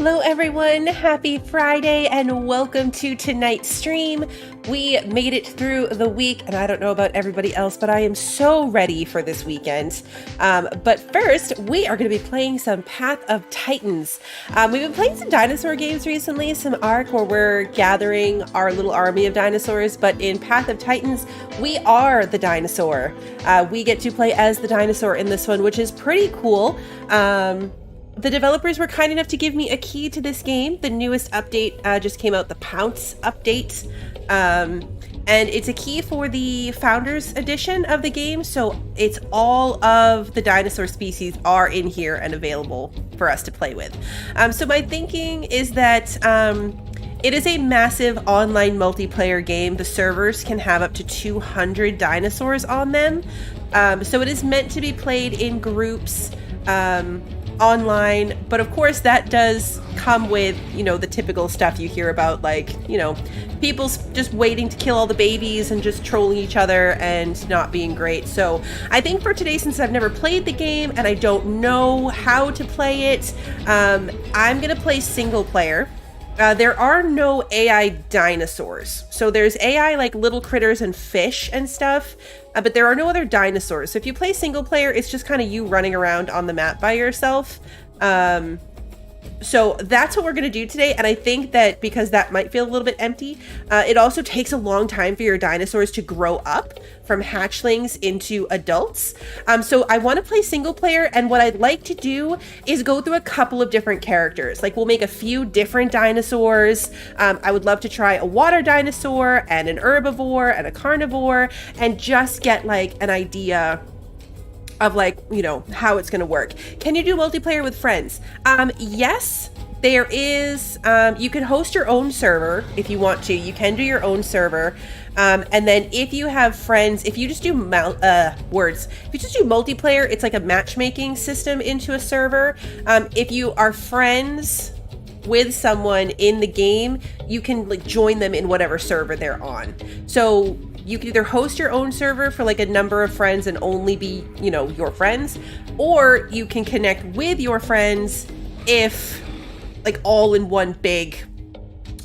Hello everyone, happy Friday and welcome to tonight's stream. We made it through the week and I don't know about everybody else, but I am so ready for this weekend. But first, we are going to be playing some Path of Titans. We've been playing some dinosaur games recently, some Ark where we're gathering our little army of dinosaurs, but in Path of Titans, we are the dinosaur. We get to play as the dinosaur in this one, which is pretty cool. The developers were kind enough to give me a key to this game. The newest update just came out, the Pounce update. And it's a key for the Founders Edition of the game. So it's all of the dinosaur species are in here and available for us to play with. So my thinking is that it is a massive online multiplayer game. The servers can have up to 200 dinosaurs on them. So it is meant to be played in groups. Online, but of course that does come with, you know, the typical stuff you hear about, like, you know, people's just waiting to kill all the babies and just trolling each other and not being great. So I think for today, since I've never played the game and I don't know how to play it, I'm gonna play single player. There are no AI dinosaurs. So there's AI like little critters and fish and stuff, but there are no other dinosaurs. So if you play single player, it's just kind of you running around on the map by yourself. So that's what we're going to do today. And I think that because that might feel a little bit empty, it also takes a long time for your dinosaurs to grow up from hatchlings into adults. So I want to play single player. And what I'd like to do is go through a couple of different characters. Like we'll make a few different dinosaurs. I would love to try a water dinosaur and an herbivore and a carnivore and just get like an idea of, like, you know, how it's going to work. Can you do multiplayer with friends? Yes, there is. You can host your own server if you want to. You can do your own server. And then if you have friends, if you just do if you just do multiplayer, it's like a matchmaking system into a server. If you are friends with someone in the game, you can like join them in whatever server they're on. So you can either host your own server for like a number of friends and only be, you know, your friends, or you can connect with your friends if like all in one big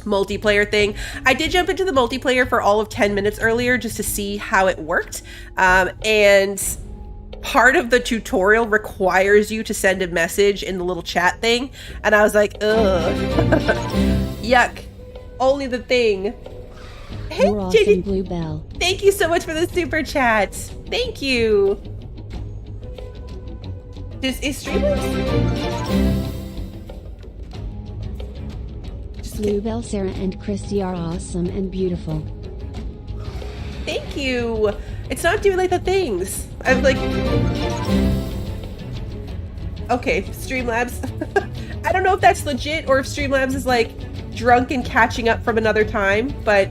multiplayer thing. I did jump into the multiplayer for all of 10 minutes earlier just to see how it worked. And part of the tutorial requires you to send a message in the little chat thing. And I was like, ugh, yuck, only the thing. Hey, you're awesome, Bluebell. Thank you so much for the super chat. Thank you. Is Streamlabs? Bluebell, Sarah, and Christy are awesome and beautiful. Thank you. It's not doing like the things. I'm like, okay, Streamlabs. I don't know if that's legit or if Streamlabs is like drunk and catching up from another time, but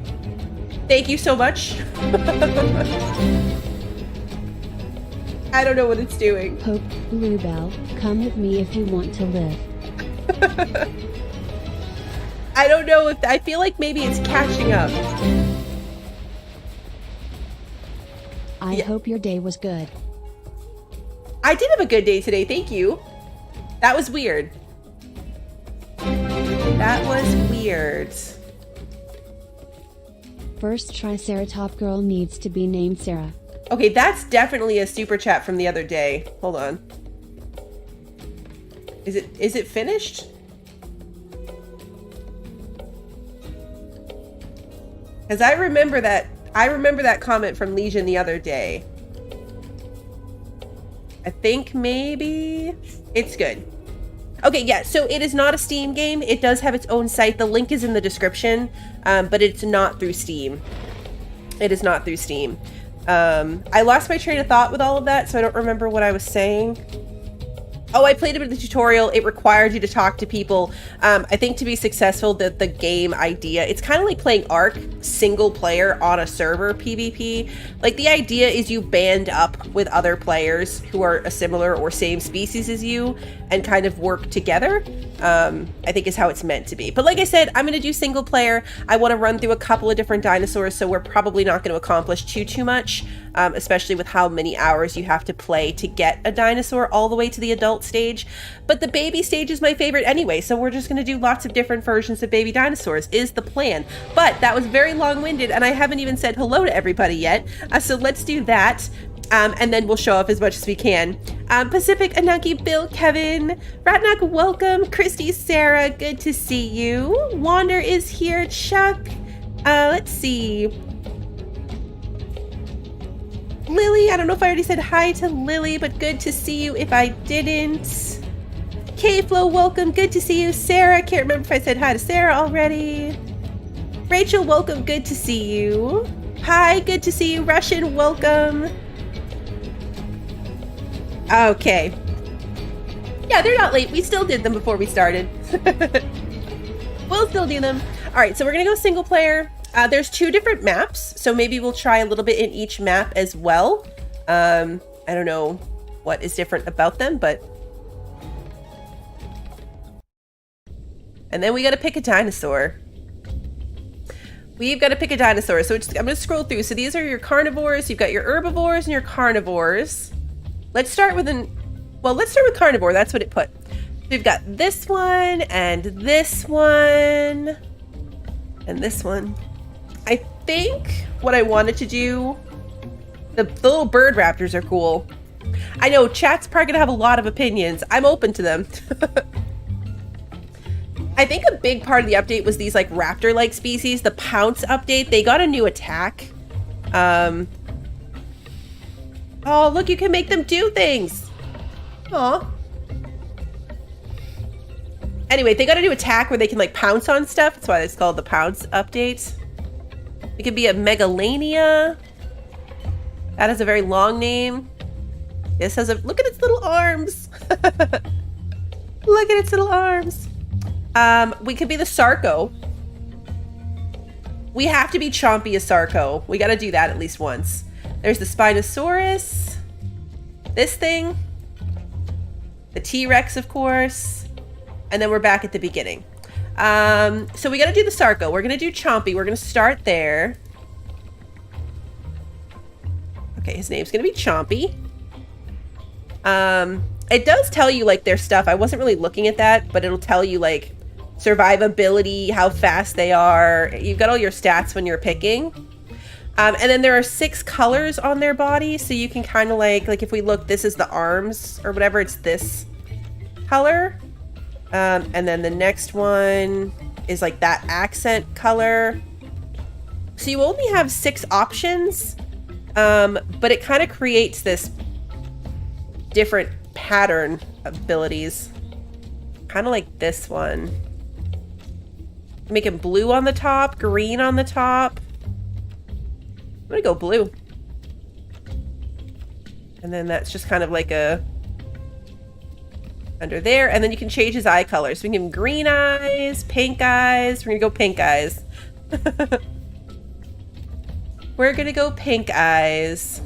thank you so much. I don't know what it's doing. Hope, Bluebell, come with me if you want to live. I don't know if, I feel like maybe it's catching up. I hope your day was good. I did have a good day today, thank you. That was weird. That was weird. First Triceratop girl needs to be named Sarah. Okay, that's definitely a super chat from the other day. Hold on. Is it finished? Because I remember that comment from Legion the other day. I think maybe it's good. Okay, yeah, so it is not a Steam game. It does have its own site. The link is in the description, but it's not through Steam. It is not through Steam. I lost my train of thought with all of that, so I don't remember what I was saying. Oh, I played a bit of the tutorial. It required you to talk to people. I think to be successful, the game idea, it's kind of like playing Ark single player on a server PvP. Like the idea is you band up with other players who are a similar or same species as you and kind of work together. I think is how it's meant to be. But like I said, I'm going to do single player. I want to run through a couple of different dinosaurs, so we're probably not going to accomplish too much. especially with how many hours you have to play to get a dinosaur all the way to the adult stage. But the baby stage is my favorite anyway, so we're just going to do lots of different versions of baby dinosaurs is the plan. But that was very long-winded, and I haven't even said hello to everybody yet, so let's do that. And then we'll show off as much as we can. Pacific, Anunki, Bill, Kevin, Ratnak, welcome. Christy, Sarah, good to see you. Wander is here. Chuck. Let's see. Lily, I don't know if I already said hi to Lily, but good to see you if I didn't. K-Flow, welcome. Good to see you. Sarah, can't remember if I said hi to Sarah already. Rachel, welcome. Good to see you. Hi, good to see you. Russian, welcome. Okay. Yeah, they're not late. We still did them before we started. We'll still do them. All right, so we're going to go single player. There's 2 different maps, so maybe we'll try a little bit in each map as well. I don't know what is different about them, but... And then we got to pick a dinosaur. We've got to pick a dinosaur. So I'm going to scroll through. So these are your carnivores. You've got your herbivores and your carnivores. Let's start with let's start with carnivore. That's what it put. We've got this one and this one and this one. I think what I wanted to do, the little bird raptors are cool. I know chat's probably gonna have a lot of opinions. I'm open to them. I think a big part of the update was these like raptor-like species. The Pounce update, they got a new attack. Oh, look, you can make them do things. Aw. Anyway, they got a new attack where they can like pounce on stuff. That's why it's called the Pounce update. It could be a Megalania. That has a very long name. This has a, look at its little arms. Look at its little arms. We could be the Sarco. We have to be Chompy as Sarco. We got to do that at least once. There's the Spinosaurus. This thing. The T-Rex, of course. And then we're back at the beginning. So we got to do the Sarco. We're going to do Chompy. We're going to start there. Okay, his name's going to be Chompy. It does tell you, like, their stuff. I wasn't really looking at that, but it'll tell you, like, survivability, how fast they are. You've got all your stats when you're picking. And then there are 6 colors on their body, so you can kind of like if we look, this is the arms or whatever, it's this color. And then the next one is like that accent color. So you only have 6 options, but it kind of creates this different pattern abilities. Kind of like this one. Make it blue on the top, green on the top. I'm gonna go blue. And then that's just kind of like a under there, and then you can change his eye color. So we can give him green eyes, pink eyes. We're gonna go pink eyes. We're gonna go pink eyes.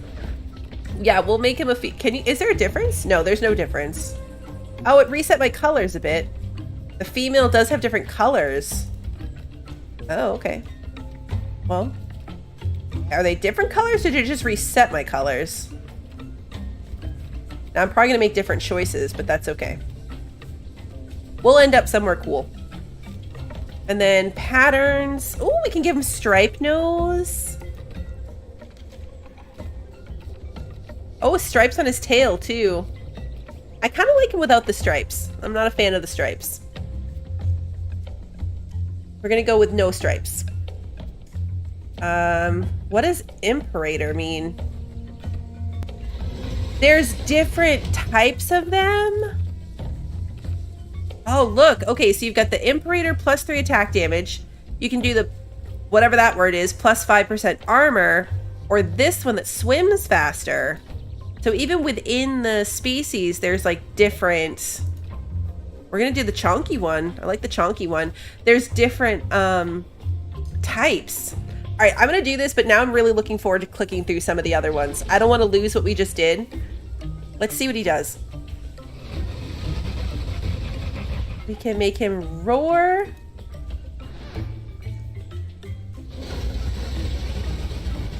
Yeah, we'll make him a is there a difference? No, there's no difference. Oh, it reset my colors a bit. The female does have different colors. Oh, okay. Well, are they different colors, or did it just reset my colors? Now, I'm probably gonna make different choices, but that's okay. We'll end up somewhere cool. And then patterns. Oh, we can give him stripe nose. Oh, stripes on his tail too. I kind of like him without the stripes. I'm not a fan of the stripes. We're gonna go with no stripes. What does Imperator mean? There's different types of them. Oh, look. Okay, so you've got the Imperator plus 3 attack damage. You can do the, whatever that word is, plus 5% armor, or this one that swims faster. So even within the species, there's like different... We're gonna do the chonky one. I like the chonky one. There's different types. All right, I'm gonna do this, but now I'm really looking forward to clicking through some of the other ones. I don't want to lose what we just did. Let's see what he does. We can make him roar.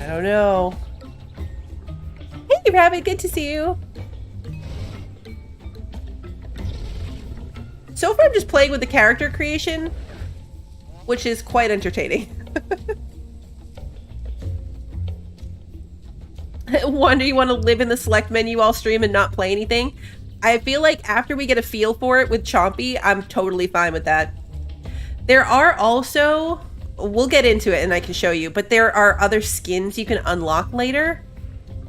I don't know. Hey, Rabbit, good to see you. So far, I'm just playing with the character creation, which is quite entertaining. Wonder you want to live in the select menu all stream and not play anything? I feel like after we get a feel for it with Chompy, I'm totally fine with that. There are also, we'll get into it and I can show you, but there are other skins you can unlock later.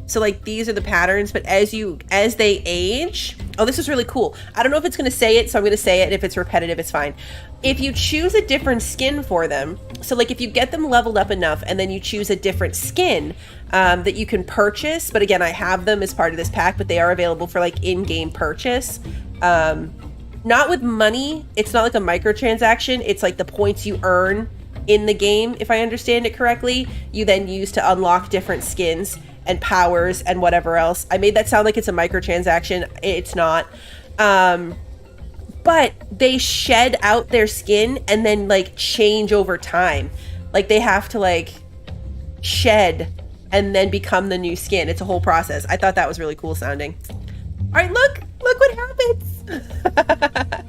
So like these are the patterns, but as they age, oh, this is really cool. I don't know if it's going to say it, so I'm going to say it. If it's repetitive, it's fine. If you choose a different skin for them, so like if you get them leveled up enough and then you choose a different skin that you can purchase, but again, I have them as part of this pack, but they are available for like in-game purchase. Not with money. It's not like a microtransaction. It's like the points you earn in the game, if I understand it correctly, you then use to unlock different skins and powers and whatever else. I made that sound like it's a microtransaction. It's not. But they shed out their skin and then like change over time. Like they have to like shed and then become the new skin. It's a whole process. I thought that was really cool sounding. All right, look what happens.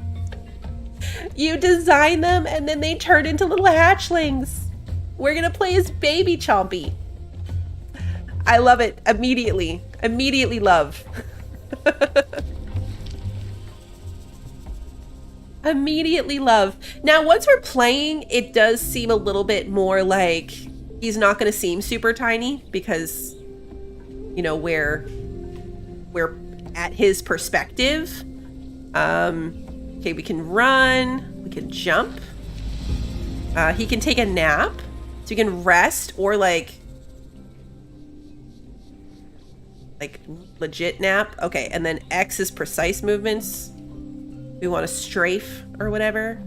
You design them and then they turn into little hatchlings. We're gonna play as baby Chompy. I love it immediately. Immediately love. Immediately love. Now, once we're playing, it does seem a little bit more like he's not going to seem super tiny because, you know, we're at his perspective. Okay, we can run. We can jump. He can take a nap. So you can rest or like legit nap. Okay, and then X is precise movements. We want to strafe or whatever.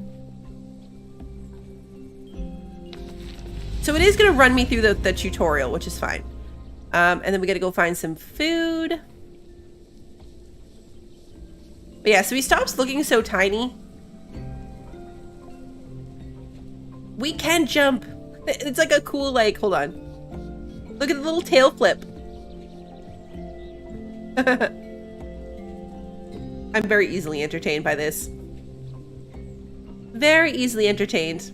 So it is going to run me through the tutorial, which is fine. And then we got to go find some food. But yeah, so he stops looking so tiny. We can jump. It's like a cool, like, hold on. Look at the little tail flip. I'm very easily entertained by this. Very easily entertained.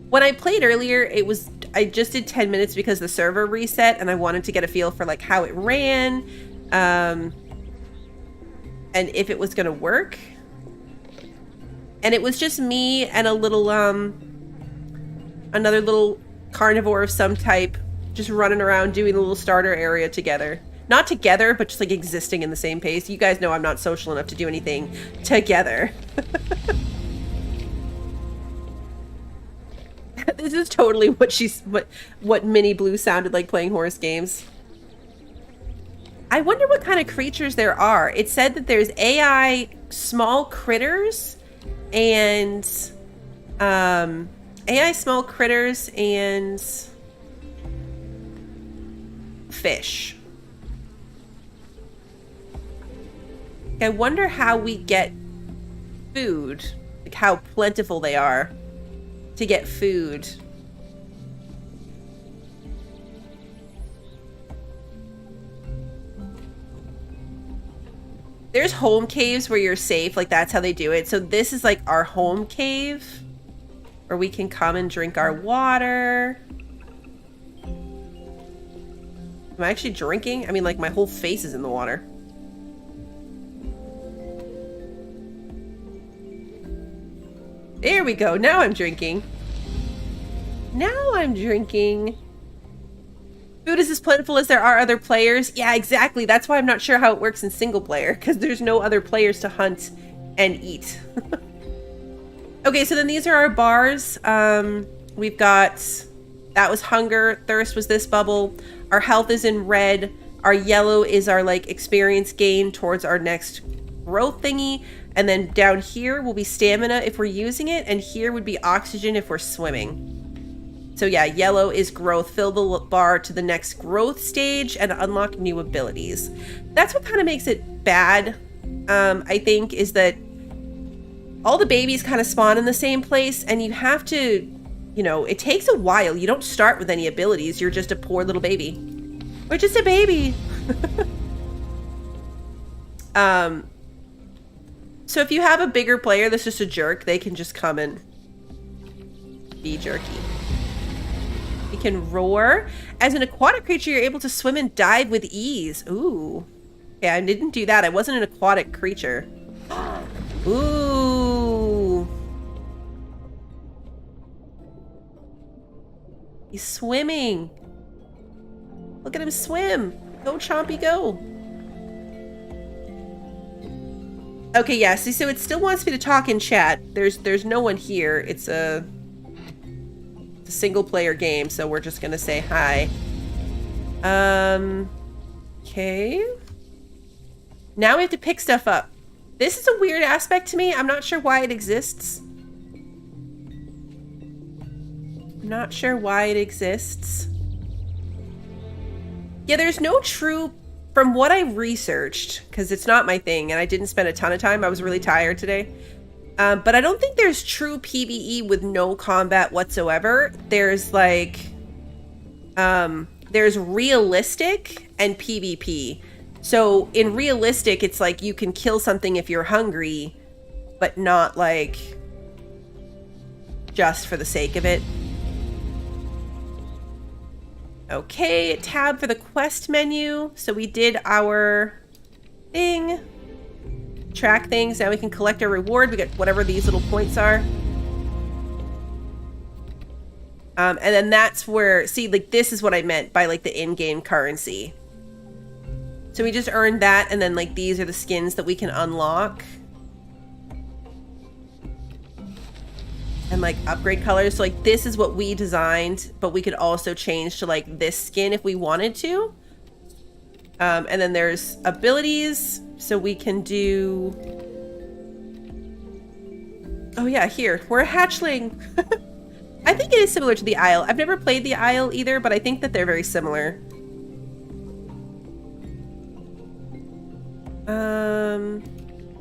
When I played earlier, I just did 10 minutes because the server reset and I wanted to get a feel for like how it ran. And if it was gonna work. And it was just me and a little, another little carnivore of some type just running around doing the little starter area together. Not together, but just like existing in the same pace. You guys know I'm not social enough to do anything together. This is totally what Minnie Blue sounded like playing horse games. I wonder what kind of creatures there are. It said that there's AI small critters and AI small critters and fish. I wonder how we get food, like how plentiful they are to get food. There's home caves where you're safe, like that's how they do it. So this is like our home cave where we can come and drink our water. Am I actually drinking? I mean, like my whole face is in the water. There we go. Now I'm drinking. Now I'm drinking. Food is as plentiful as there are other players. Yeah, exactly. That's why I'm not sure how it works in single player, because there's no other players to hunt and eat. Okay, so then these are our bars. We've got, that was hunger. Thirst was this bubble. Our health is in red. Our yellow is our like experience gain towards our next growth thingy. And then down here will be stamina if we're using it. And here would be oxygen if we're swimming. So yeah, yellow is growth. Fill the bar to the next growth stage and unlock new abilities. That's what kind of makes it bad, I think, is that all the babies kind of spawn in the same place and you have to, you know, it takes a while. You don't start with any abilities. You're just a poor little baby. We're just a baby. So if you have a bigger player that's just a jerk, they can just come and be jerky. You can roar. As an aquatic creature, you're able to swim and dive with ease. Ooh. Okay, I didn't do that. I wasn't an aquatic creature. Ooh. He's swimming. Look at him swim. Go, Chompy, go. Okay, yeah, see, so it still wants me to talk in chat. There's no one here. It's a single player game, so we're just gonna say hi. Okay. Now we have to pick stuff up. This is a weird aspect to me. I'm not sure why it exists. I'm not sure why it exists. Yeah, there's no true... From what I researched, because it's not my thing, and I didn't spend a ton of time. I was really tired today. But I don't think there's true PvE with no combat whatsoever. There's like... there's realistic and PvP. So in realistic, it's like you can kill something if you're hungry, but not like just for the sake of it. Okay, tab for the quest menu. So we did our thing. Track things. Now we can collect our reward. We get whatever these little points are. And then that's where, see, like this is what I meant by like the in-game currency. So we just earned that, and then like these are the skins that we can unlock. And like upgrade colors. So like this is what we designed, but we could also change to like this skin if we wanted to. And then there's abilities. So we can do... Oh yeah, here. We're a hatchling. I think it is similar to the Isle. I've never played the Isle either, but I think that they're very similar.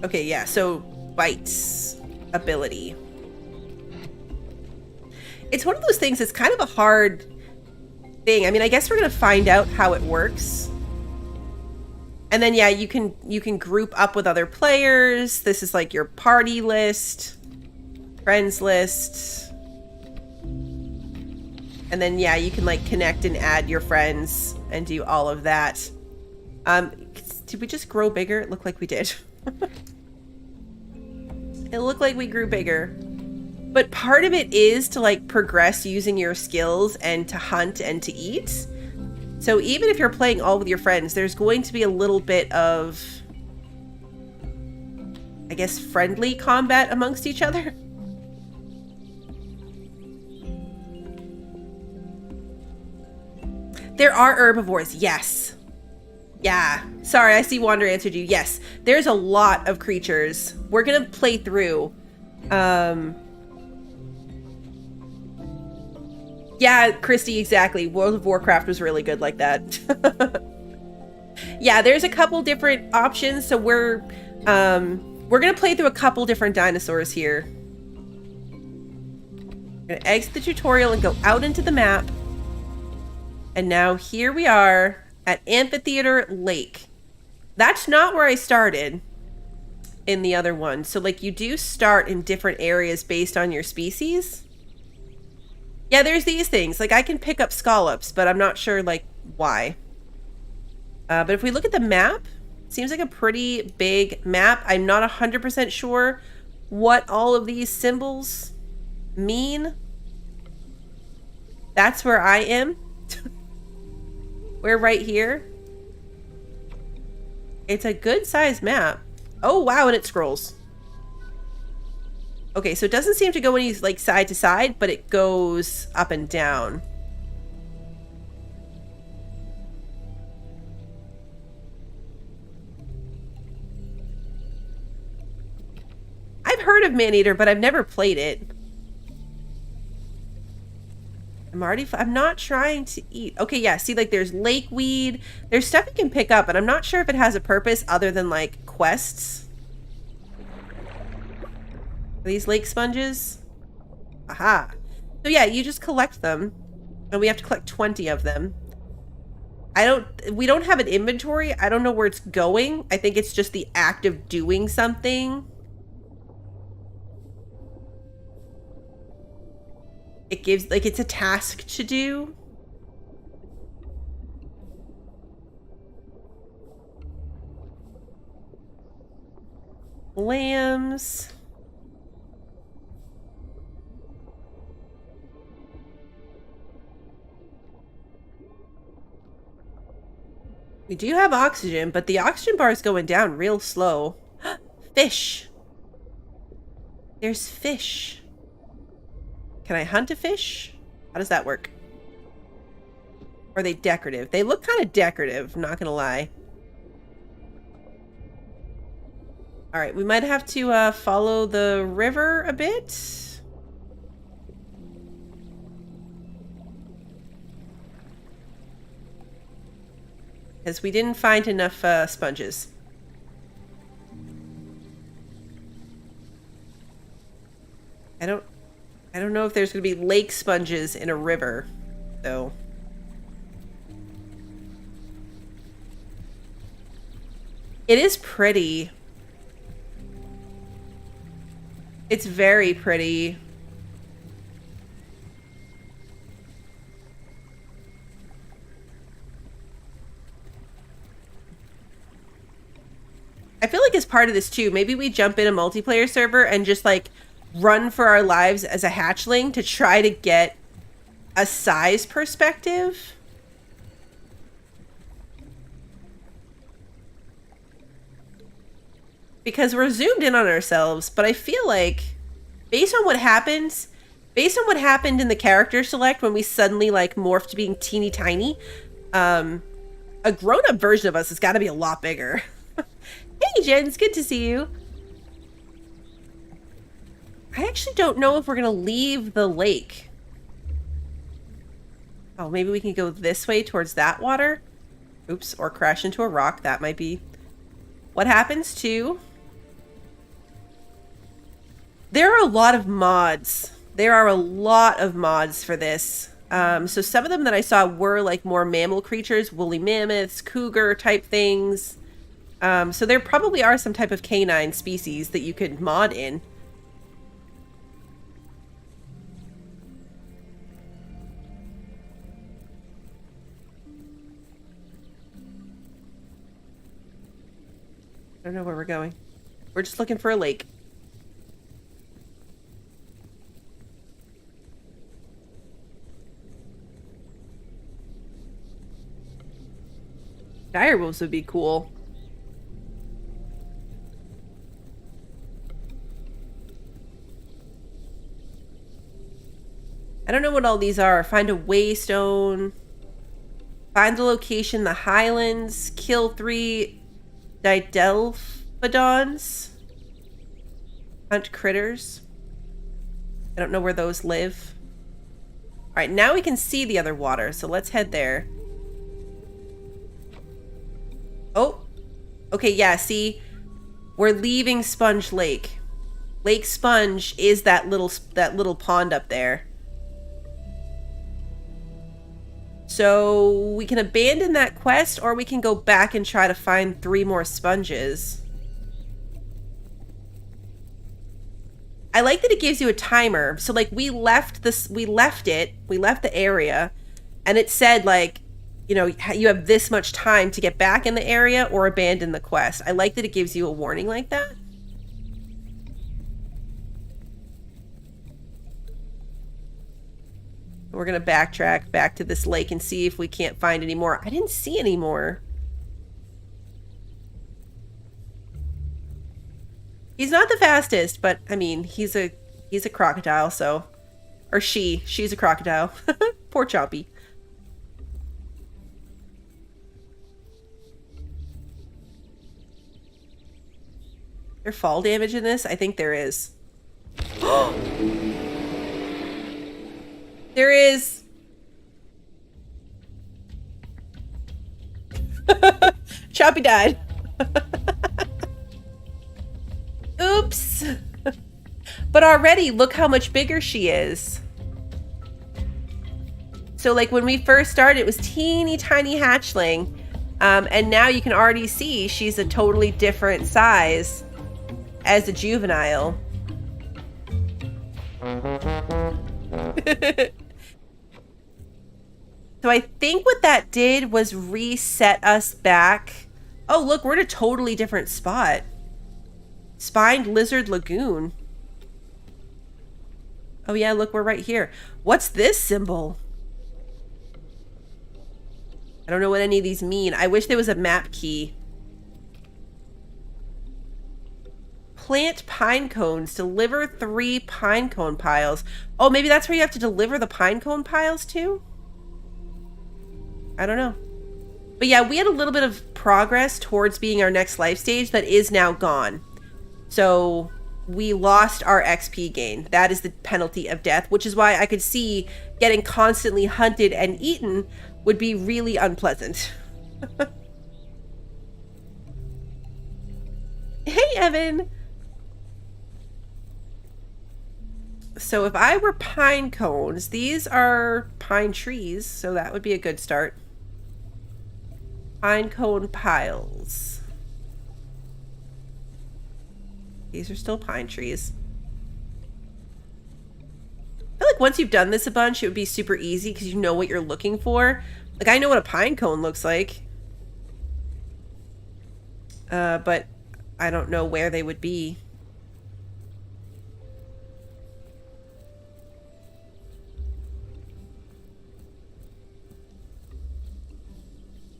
Okay, yeah, so bites ability. It's one of those things that's kind of a hard thing. I mean, I guess we're gonna find out how it works. And then yeah, you can group up with other players. This is like your party list, friends list. And then yeah, you can like connect and add your friends and do all of that. Did we just grow bigger? It looked like we did. It looked like we grew bigger. But part of it is to like progress using your skills and to hunt and to eat. So even if you're playing all with your friends, there's going to be a little bit of, I guess, friendly combat amongst each other. There are herbivores, yes. Yeah, sorry, I see Wander answered you. Yes, there's a lot of creatures. We're gonna play through. Yeah, Christy, exactly. World of Warcraft was really good like that. Yeah, there's a couple different options, so we're gonna play through a couple different dinosaurs here. We're gonna exit the tutorial and go out into the map. And now here we are at Amphitheater Lake. That's not where I started in the other one. So like you do start in different areas based on your species. Yeah, there's these things. Like I can pick up scallops, but I'm not sure like why. But if we look at the map, it seems like a pretty big map. I'm not 100% sure what all of these symbols mean. That's where I am. We're right here. It's a good sized map. Oh wow, and it scrolls. Okay, so it doesn't seem to go any like side to side, but it goes up and down. I've heard of Maneater, but I've never played it. I'm not trying to eat. Okay, yeah, see, like, there's lake weed. There's stuff you can pick up, and I'm not sure if it has a purpose other than, like, quests. Are these lake sponges? Aha. So, yeah, you just collect them, and we have to collect 20 of them. We don't have an inventory. I don't know where it's going. I think it's just the act of doing something. It gives, like, it's a task to do. Lambs. We do have oxygen, but the oxygen bar is going down real slow. Fish. There's fish. Can I hunt a fish? How does that work? Or are they decorative? They look kind of decorative, not gonna lie. Alright, we might have to follow the river a bit. Because we didn't find enough sponges. I don't know if there's going to be lake sponges in a river, though. It is pretty. It's very pretty. I feel like as part of this too, maybe we jump in a multiplayer server and just like run for our lives as a hatchling to try to get a size perspective. Because we're zoomed in on ourselves, but I feel like based on what happened in the character select when we suddenly like morphed to being teeny tiny, a grown-up version of us has got to be a lot bigger. Hey, Jen, it's good to see you. I actually don't know if we're going to leave the lake. Oh, maybe we can go this way towards that water. Oops, or crash into a rock. That might be what happens too. There are a lot of mods. There are a lot of mods for this. So some of them that I saw were like more mammal creatures, woolly mammoths, cougar type things. So there probably are some type of canine species that you could mod in. I don't know where we're going. We're just looking for a lake. Dire wolves would be cool. I don't know what all these are. Find a waystone. Find the location, the highlands. Kill 3 Didelphodons. Hunt critters. I don't know where those live. Alright, now we can see the other water, so let's head there. Oh! Okay, yeah, see? We're leaving Sponge Lake. Lake Sponge is that little pond up there. So we can abandon that quest, or we can go back and try to find 3 more sponges. I like that it gives you a timer. So like we left the area, and it said like, you know, you have this much time to get back in the area or abandon the quest. I like that it gives you a warning like that. We're going to backtrack back to this lake and see if we can't find any more. I didn't see any more. He's not the fastest, but I mean, he's a crocodile, so. Or she's a crocodile. Poor Choppy. There fall damage in this? I think there is. There is. Choppy died. Oops. But already, look how much bigger she is. So like when we first started, it was teeny tiny hatchling. And now you can already see she's a totally different size as a juvenile. So I think what that did was reset us back. Oh, look, we're in a totally different spot. Spined Lizard Lagoon. Oh yeah, look, we're right here. What's this symbol? I don't know what any of these mean. I wish there was a map key. Plant pine cones. Deliver 3 pine cone piles. Oh, maybe that's where you have to deliver the pine cone piles to? I don't know. But yeah, we had a little bit of progress towards being our next life stage that is now gone. So we lost our XP gain. That is the penalty of death, which is why I could see getting constantly hunted and eaten would be really unpleasant. Hey, Evan. So if I were pine cones, these are pine trees, so that would be a good start. Pine cone piles. These are still pine trees. I feel like once you've done this a bunch, it would be super easy because you know what you're looking for. Like, I know what a pine cone looks like. But I don't know where they would be.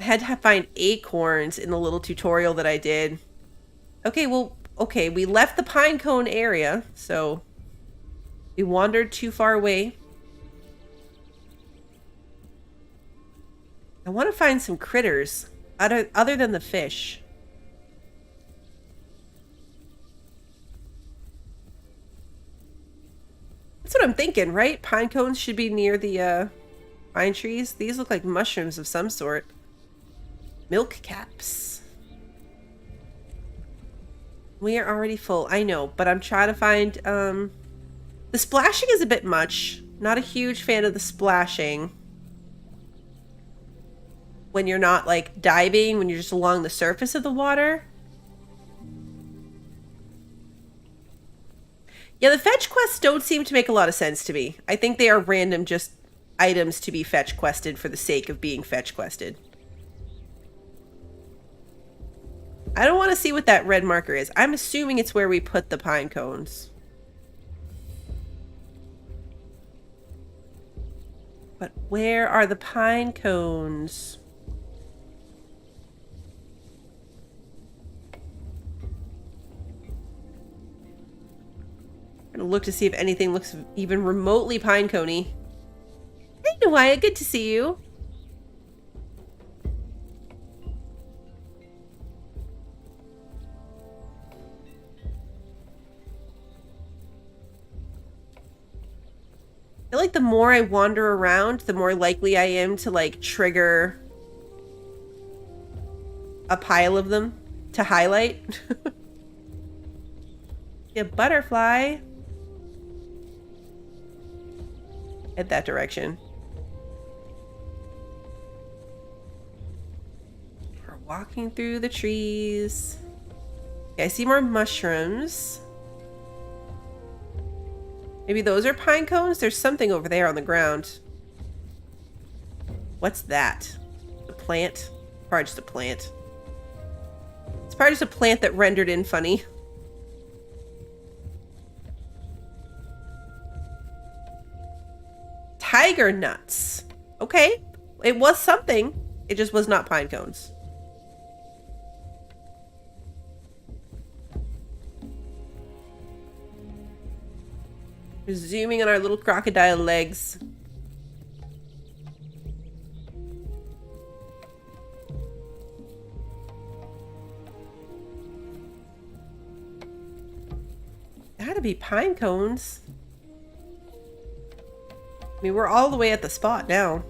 I had to find acorns in the little tutorial that I did. Okay, well, okay, we left the pine cone area, so we wandered too far away. I want to find some critters other than the fish. That's what I'm thinking, right? Pine cones should be near the pine trees. These look like mushrooms of some sort. Milk caps. We are already full. I know, but I'm trying to find... The splashing is a bit much. Not a huge fan of the splashing. When you're not, like, diving, when you're just along the surface of the water. Yeah, the fetch quests don't seem to make a lot of sense to me. I think they are random just items to be fetch quested for the sake of being fetch quested. I don't want to see what that red marker is. I'm assuming it's where we put the pine cones. But where are the pine cones? I'm gonna look to see if anything looks even remotely pine coney. Hey, Nawaya, good to see you. I feel like the more I wander around, the more likely I am to, like, trigger a pile of them to highlight. Yeah, butterfly. Head that direction. We're walking through the trees. Okay, I see more mushrooms. Maybe those are pine cones? There's something over there on the ground. What's that? A plant? Probably just a plant. It's probably just a plant that rendered in funny. Tiger nuts. Okay. It was something. It just was not pine cones. We're zooming on our little crocodile legs. Gotta be pine cones. I mean, we're all the way at the spot now.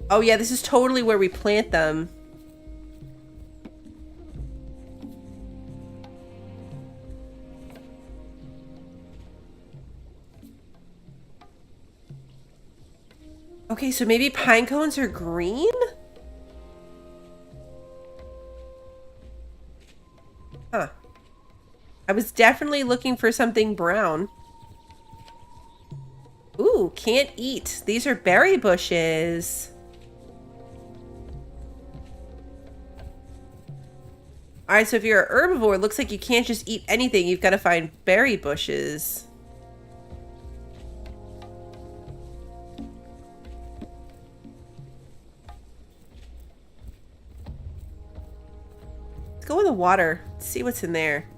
Oh yeah, this is totally where we plant them. Okay, so maybe pine cones are green? Huh. I was definitely looking for something brown. Ooh, can't eat. These are berry bushes. Alright, so if you're an herbivore, it looks like you can't just eat anything. You've got to find berry bushes. Let's go in the water. See what's in there.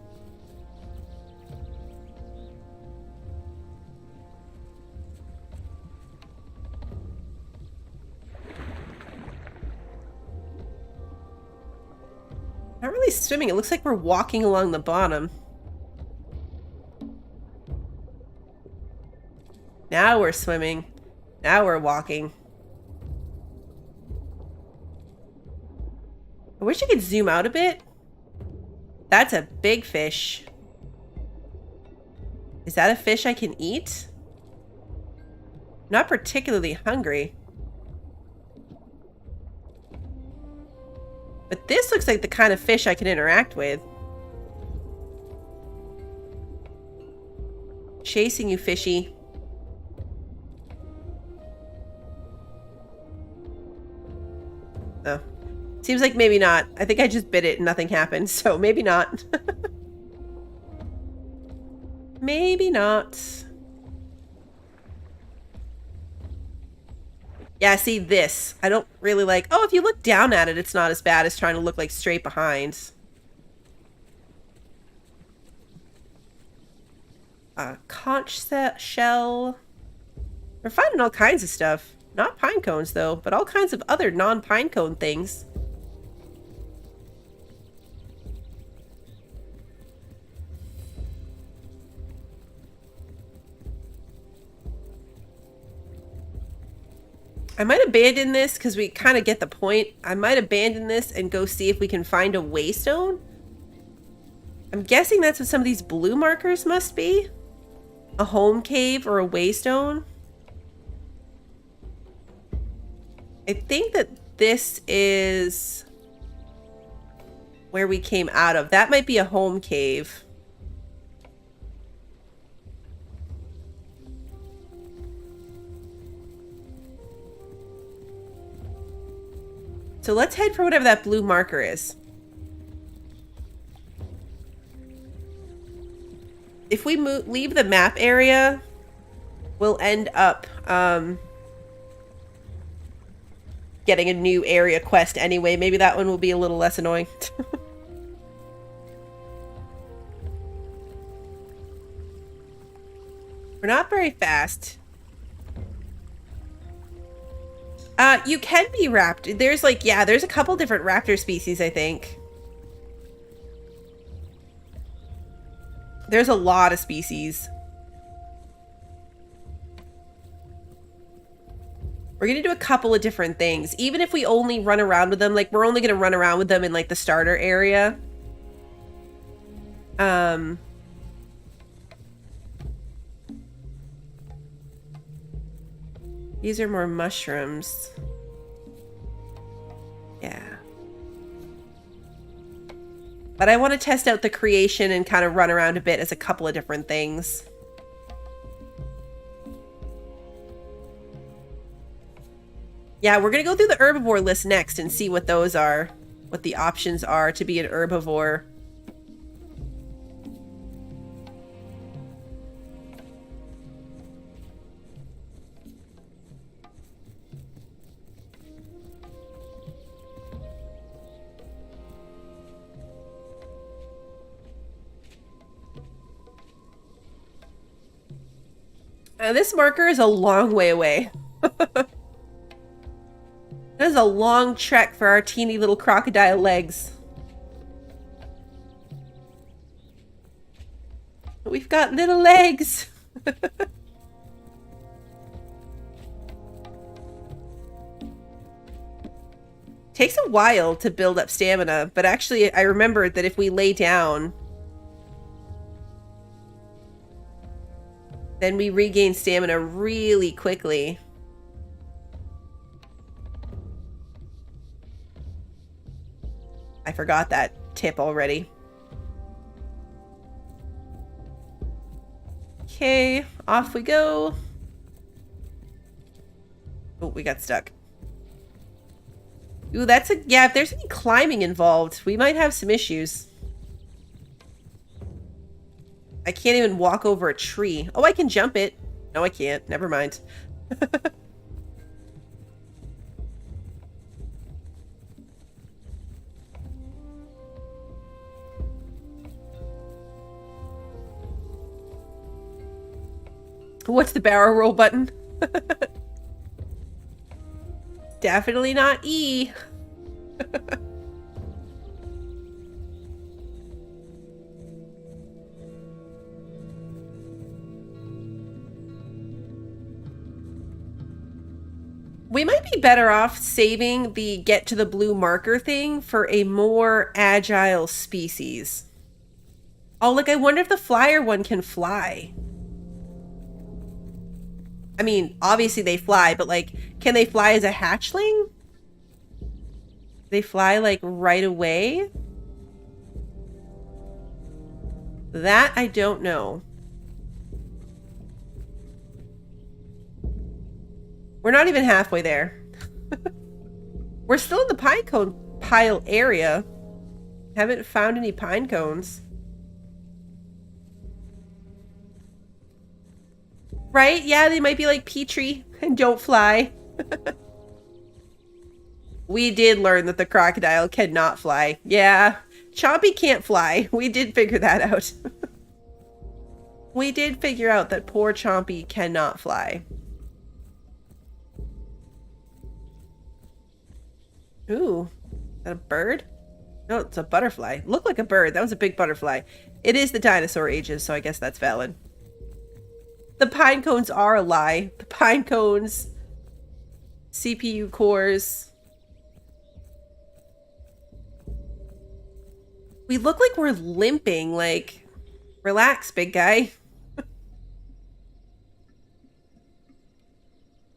Not really swimming. It looks like we're walking along the bottom. Now we're swimming. Now we're walking. I wish I could zoom out a bit. That's a big fish. Is that a fish I can eat? Not particularly hungry. But this looks like the kind of fish I can interact with. Chasing you, fishy. Oh. Seems like maybe not. I think I just bit it and nothing happened, so maybe not. Maybe not. Yeah, see this. I don't really like... Oh, if you look down at it, it's not as bad as trying to look like straight behind. Conch shell. We're finding all kinds of stuff. Not pine cones, though, but all kinds of other non-pine cone things. I might abandon this because we kind of get the point. I might abandon this and go see if we can find a waystone. I'm guessing that's what some of these blue markers must be. A home cave or a waystone. I think that this is where we came out of. That might be a home cave. So let's head for whatever that blue marker is. If we leave the map area, we'll end up getting a new area quest anyway. Maybe that one will be a little less annoying. We're not very fast. You can be raptor. There's like, yeah, there's a couple different raptor species, I think. There's a lot of species. We're gonna do a couple of different things. Even if we only run around with them, like we're only gonna run around with them in like the starter area. These are more mushrooms. Yeah. But I want to test out the creation and kind of run around a bit as a couple of different things. Yeah, we're going to go through the herbivore list next and see what those are. What the options are to be an herbivore. This marker is a long way away. That is a long trek for our teeny little crocodile legs. We've got little legs. Takes a while to build up stamina, but actually I remembered that if we lay down, then we regain stamina really quickly. I forgot that tip already. Okay, off we go. Oh, we got stuck. Ooh, that's a... Yeah, if there's any climbing involved, we might have some issues. I can't even walk over a tree. Oh, I can jump it. No, I can't. Never mind. What's the barrel roll button? Definitely not E. We might be better off saving the get to the blue marker thing for a more agile species. Oh, like I wonder if the flyer one can fly. I mean, obviously they fly, but like, can they fly as a hatchling? They fly like right away? That I don't know. We're not even halfway there. We're still in the pine cone pile area. Haven't found any pine cones. Right? Yeah, they might be like Petrie and don't fly. We did learn that the crocodile cannot fly. Yeah, Chompy can't fly. We did figure that out. We did figure out that poor Chompy cannot fly. Ooh, is that a bird? No, it's a butterfly. Looked like a bird. That was a big butterfly. It is the dinosaur ages, so I guess that's valid. The pine cones are a lie. The pine cones, CPU cores. We look like we're limping. Like, relax, big guy.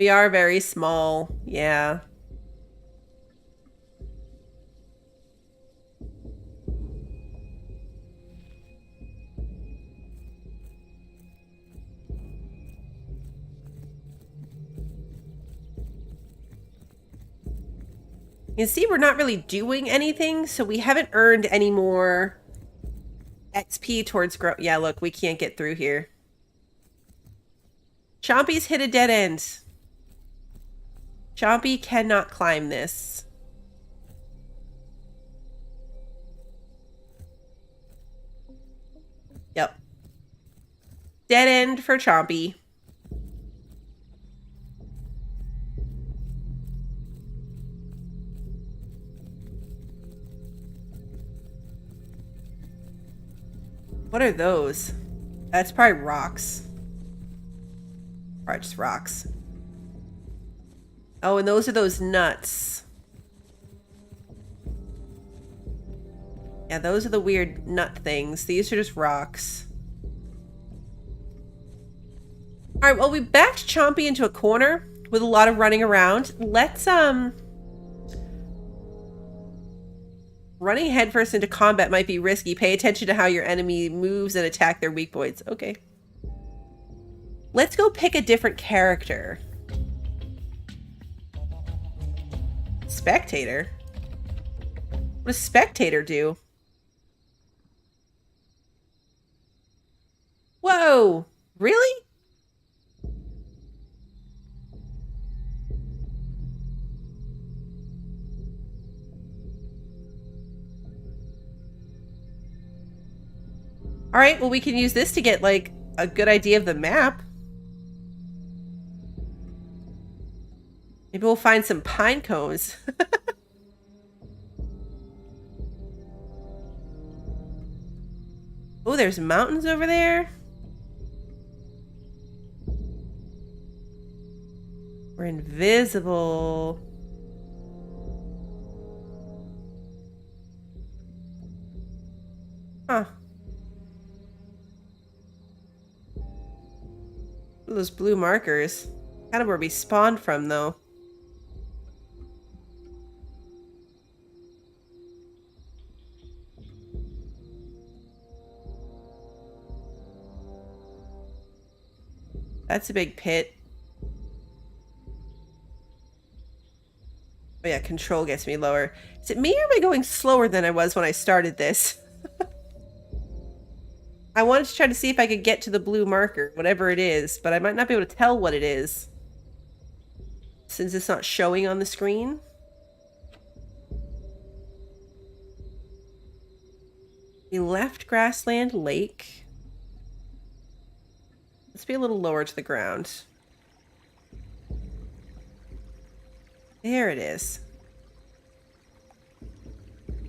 We are very small. Yeah. You can see we're not really doing anything, so we haven't earned any more XP towards growth. Yeah, look, we can't get through here. Chompy's hit a dead end. Chompy cannot climb this. Yep. Dead end for Chompy. What are those? That's probably rocks. Probably just rocks. Oh, and those are those nuts. Yeah, those are the weird nut things. These are just rocks. Alright, well, we backed Chompy into a corner with a lot of running around. Let's, running headfirst into combat might be risky. Pay attention to how your enemy moves and attack their weak points. Okay. Let's go pick a different character. Spectator? What does Spectator do? Whoa! Really? Alright, well we can use this to get, like, a good idea of the map. Maybe we'll find some pine cones. Oh, there's mountains over there. We're invisible. Huh. Those blue markers. Kind of where we spawned from, though. That's a big pit. Oh yeah, control gets me lower. Is it me or am I going slower than I was when I started this? I wanted to try to see if I could get to the blue marker, whatever it is, but I might not be able to tell what it is since it's not showing on the screen. We left Grassland Lake. Let's be a little lower to the ground. There it is.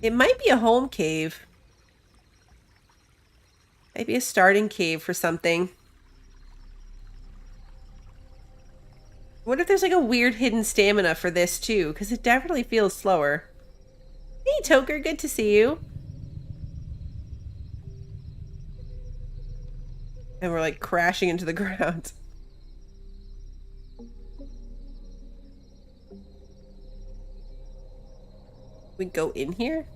It might be a home cave. Maybe a starting cave for something. What if there's like a weird hidden stamina for this too? Because it definitely feels slower. Hey, Toker, good to see you. And we're like crashing into the ground. We go in here?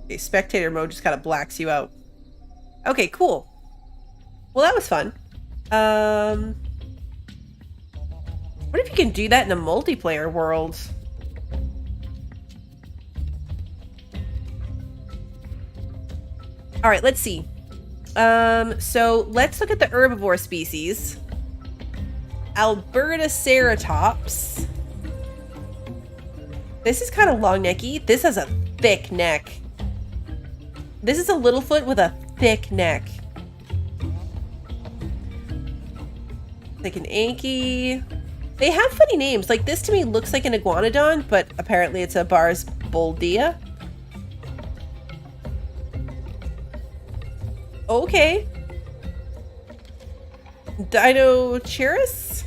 Okay, spectator mode just kind of blacks you out. Okay, cool. Well, that was fun. What if you can do that in a multiplayer world? All right, let's see. So let's look at the herbivore species. Alberta ceratops. This is kind of long necky. This has a thick neck. This is a littlefoot with a thick neck. Like an Anki. They have funny names. Like this to me looks like an iguanodon, but apparently it's a Bars boldia. Okay. Dinosaurus?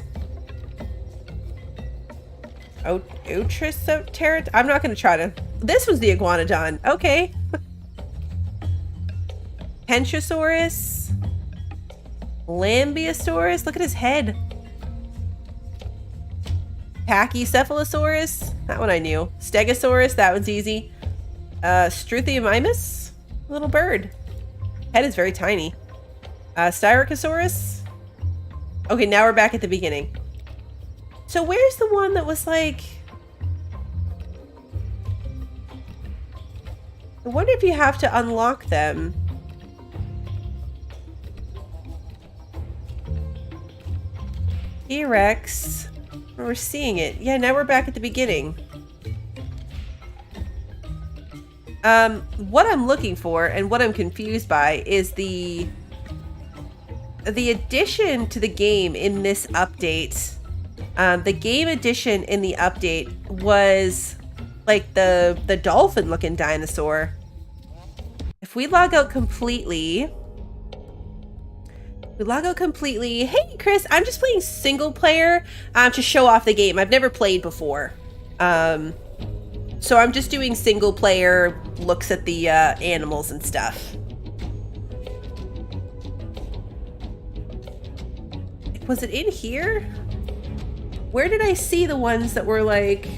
Ichthyosaur? I'm not going to try to... This was the iguanodon. Okay. Penchosaurus? Lambeosaurus? Look at his head. Pachycephalosaurus? That one I knew. Stegosaurus? That one's easy. Struthiomimus? Little bird. Head is very tiny. Styracosaurus? Okay, now we're back at the beginning. So where's the one that was like... I wonder if you have to unlock them. T-Rex. We're seeing it. Yeah, now we're back at the beginning. What I'm looking for and what I'm confused by is the addition to the game in this update. The game addition in the update was like the dolphin looking dinosaur. If we log out completely, hey Chris, I'm just playing single player to show off the game. I've never played before. So I'm just doing single player looks at the animals and stuff. Was it in here? Where did I see the ones that were like...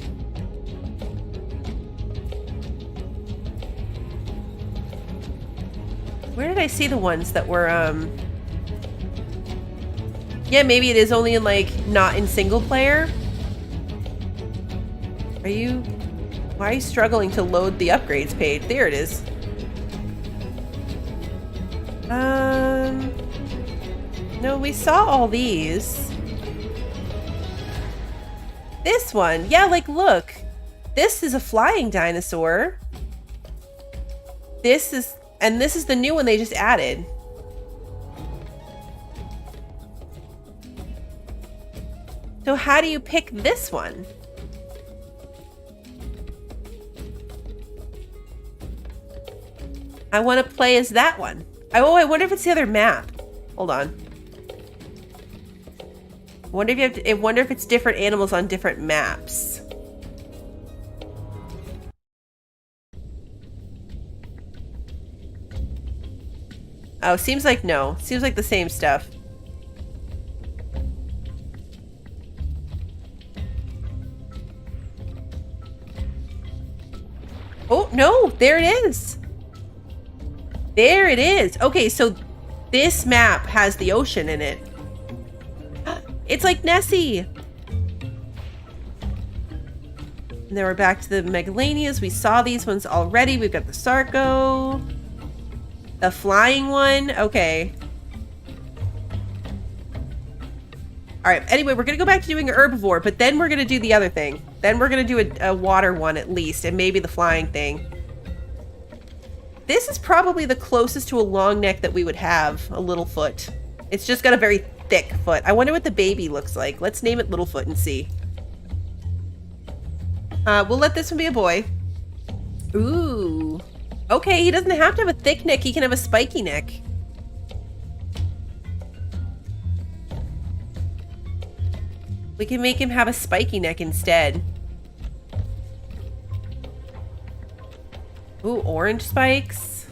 Where did I see the ones that were, Yeah, maybe it is only in, like, not in single player. Why are you struggling to load the upgrades page? There it is. No, we saw all these. This one. Yeah, like, look. This is a flying dinosaur. This is the new one they just added. So how do you pick this one? I want to play as that one. Oh, I wonder if it's the other map. Hold on. I wonder if it's different animals on different maps. Oh, seems like no. Seems like the same stuff. Oh, no, there it is. There it is. Okay, so This map has the ocean in it. It's like Nessie. And then we're back to the Megalanias. We saw these ones already. We've got the Sarco. The flying one. Okay. Alright, anyway, we're going to go back to doing an herbivore, but then we're going to do the other thing. Then we're going to do a water one at least, and maybe the flying thing. This is probably the closest to a long neck that we would have, a Littlefoot. It's just got a very thick foot. I wonder what the baby looks like. Let's name it Littlefoot and see. We'll let this one be a boy. Ooh. Okay, he doesn't have to have a thick neck. He can have a spiky neck. We can make him have a spiky neck instead. Ooh, orange spikes.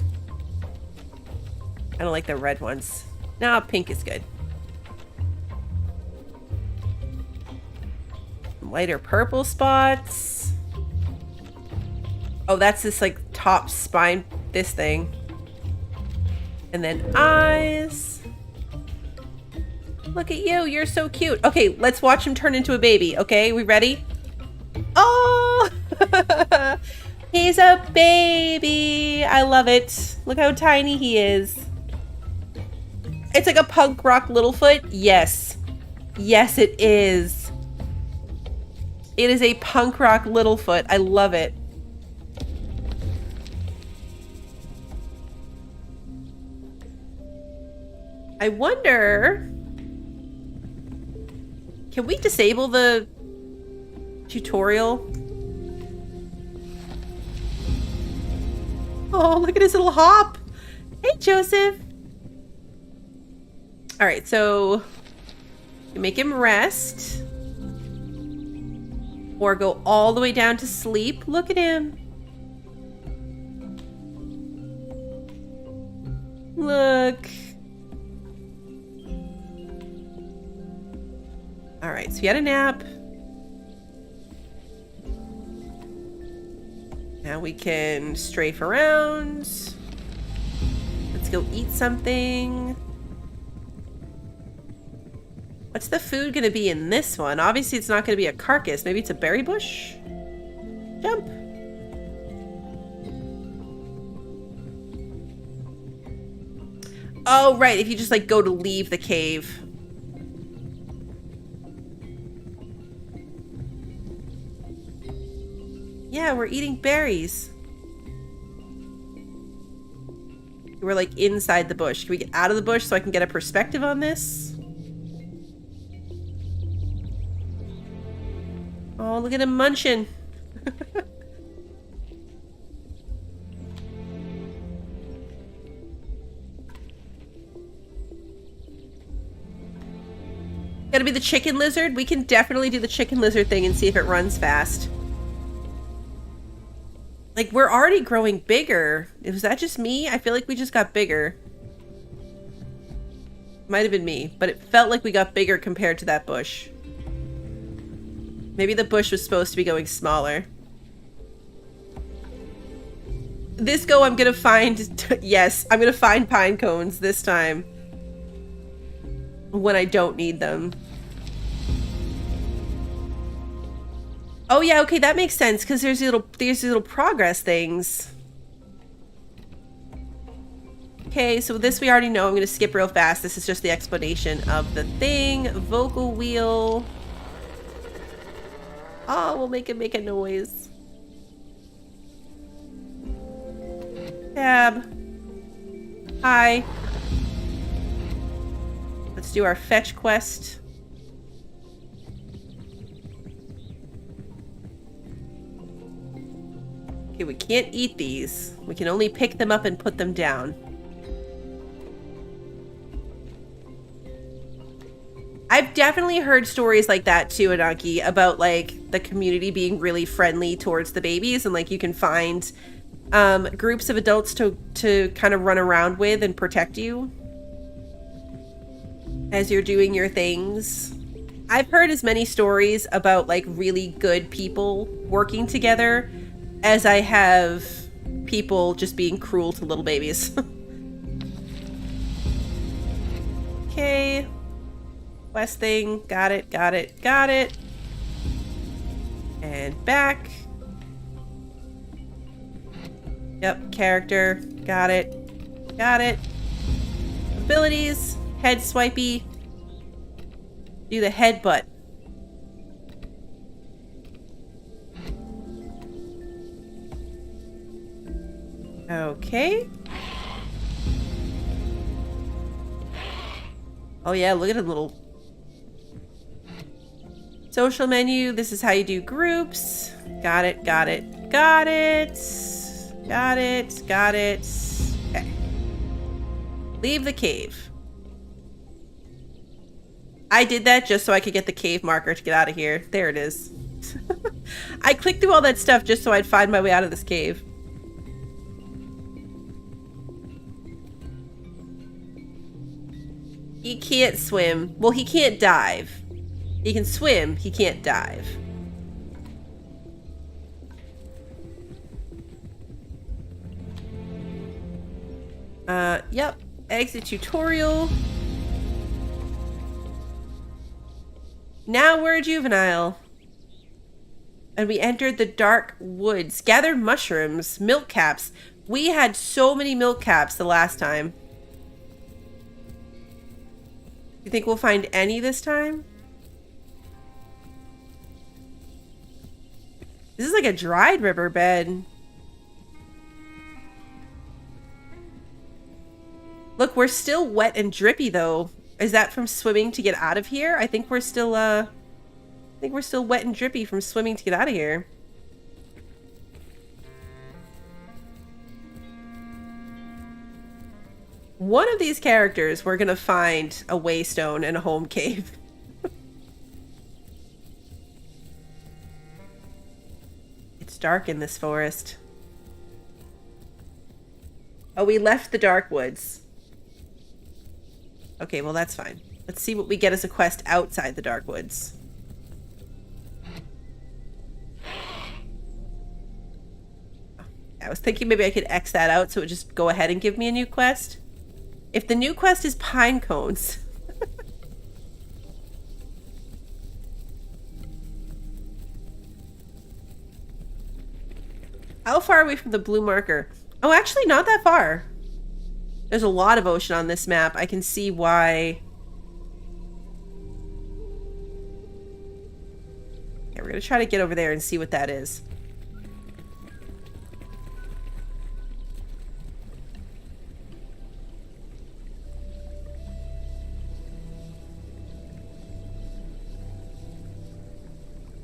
I don't like the red ones. No, pink is good. Lighter purple spots. Oh, that's this like top spine, this thing. And then eyes. Look at you, you're so cute. Okay, let's watch him turn into a baby, okay? We ready? Oh! He's a baby! I love it. Look how tiny he is. It's like a punk rock Littlefoot? Yes. Yes, it is. It is a punk rock Littlefoot. I love it. I wonder... Can we disable the tutorial? Oh, look at his little hop. Hey, Joseph. All right, so you make him rest or go all the way down to sleep. Look at him. Look. All right, so you had a nap. Now we can strafe around. Let's go eat something. What's the food gonna be in this one? Obviously it's not gonna be a carcass. Maybe it's a berry bush? Jump. Oh, right, if you just like go to leave the cave. Yeah, we're eating berries. We're like inside the bush. Can we get out of the bush so I can get a perspective on this? Oh, look at him munching. Gotta be the chicken lizard? We can definitely do the chicken lizard thing and see if it runs fast. Like, we're already growing bigger. Was that just me? I feel like we just got bigger. Might have been me, but it felt like we got bigger compared to that bush. Maybe the bush was supposed to be going smaller. This go, I'm gonna find... yes, I'm gonna find pine cones this time. When I don't need them. Oh yeah, okay, that makes sense because there's these little progress things. Okay, so this we already know. I'm gonna skip real fast. This is just the explanation of the thing. Vocal wheel. Oh, we'll make it make a noise. Tab. Hi. Let's do our fetch quest. Okay, we can't eat these. We can only pick them up and put them down. I've definitely heard stories like that too, Ananki, about like the community being really friendly towards the babies, and like you can find groups of adults to kind of run around with and protect you as you're doing your things. I've heard as many stories about like really good people working together as I have people just being cruel to little babies. Okay. Quest thing. Got it, got it, got it. And back. Yep, character. Got it. Got it. Abilities. Head swipey. Do the headbutt. Okay. Oh yeah, look at the little social menu. This is how you do groups. Got it, got it, got it. Got it, got it. Okay. Leave the cave. I did that just so I could get the cave marker to get out of here. There it is. I clicked through all that stuff just so I'd find my way out of this cave. He can't swim. Well, he can't dive. He can swim, he can't dive. Yep. Exit tutorial. Now we're a juvenile. And we entered the dark woods. Gather mushrooms, milk caps. We had so many milk caps the last time. You think we'll find any this time? This is like a dried riverbed. Look, we're still wet and drippy though. Is that from swimming to get out of here? I think we're still wet and drippy from swimming to get out of here. One of these characters, we're gonna find a waystone and a home cave. It's dark in this forest. Oh, we left the dark woods. Okay, well that's fine. Let's see what we get as a quest outside the dark woods. I was thinking maybe I could X that out so it would just go ahead and give me a new quest. If the new quest is pine cones. How far are we from the blue marker? Oh, actually not that far. There's a lot of ocean on this map. I can see why. Okay, we're gonna try to get over there and see what that is.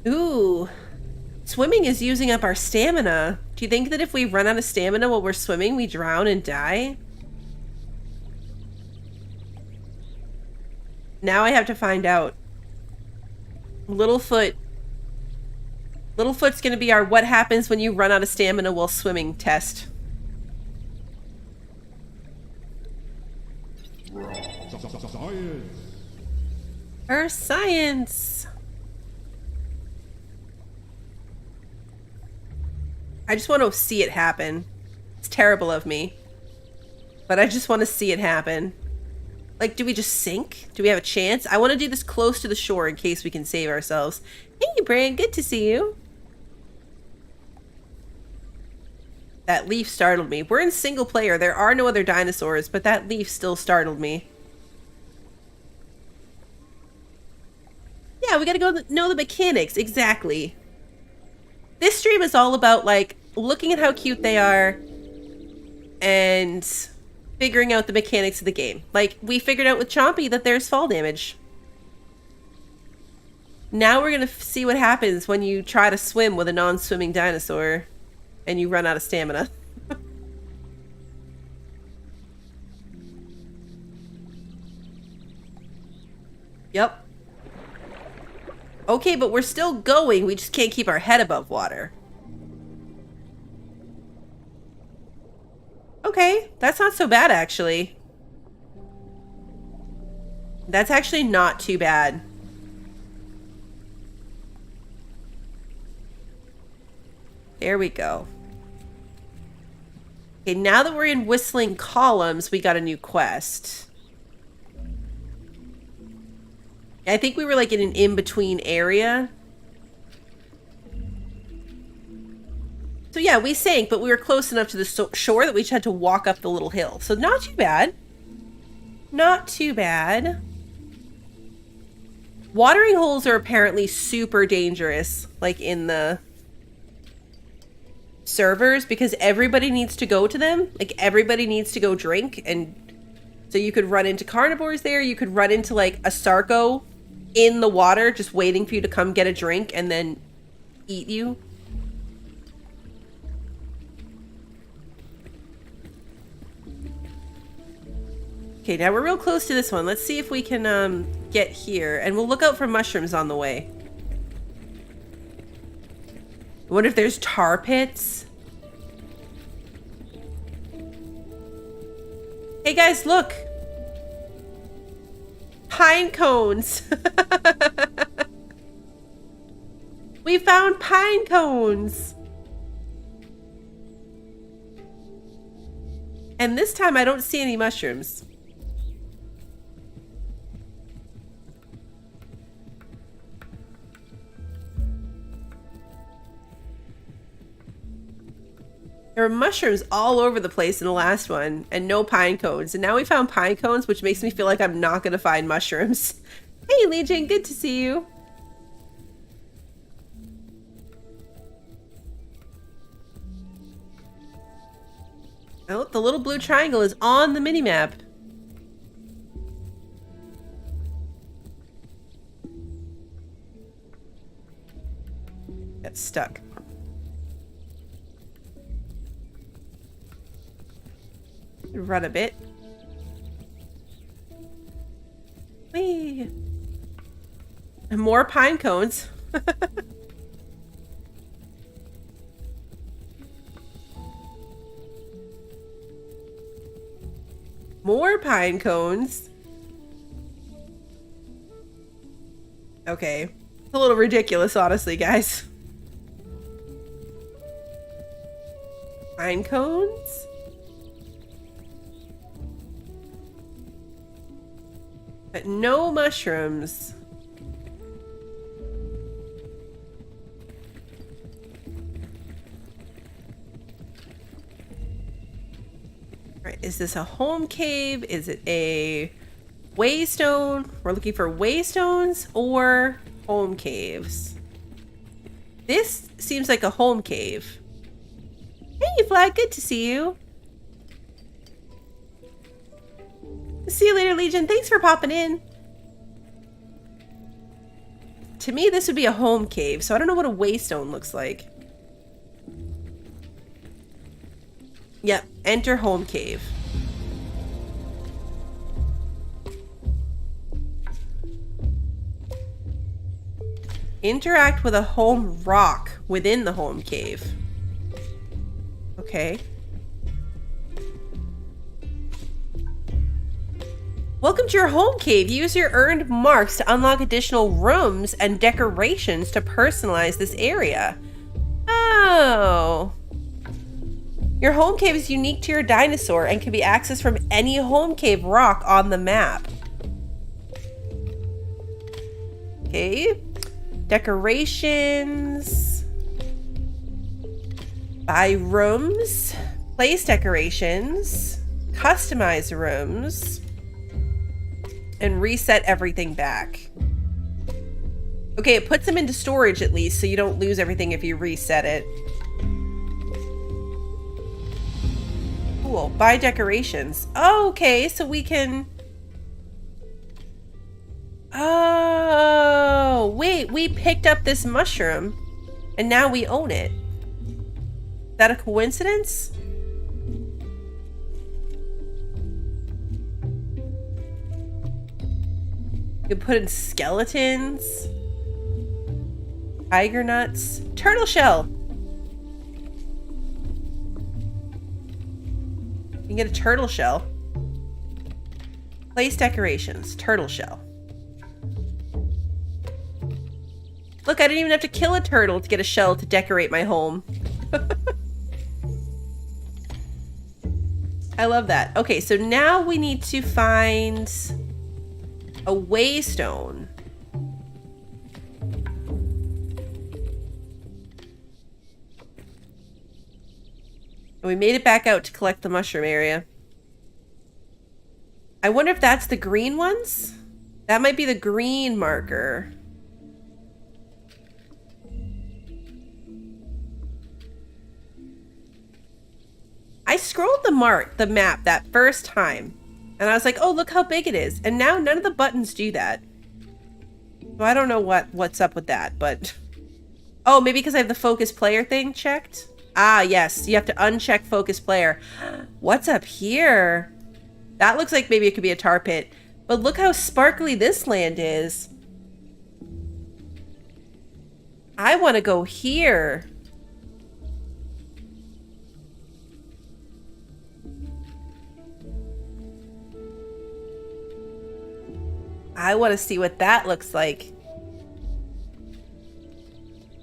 Ooh. Swimming is using up our stamina. Do you think that if we run out of stamina while we're swimming, we drown and die? Now I have to find out. Littlefoot. Littlefoot's gonna be our what happens when you run out of stamina while swimming test. Earth science. I just want to see it happen. It's terrible of me. But I just want to see it happen. Like, do we just sink? Do we have a chance? I want to do this close to the shore in case we can save ourselves. Hey, Bran, good to see you. That leaf startled me. We're in single player. There are no other dinosaurs, but that leaf still startled me. Yeah, we gotta go know the mechanics. Exactly. This stream is all about, like, looking at how cute they are and figuring out the mechanics of the game. Like, we figured out with Chompy that there's fall damage. Now we're gonna see what happens when you try to swim with a non-swimming dinosaur and you run out of stamina. Yep. Okay, but we're still going. We just can't keep our head above water. Okay, that's not so bad, actually. That's actually not too bad. There we go. Okay, now that we're in Whistling Columns, we got a new quest. I think we were like in an in-between area. So yeah, we sank, but we were close enough to the shore that we just had to walk up the little hill. So not too bad. Not too bad. Watering holes are apparently super dangerous, like in the servers, because everybody needs to go to them. Like everybody needs to go drink, and so you could run into carnivores there. You could run into like a sarco in the water just waiting for you to come get a drink and then eat you. Okay, now we're real close to this one. Let's see if we can get here, and we'll look out for mushrooms on the way. I wonder if there's tar pits. Hey guys, look! Pine cones! We found pine cones! And this time I don't see any mushrooms. There were mushrooms all over the place in the last one, and no pine cones. And now we found pine cones, which makes me feel like I'm not going to find mushrooms. Hey, Legion, good to see you. Oh, the little blue triangle is on the minimap. Got stuck. Run a bit. Whee! And more pine cones. More pine cones. Okay. It's a little ridiculous, honestly, guys. Pine cones? But no mushrooms. Alright, is this a home cave? Is it a waystone? We're looking for waystones or home caves. This seems like a home cave. Hey, Flag, good to see you. See you later, Legion. Thanks for popping in. To me, this would be a home cave, so I don't know what a waystone looks like. Yep, enter home cave. Interact with a home rock within the home cave. Okay. Welcome to your home cave. Use your earned marks to unlock additional rooms and decorations to personalize this area. Oh. Your home cave is unique to your dinosaur and can be accessed from any home cave rock on the map. Okay. Decorations. Buy rooms. Place decorations. Customize rooms. And reset everything back. Okay, it puts them into storage at least, so you don't lose everything if you reset it. Cool. Buy decorations. Oh, okay, so we can... Oh, wait, we picked up this mushroom, and now we own it. Is that a coincidence? You can put in skeletons, tiger nuts, turtle shell. You can get a turtle shell. Place decorations, turtle shell. Look, I didn't even have to kill a turtle to get a shell to decorate my home. I love that. Okay, so now we need to find a waystone. And we made it back out to collect the mushroom area. I wonder if that's the green ones? That might be the green marker. I scrolled the map that first time, and I was like, oh, look how big it is. And now none of the buttons do that. So I don't know what's up with that, but... Oh, maybe because I have the focus player thing checked? Ah, yes, you have to uncheck focus player. What's up here? That looks like maybe it could be a tar pit. But look how sparkly this land is. I want to go here. I want to see what that looks like.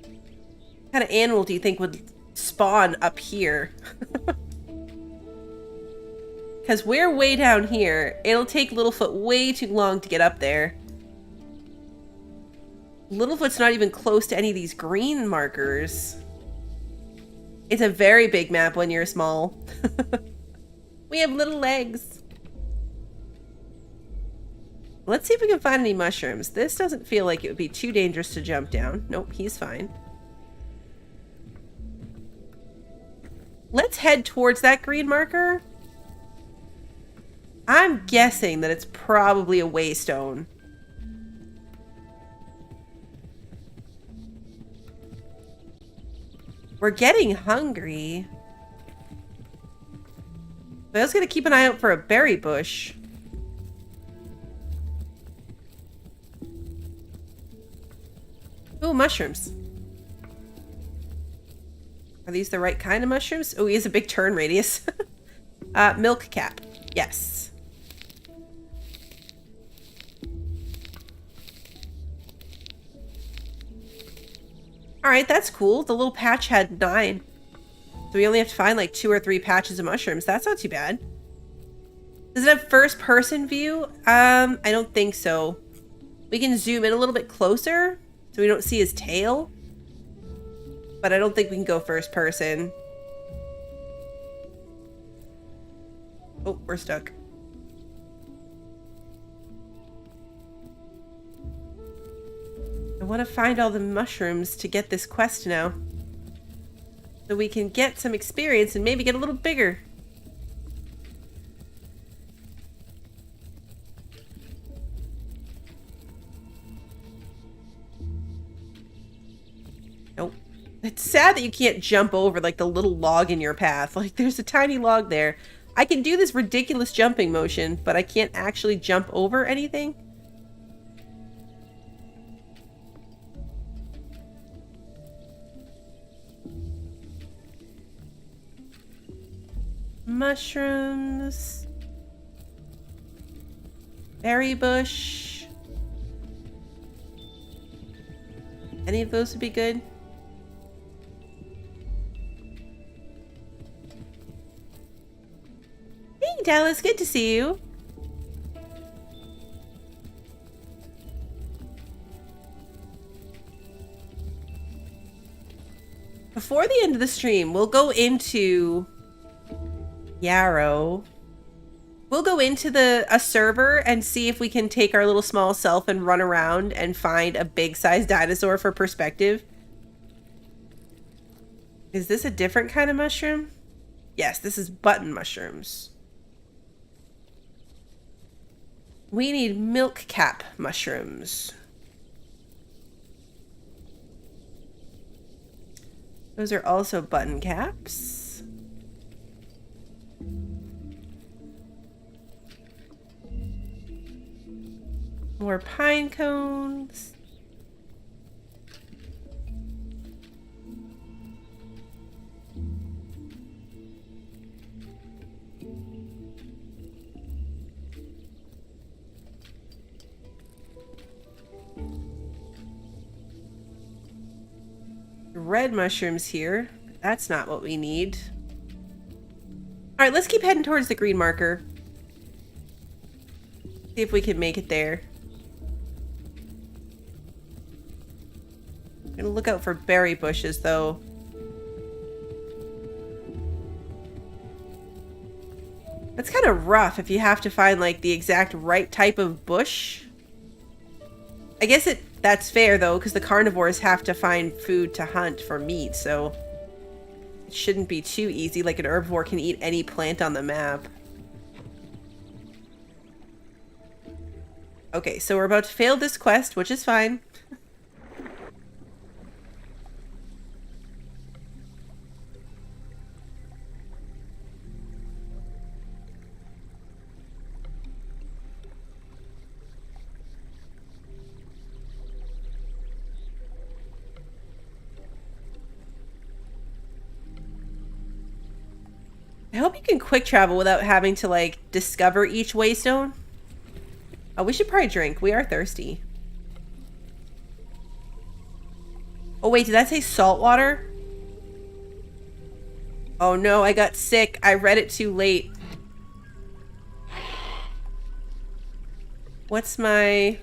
What kind of animal do you think would spawn up here? Because we're way down here. It'll take Littlefoot way too long to get up there. Littlefoot's not even close to any of these green markers. It's a very big map when you're small. We have little legs. Let's see if we can find any mushrooms. This doesn't feel like it would be too dangerous to jump down. Nope, he's fine. Let's head towards that green marker. I'm guessing that it's probably a waystone. We're getting hungry. But I was going to keep an eye out for a berry bush. Ooh, mushrooms. Are these the right kind of mushrooms? Oh, he has a big turn radius. Milk cap. Yes. Alright, that's cool. The little patch had 9. So we only have to find like 2 or 3 patches of mushrooms. That's not too bad. Does it have first person view? I don't think so. We can zoom in a little bit closer so we don't see his tail. But I don't think we can go first person. Oh, we're stuck. I want to find all the mushrooms to get this quest now. So we can get some experience and maybe get a little bigger. Nope. It's sad that you can't jump over like the little log in your path. Like there's a tiny log there. I can do this ridiculous jumping motion, but I can't actually jump over anything. Mushrooms. Berry bush. Any of those would be good. Hey, Dallas, good to see you. Before the end of the stream, we'll go into Yarrow. We'll go into a server and see if we can take our little small self and run around and find a big sized dinosaur for perspective. Is this a different kind of mushroom? Yes, this is button mushrooms. We need milk cap mushrooms. Those are also button caps. More pine cones. Red mushrooms here. That's not what we need. All right, let's keep heading towards the green marker. See if we can make it there. I'm gonna look out for berry bushes, though. That's kind of rough if you have to find like the exact right type of bush. I guess that's fair though, because the carnivores have to find food to hunt for meat, so it shouldn't be too easy. Like an herbivore can eat any plant on the map. Okay, so we're about to fail this quest, which is fine. I hope you can quick travel without having to, like, discover each waystone. Oh, we should probably drink. We are thirsty. Oh, wait, did that say salt water? Oh, no, I got sick. I read it too late. What's my...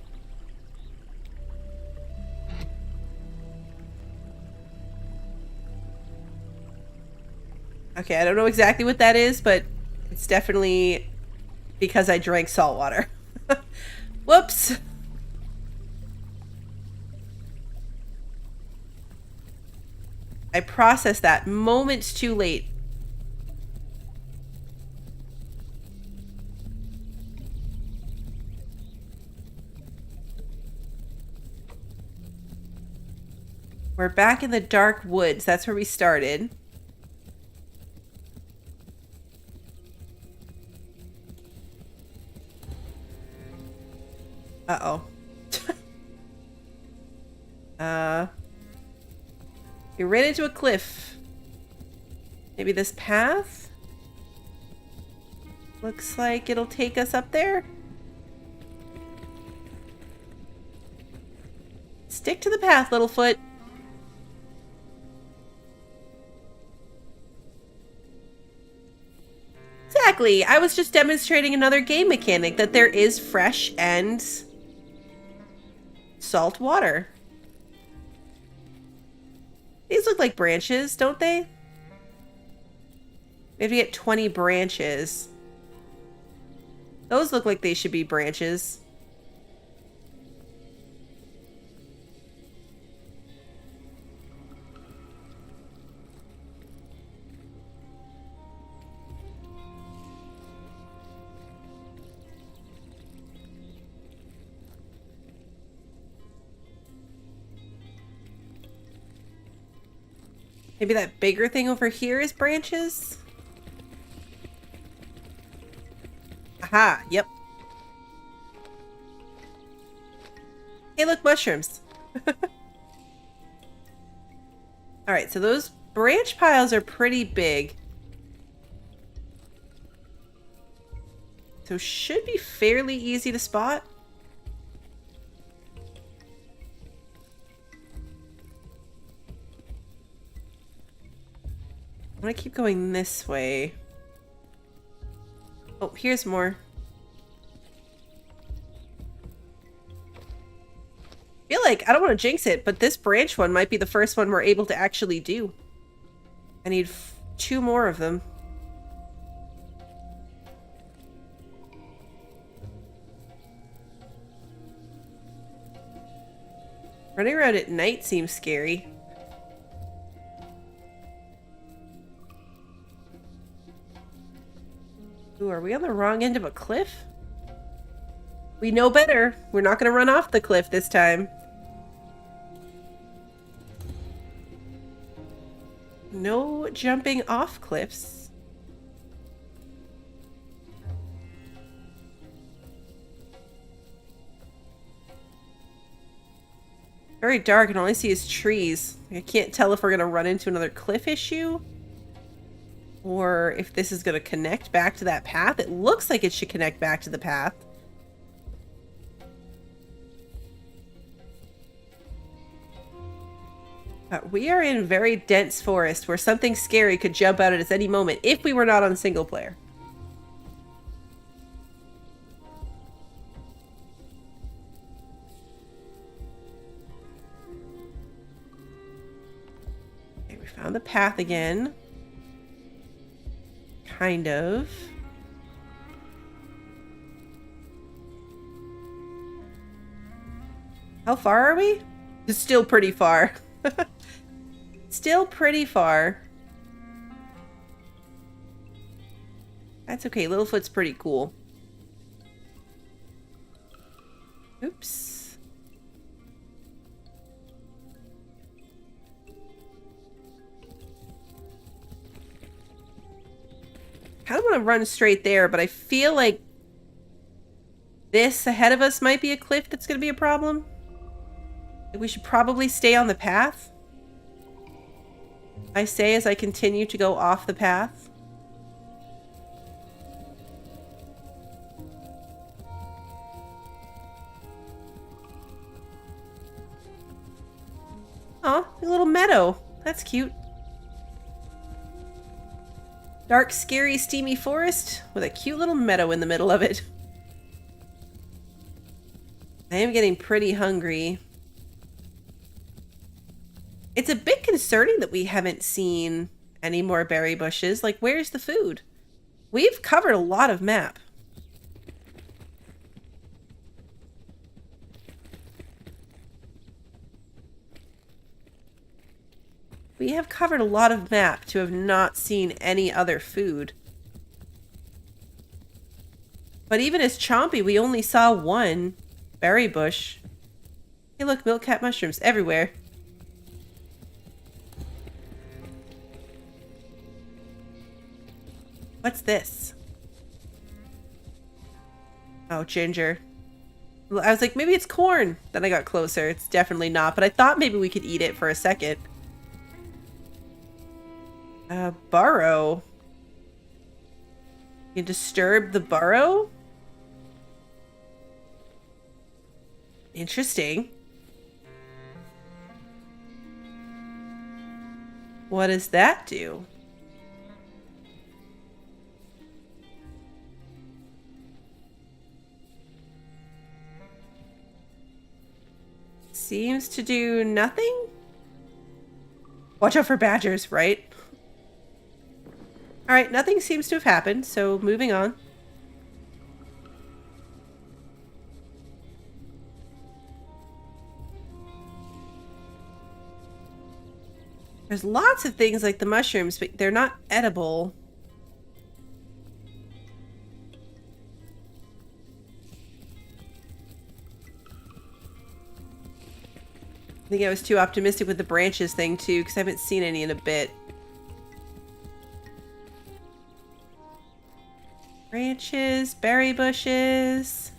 Okay, I don't know exactly what that is, but it's definitely because I drank salt water. Whoops. I processed that moments too late. We're back in the dark woods. That's where we started. Uh-oh. We ran into a cliff. Maybe this path? Looks like it'll take us up there. Stick to the path, Littlefoot. Exactly. I was just demonstrating another game mechanic, that there is fresh and salt water. These look like branches, don't they? We have to get 20 branches. Those look like they should be branches. Maybe that bigger thing over here is branches? Aha, yep. Hey, look, mushrooms. Alright, so those branch piles are pretty big. So should be fairly easy to spot. I'm gonna keep going this way. Oh, here's more. I feel like, I don't want to jinx it, but this branch one might be the first one we're able to actually do. I need 2 more of them. Running around at night seems scary. Ooh, are we on the wrong end of a cliff? We know better. We're not going to run off the cliff this time. No jumping off cliffs. Very dark and all I see is trees. I can't tell if we're going to run into another cliff issue or if this is going to connect back to that path. It looks like it should connect back to the path. We are in very dense forest where something scary could jump out at us any moment if we were not on single player. Okay, we found the path again. Kind of. How far are we? It's still pretty far. Still pretty far. That's okay. Littlefoot's pretty cool. Oops. I kind of want to run straight there, but I feel like this ahead of us might be a cliff that's going to be a problem. We should probably stay on the path. I say as I continue to go off the path. Aw, a little meadow. That's cute. Dark, scary, steamy forest with a cute little meadow in the middle of it. I am getting pretty hungry. It's a bit concerning that we haven't seen any more berry bushes. Like, where's the food? We've covered a lot of map. We have covered a lot of map to have not seen any other food. But even as Chompy, we only saw one berry bush. Hey look, milk cat mushrooms everywhere. What's this? Oh, ginger. I was like, maybe it's corn. Then I got closer. It's definitely not, but I thought maybe we could eat it for a second. Burrow. You disturb the burrow? Interesting. What does that do? Seems to do nothing? Watch out for badgers, right? Alright, nothing seems to have happened, so moving on. There's lots of things like the mushrooms, but they're not edible. I think I was too optimistic with the branches thing too, because I haven't seen any in a bit. Branches, berry bushes.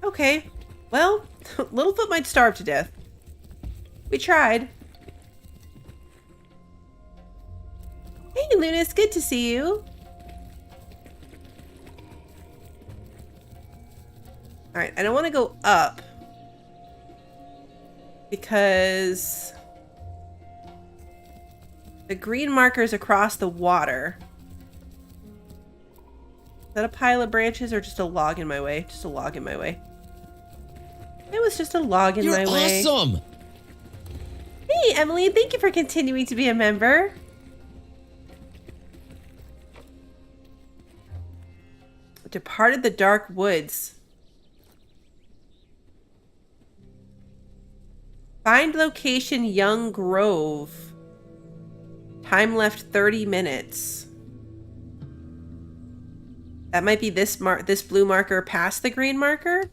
Okay, well, Littlefoot might starve to death. We tried. Hey, Lunas, good to see you. Alright, I don't want to go up. Because the green marker's across the water. Is that a pile of branches or just a log in my way? Just a log in my way. It was just a log in my way. You're awesome! Hey, Emily, thank you for continuing to be a member. Departed the dark woods. Find location Young Grove. Time left 30 minutes. That might be this blue marker past the green marker.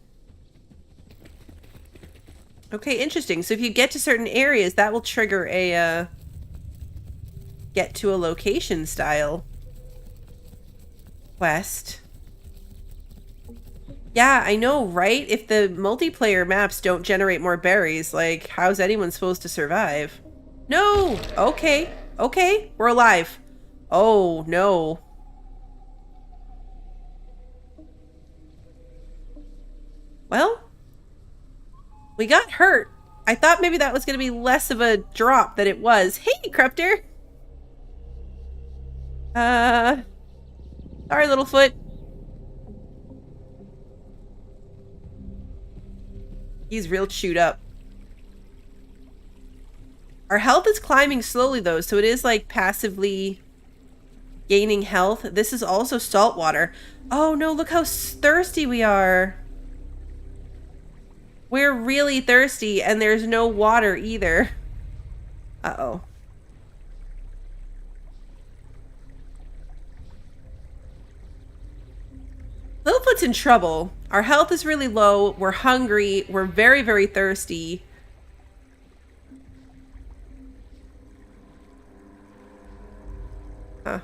Okay, interesting. So if you get to certain areas, that will trigger a get to a location style quest. Yeah, I know, right? If the multiplayer maps don't generate more berries, like, how's anyone supposed to survive? No! Okay. Okay, we're alive. Oh, no. Well, we got hurt. I thought maybe that was going to be less of a drop than it was. Hey, Crupter! Sorry, little foot. He's real chewed up. Our health is climbing slowly, though, so it is, like, passively gaining health. This is also salt water. Oh, no, look how thirsty we are. We're really thirsty, and there's no water either. Uh-oh. Littlefoot's in trouble. Our health is really low. We're hungry. We're very, very thirsty. Huh.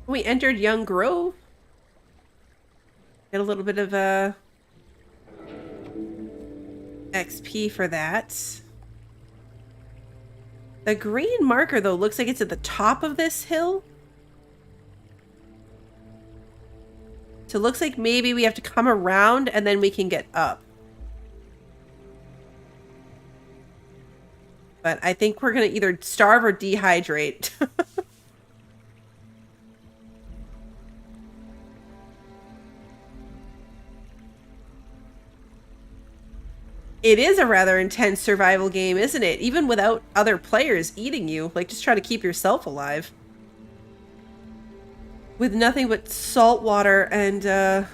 We entered Young Grove. Get a little bit of XP for that. The green marker, though, looks like it's at the top of this hill. So it looks like maybe we have to come around and then we can get up. But I think we're going to either starve or dehydrate. It is a rather intense survival game, isn't it? Even without other players eating you. Like, just try to keep yourself alive. With nothing but salt water and a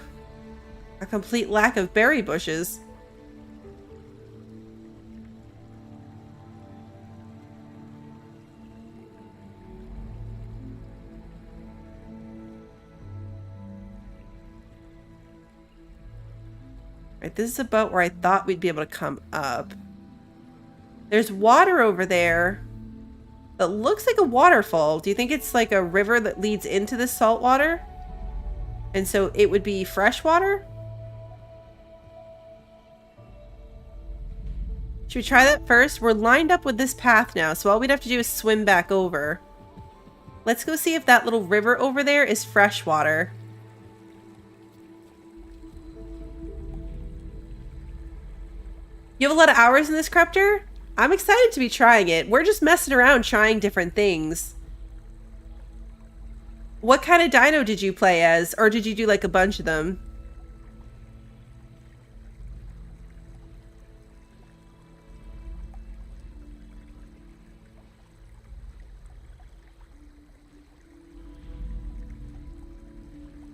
complete lack of berry bushes. Right, this is about where I thought we'd be able to come up. There's water over there that looks like a waterfall. Do you think it's like a river that leads into the salt water? And so it would be fresh water? Should we try that first? We're lined up with this path now, so all we'd have to do is swim back over. Let's go see if that little river over there is fresh water. You have a lot of hours in this, Crupter? I'm excited to be trying it. We're just messing around trying different things. What kind of dino did you play as? Or did you do like a bunch of them?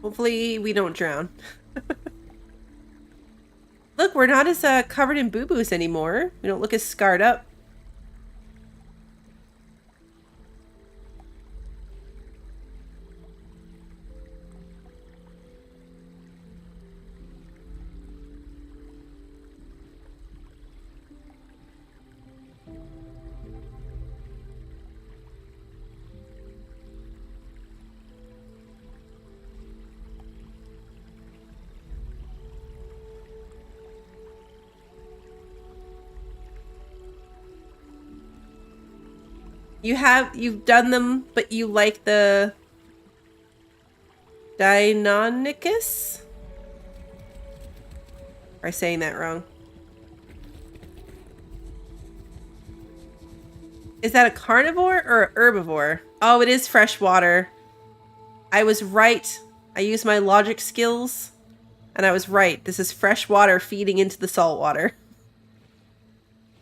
Hopefully we don't drown. Look, we're not as covered in boo-boos anymore. We don't look as scarred up. You've done them, but you like the Deinonychus? Am I saying that wrong? Is that a carnivore or a herbivore? Oh, it is freshwater. I was right. I used my logic skills, and I was right. This is fresh water feeding into the salt water.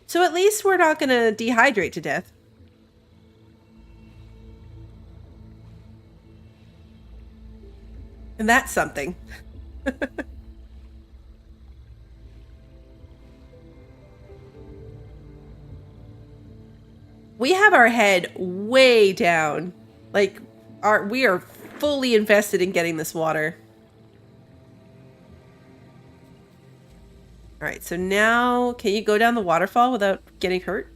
So at least we're not going to dehydrate to death. And that's something. We have our head way down. Like, we are fully invested in getting this water. All right, so now, can you go down the waterfall without getting hurt?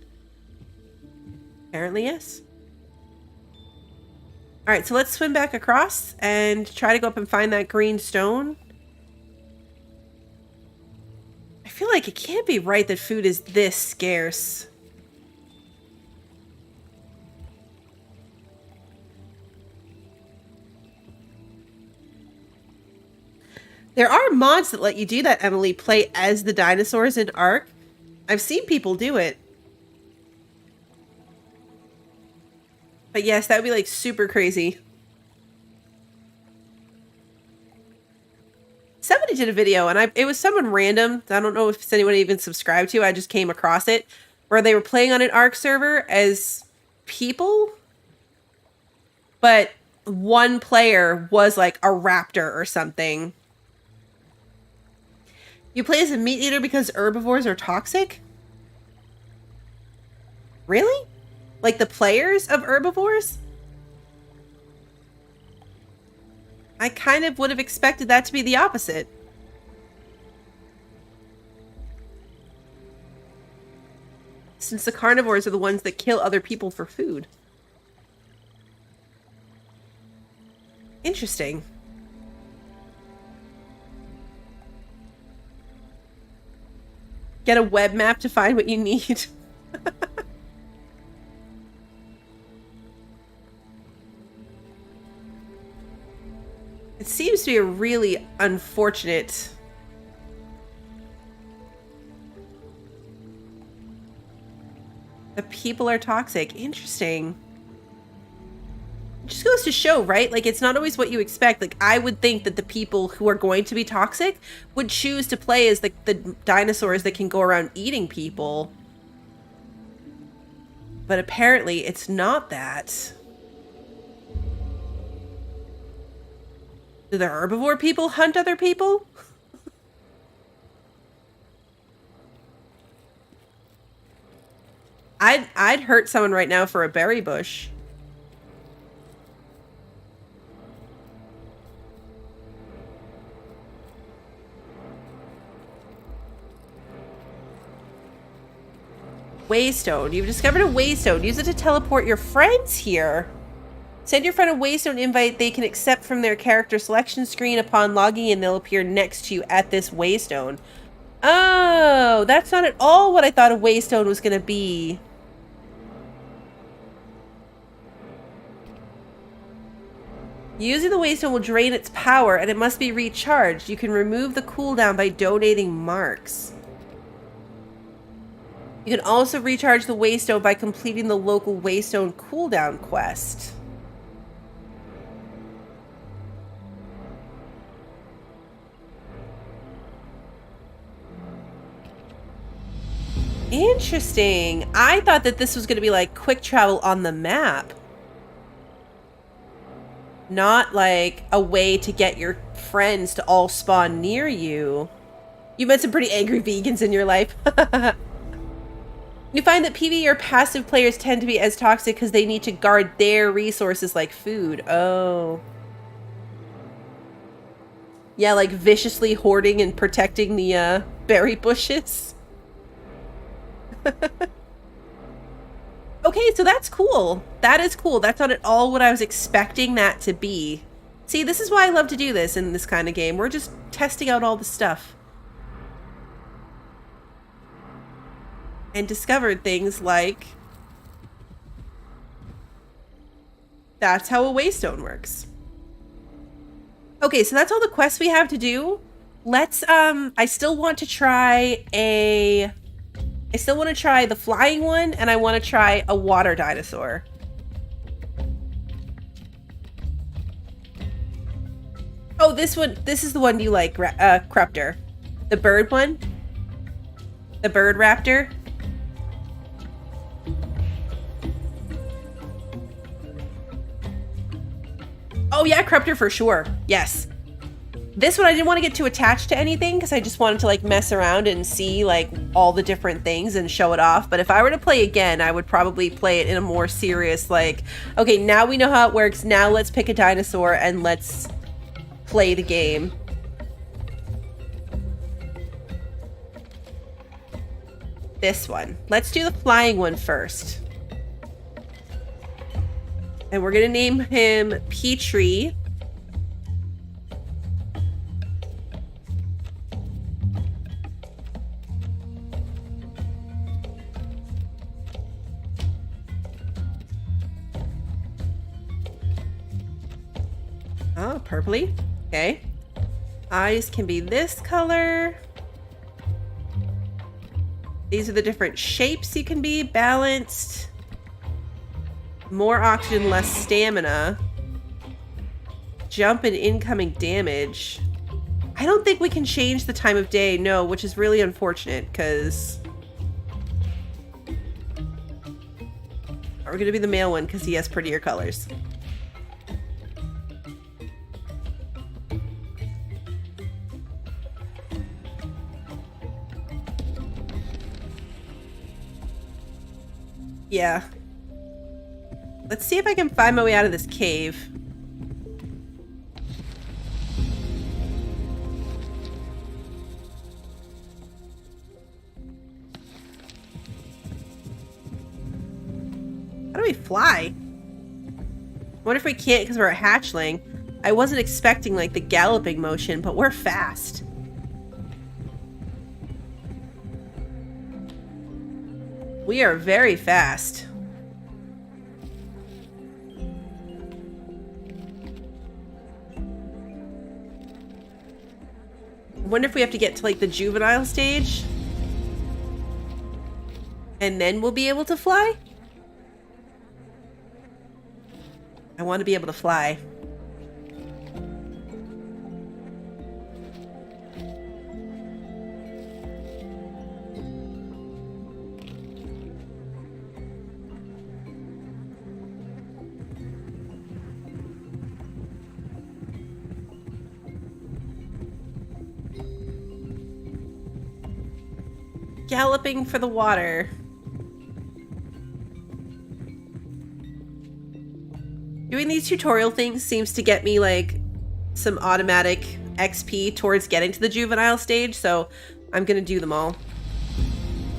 Apparently, yes. All right, so let's swim back across and try to go up and find that green stone. I feel like it can't be right that food is this scarce. There are mods that let you do that, Emily. Play as the dinosaurs in Ark. I've seen people do it. But yes, that would be like super crazy. Somebody did a video, and it was someone random. I don't know if it's anyone even subscribed to. I just came across it, where they were playing on an Ark server as people, but one player was like a raptor or something. You play as a meat eater because herbivores are toxic? Really? Like the players of herbivores? I kind of would have expected that to be the opposite. Since the carnivores are the ones that kill other people for food. Interesting. Get a web map to find what you need. It seems to be a really unfortunate... The people are toxic. Interesting. It just goes to show, right? Like, it's not always what you expect. Like, I would think that the people who are going to be toxic would choose to play as the dinosaurs that can go around eating people. But apparently, it's not that. Do the herbivore people hunt other people? I'd hurt someone right now for a berry bush. Waystone. You've discovered a waystone. Use it to teleport your friends here. Send your friend a waystone invite they can accept from their character selection screen. Upon logging in, they'll appear next to you at this waystone. Oh, that's not at all what I thought a waystone was going to be. Using the waystone will drain its power, and it must be recharged. You can remove the cooldown by donating marks. You can also recharge the waystone by completing the local waystone cooldown quest. Interesting. I thought that this was going to be like quick travel on the map. Not like a way to get your friends to all spawn near you. You met some pretty angry vegans in your life. You find that PvE or passive players tend to be as toxic because they need to guard their resources like food. Oh. Yeah, like viciously hoarding and protecting the berry bushes. Okay, so that's cool. That is cool. That's not at all what I was expecting that to be. See, this is why I love to do this in this kind of game. We're just testing out all the stuff. And discovered things like... That's how a waystone works. Okay, so that's all the quests we have to do. Let's, I still want to try the flying one, and I want to try a water dinosaur. Oh, this is the one you like, Cruptor. The bird one? The bird raptor? Oh yeah, Cruptor for sure. Yes. This one I didn't want to get too attached to anything because I just wanted to like mess around and see like all the different things and show it off. But if I were to play again, I would probably play it in a more serious like, okay, now we know how it works. Now let's pick a dinosaur and let's play the game. This one. Let's do the flying one first. And we're going to name him Petrie. Oh, purpley. Okay. Eyes can be this color. These are the different shapes you can be. Balanced. More oxygen, less stamina. Jump and incoming damage. I don't think we can change the time of day, no, which is really unfortunate, because... We're going to be the male one, because he has prettier colors. Yeah. Let's see if I can find my way out of this cave. How do we fly? I wonder if we can't because we're a hatchling. I wasn't expecting like the galloping motion, but we're fast. We are very fast. I wonder if we have to get to like the juvenile stage. And then we'll be able to fly? I want to be able to fly. Galloping for the water. Doing these tutorial things seems to get me like some automatic XP towards getting to the juvenile stage, so I'm gonna do them all.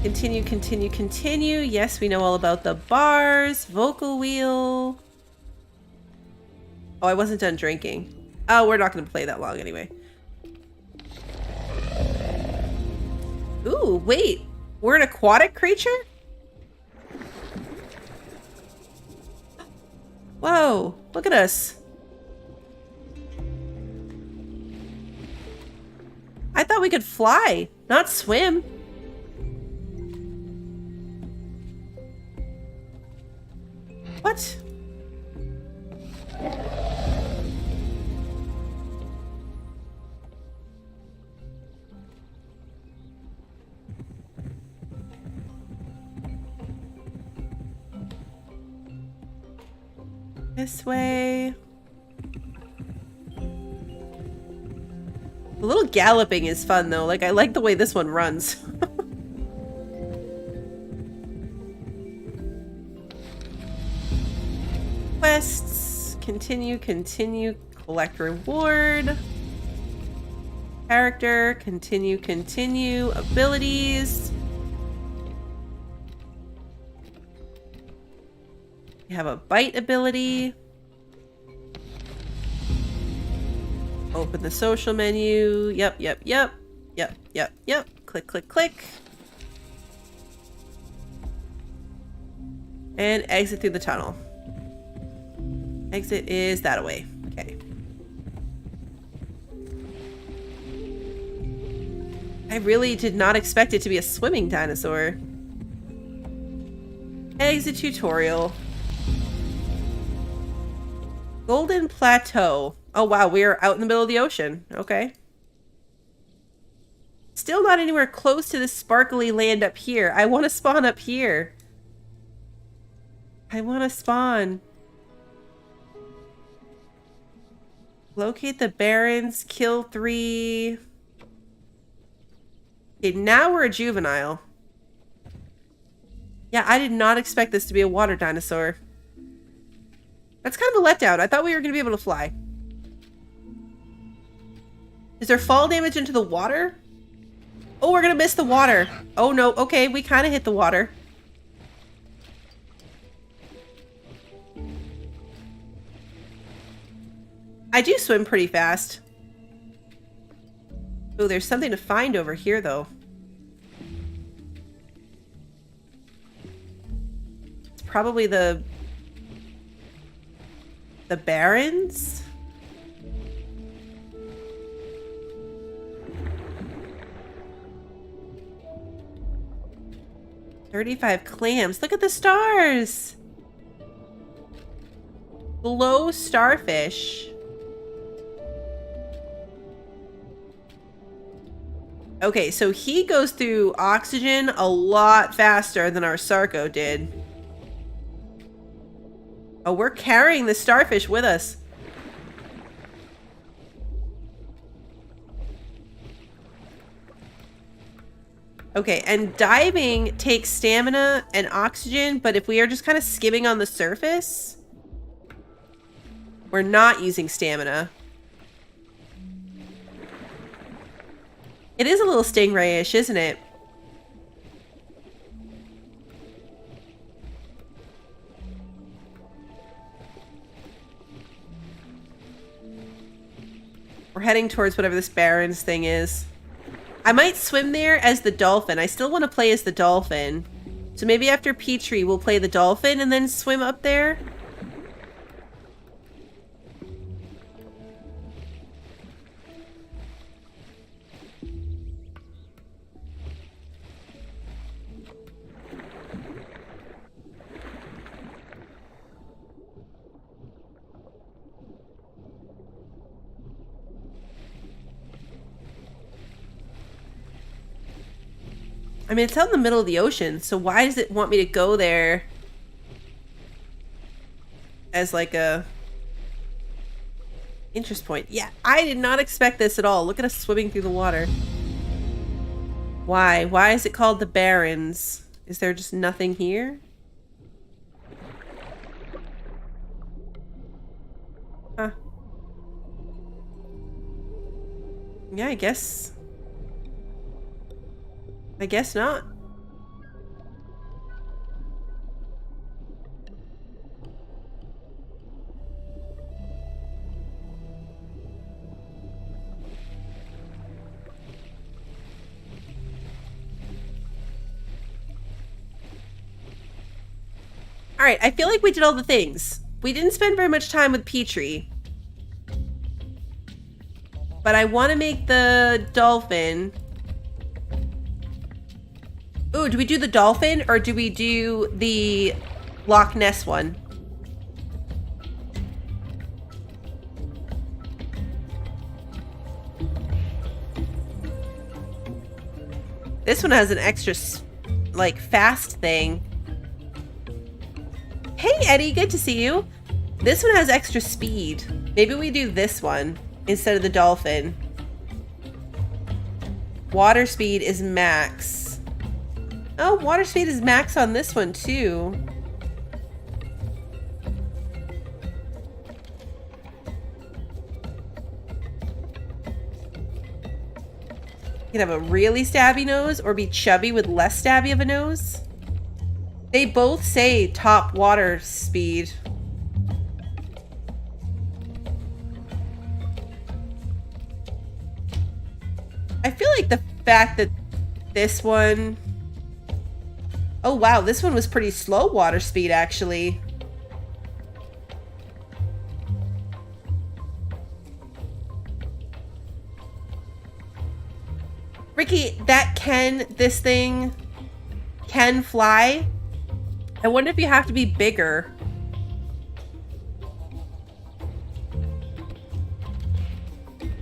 Continue, continue, continue. Yes, we know all about the bars. Vocal wheel. Oh, I wasn't done drinking. Oh, we're not gonna play that long anyway. Ooh, wait. We're an aquatic creature? Whoa, look at us. I thought we could fly, not swim. What? This way. The little galloping is fun though. Like I like the way this one runs. Quests. Continue, continue. Collect reward. Character. Continue, continue. Abilities. You have a bite ability. Open the social menu. Yep, yep, yep. Yep, yep, yep. Click, click, click. And exit through the tunnel. Exit is that away. Okay. I really did not expect it to be a swimming dinosaur. Exit tutorial. Golden Plateau. Oh wow, we are out in the middle of the ocean. Okay. Still not anywhere close to this sparkly land up here. I want to spawn up here. I want to spawn. Locate the barrens. Kill 3. Okay, now we're a juvenile. Yeah, I did not expect this to be a water dinosaur. That's kind of a letdown. I thought we were going to be able to fly. Is there fall damage into the water? Oh, we're going to miss the water. Oh, no. Okay, we kind of hit the water. I do swim pretty fast. Oh, there's something to find over here, though. It's probably the barrens? 35 clams. Look at the stars. Glow starfish. Okay, so he goes through oxygen a lot faster than our Sarco did. Oh, we're carrying the starfish with us. Okay, and diving takes stamina and oxygen, but if we are just kind of skimming on the surface, we're not using stamina. It is a little stingray-ish, isn't it? We're heading towards whatever this Barrens thing is. I might swim there as the dolphin. I still want to play as the dolphin. So maybe after Petrie, we'll play the dolphin and then swim up there. I mean, it's out in the middle of the ocean, so why does it want me to go there as like a interest point? Yeah, I did not expect this at all. Look at us swimming through the water. Why? Why is it called the Barrens? Is there just nothing here? Huh. Yeah, I guess not. All right, I feel like we did all the things. We didn't spend very much time with Petrie. But I want to make the dolphin. Ooh, do we do the dolphin or do we do the Loch Ness one? This one has an extra, like, fast thing. Hey, Eddie, good to see you. This one has extra speed. Maybe we do this one instead of the dolphin. Water speed is max. Oh, water speed is max on this one, too. You can have a really stabby nose or be chubby with less stabby of a nose. They both say top water speed. I feel like the fact that this one... Oh wow, this one was pretty slow water speed actually. Ricky, this thing can fly. I wonder if you have to be bigger.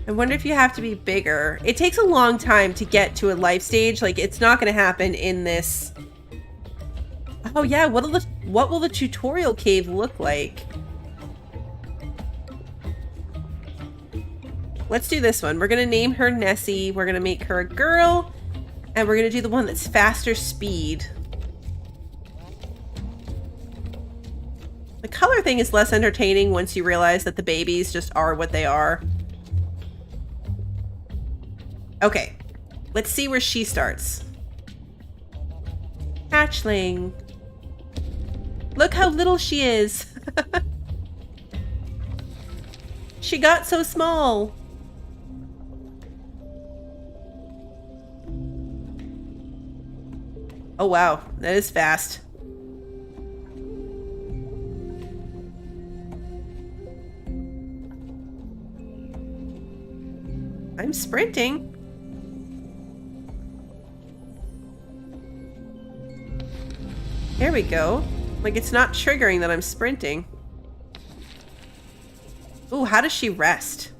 I wonder if you have to be bigger. It takes a long time to get to a life stage. Like, it's not going to happen in this. Oh yeah, what will the tutorial cave look like? Let's do this one. We're going to name her Nessie. We're going to make her a girl. And we're going to do the one that's faster speed. The color thing is less entertaining once you realize that the babies just are what they are. Okay, let's see where she starts. Hatchling. Look how little she is. She got so small. Oh wow, that is fast. I'm sprinting. There we go. Like, it's not triggering that I'm sprinting. Ooh, how does she rest?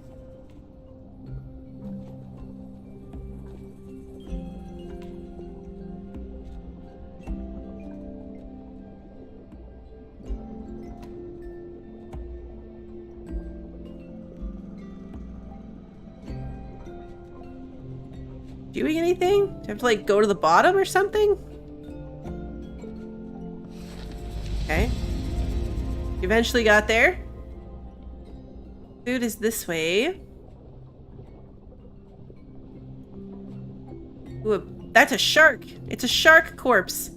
Doing anything? Do I have to, like, go to the bottom or something? Okay. Eventually got there. Food is this way. Ooh, that's a shark. It's a shark corpse.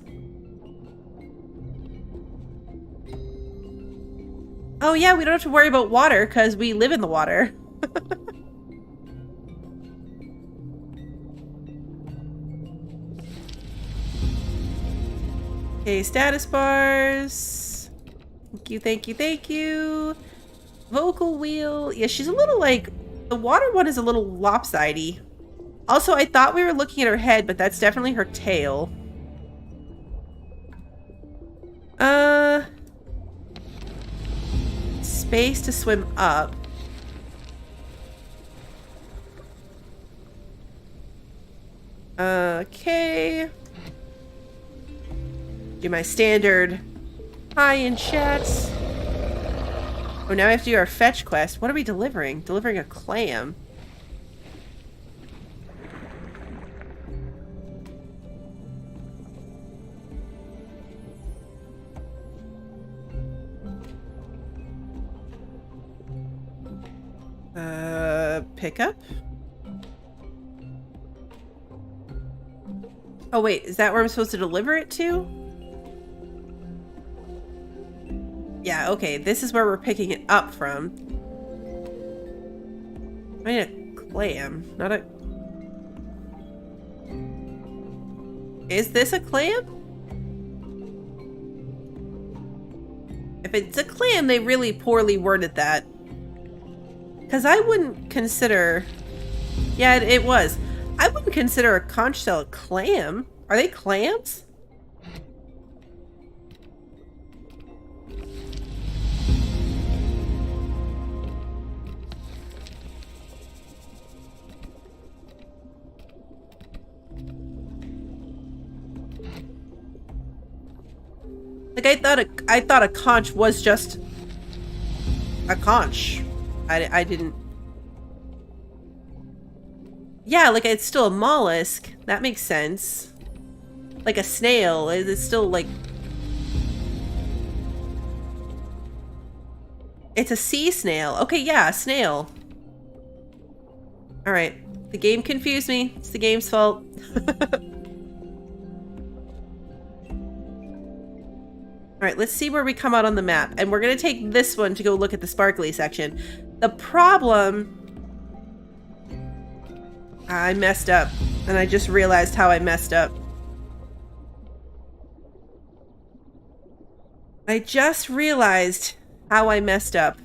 Oh yeah, we don't have to worry about water because we live in the water. Okay, status bars. Thank you, thank you, thank you. Vocal wheel. Yeah, she's a little like... The water one is a little lopsidey. Also, I thought we were looking at her head, but that's definitely her tail. Space to swim up. Okay. Do my standard hi in chat. Oh, now we have to do our fetch quest. What are we delivering? Delivering a clam. Pickup? Oh wait, is that where I'm supposed to deliver it to? Yeah, okay, this is where we're picking it up from. I need a clam, not a... Is this a clam? If it's a clam, they really poorly worded that. Because I wouldn't consider... Yeah, it was. I wouldn't consider a conch shell a clam. Are they clams? Like, I thought a conch was just a conch. I didn't... Yeah, like, it's still a mollusk. That makes sense. Like a snail. It's still, like... It's a sea snail. Okay, yeah, a snail. Alright. The game confused me. It's the game's fault. Alright, let's see where we come out on the map. And we're going to take this one to go look at the sparkly section. The problem... I messed up. And I just realized how I messed up. I just realized how I messed up.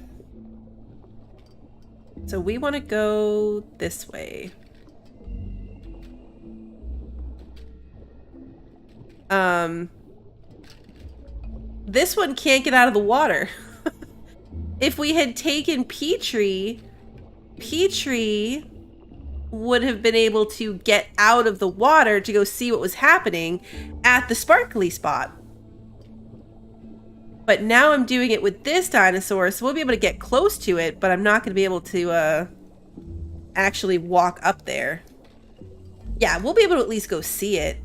So we want to go this way. This one can't get out of the water. If we had taken Petrie would have been able to get out of the water to go see what was happening at the sparkly spot. But now I'm doing it with this dinosaur, so we'll be able to get close to it, but I'm not going to be able to actually walk up there. Yeah, we'll be able to at least go see it.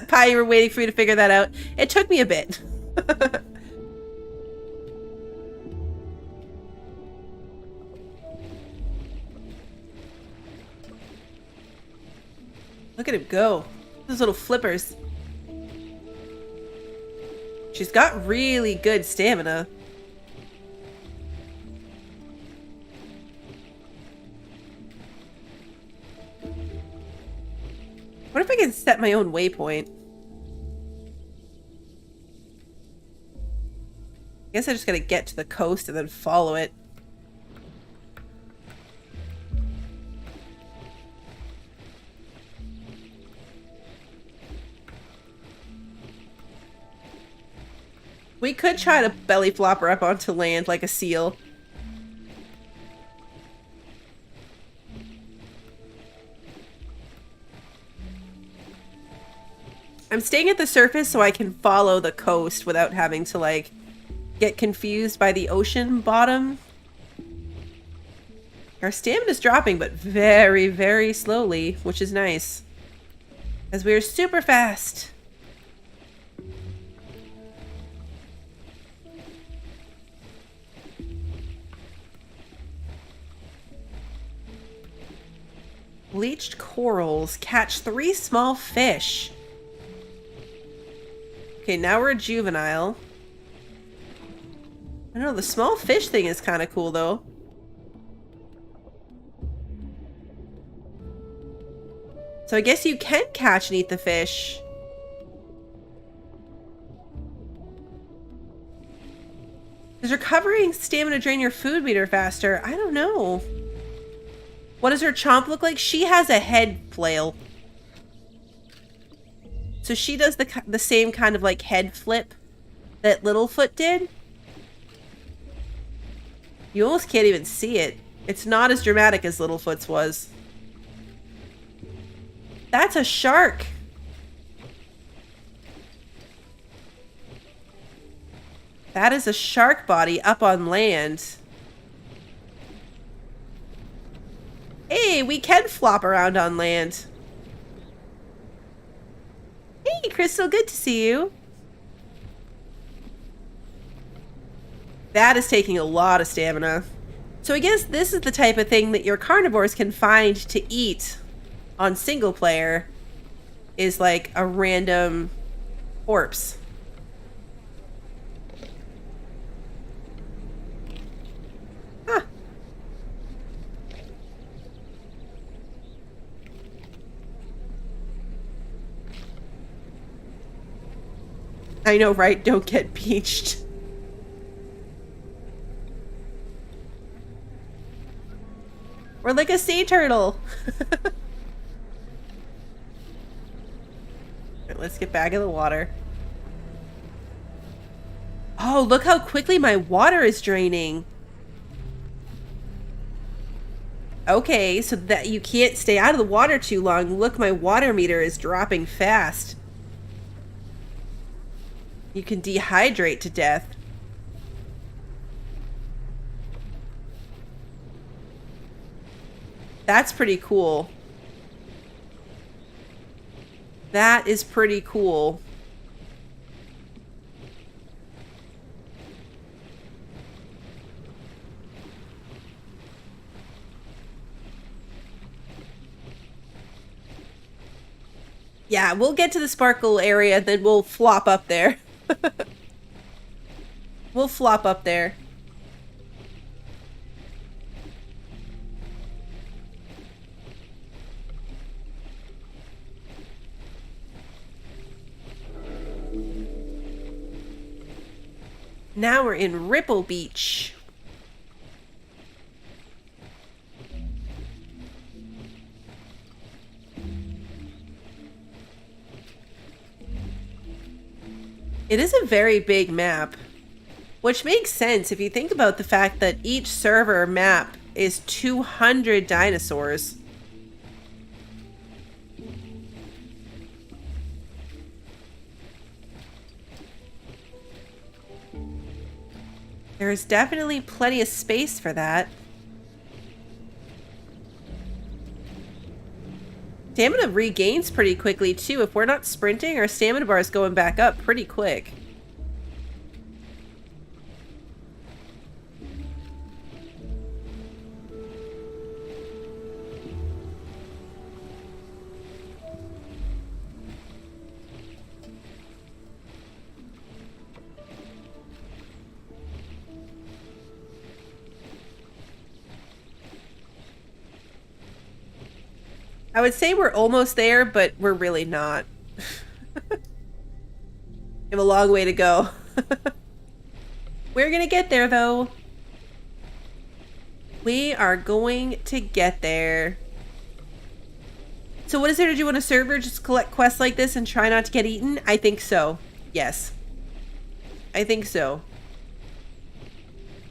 Pi, you were waiting for me to figure that out. It took me a bit. Look at him go. Those little flippers. She's got really good stamina. What if I can set my own waypoint? I guess I just gotta get to the coast and then follow it. We could try to belly flop her up onto land like a seal. I'm staying at the surface so I can follow the coast without having to, like, get confused by the ocean bottom. Our stamina's dropping, but very, very slowly, which is nice. As we are super fast. Bleached corals catch 3 small fish. Okay, now we're a juvenile. I don't know, the small fish thing is kind of cool, though. So I guess you can catch and eat the fish. Does recovering stamina drain your food meter faster? I don't know. What does her chomp look like? She has a head flail. So she does the same kind of like head flip that Littlefoot did. You almost can't even see it. It's not as dramatic as Littlefoot's was. That's a shark. That is a shark body up on land. Hey, we can flop around on land. Hey, Crystal, good to see you. That is taking a lot of stamina. So I guess this is the type of thing that your carnivores can find to eat on single player, is like a random corpse. Huh. I know, right? Don't get beached. We're like a sea turtle. Right, let's get back in the water. Oh, look how quickly my water is draining. Okay, so that you can't stay out of the water too long. Look, my water meter is dropping fast. You can dehydrate to death. That's pretty cool. That is pretty cool. Yeah, we'll get to the sparkle area, then we'll flop up there. We'll flop up there. Now we're in Ripple Beach. It is a very big map, which makes sense if you think about the fact that each server map is 200 dinosaurs. There is definitely plenty of space for that. Stamina regains pretty quickly too. If we're not sprinting, our stamina bar is going back up pretty quick. I would say we're almost there, but we're really not. We have a long way to go. We're gonna get there, though. We are going to get there. So what is there to do on a server? Just collect quests like this and try not to get eaten? I think so. Yes. I think so.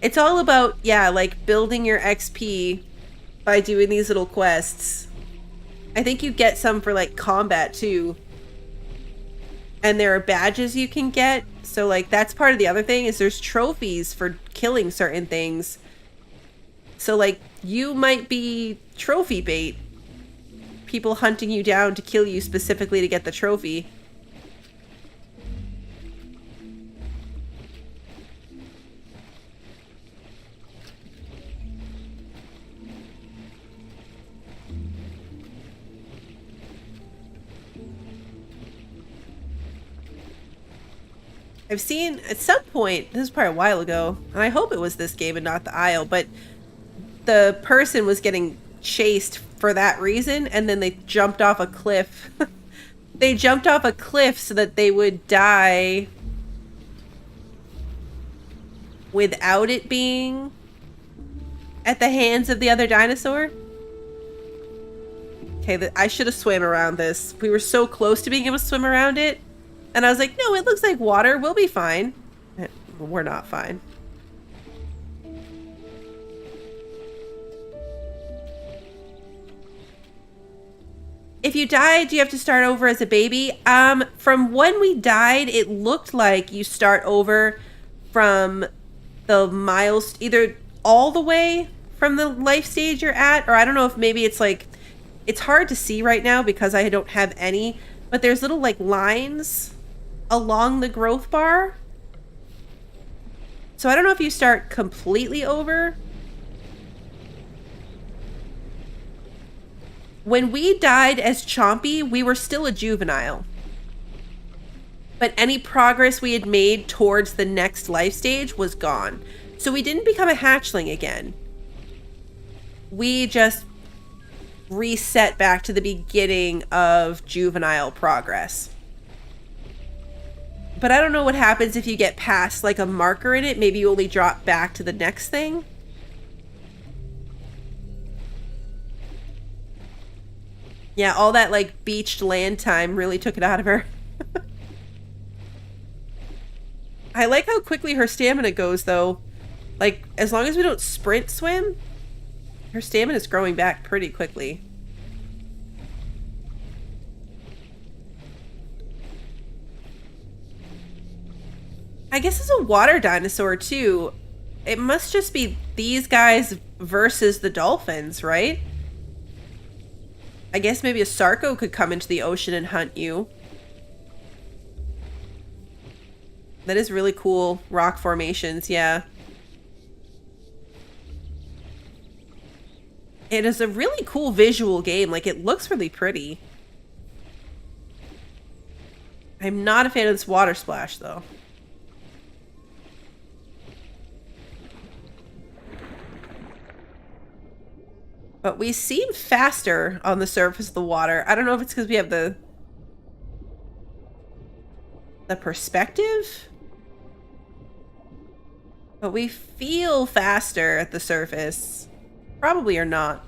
It's all about, yeah, like building your XP by doing these little quests. I think you get some for like combat too. And there are badges you can get. So like that's part of the other thing is there's trophies for killing certain things. So like you might be trophy bait. People hunting you down to kill you specifically to get the trophy. I've seen at some point, this is probably a while ago, and I hope it was this game and not the Isle, but the person was getting chased for that reason, and then they jumped off a cliff. They jumped off a cliff so that they would die without it being at the hands of the other dinosaur. Okay, I should have swam around this. We were so close to being able to swim around it. And I was like, no, it looks like water. We'll be fine. We're not fine. If you died, do you have to start over as a baby? From when we died, it looked like you start over from the miles, either all the way from the life stage you're at, or I don't know if maybe it's like, it's hard to see right now because I don't have any, but there's little like lines along the growth bar. So I don't know if you start completely over. When we died as Chompy, we were still a juvenile. But any progress we had made towards the next life stage was gone. So we didn't become a hatchling again. We just reset back to the beginning of juvenile progress. But I don't know what happens if you get past like a marker in it. Maybe you only drop back to the next thing. Yeah, all that like beached land time really took it out of her. I like how quickly her stamina goes though. Like as long as we don't sprint swim, her stamina is growing back pretty quickly. I guess it's a water dinosaur too. It must just be these guys versus the dolphins, right? I guess maybe a Sarco could come into the ocean and hunt you. That is really cool. Rock formations, yeah. It is a really cool visual game. Like, it looks really pretty. I'm not a fan of this water splash, though. But we seem faster on the surface of the water. I don't know if it's because we have the perspective. But we feel faster at the surface. Probably or not.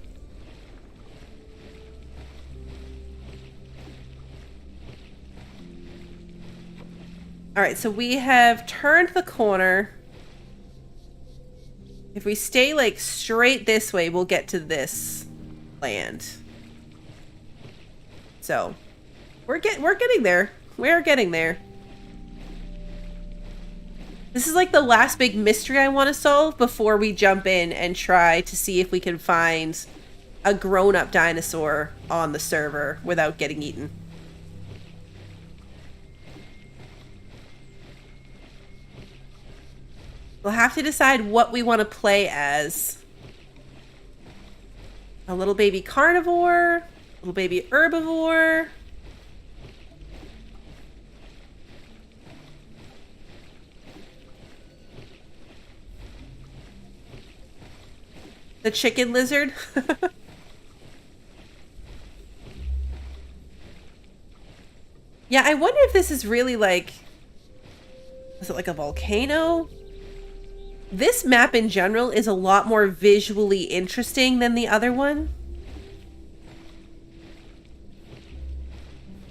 Alright, so we have turned the corner. If we stay like straight this way, we'll get to this land. So we're getting there. We're getting there. This is like the last big mystery I want to solve before we jump in and try to see if we can find a grown-up dinosaur on the server without getting eaten. We'll have to decide what we want to play as. A little baby carnivore, a little baby herbivore. The chicken lizard. Yeah, I wonder if this is really like... Is it like a volcano? This map in general is a lot more visually interesting than the other one.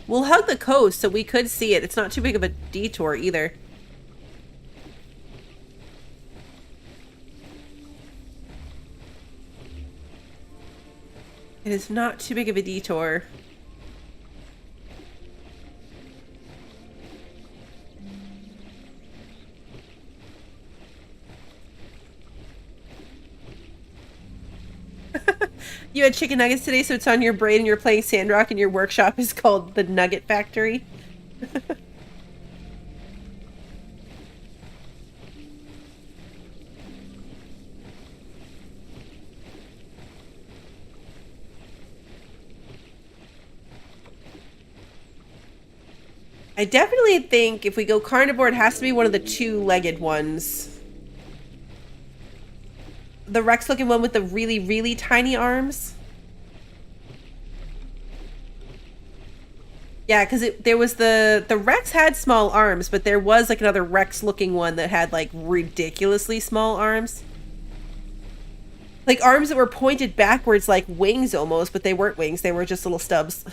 We'll hug the coast so we could see it. It's not too big of a detour either. It is not too big of a detour. You had chicken nuggets today, so it's on your brain and you're playing Sandrock and your workshop is called the Nugget Factory. I definitely think if we go carnivore, it has to be one of the two-legged ones. The Rex-looking one with the really, really tiny arms. Yeah, because there was the Rex had small arms, but there was like another Rex-looking one that had like ridiculously small arms. Like arms that were pointed backwards like wings almost, but they weren't wings. They were just little stubs.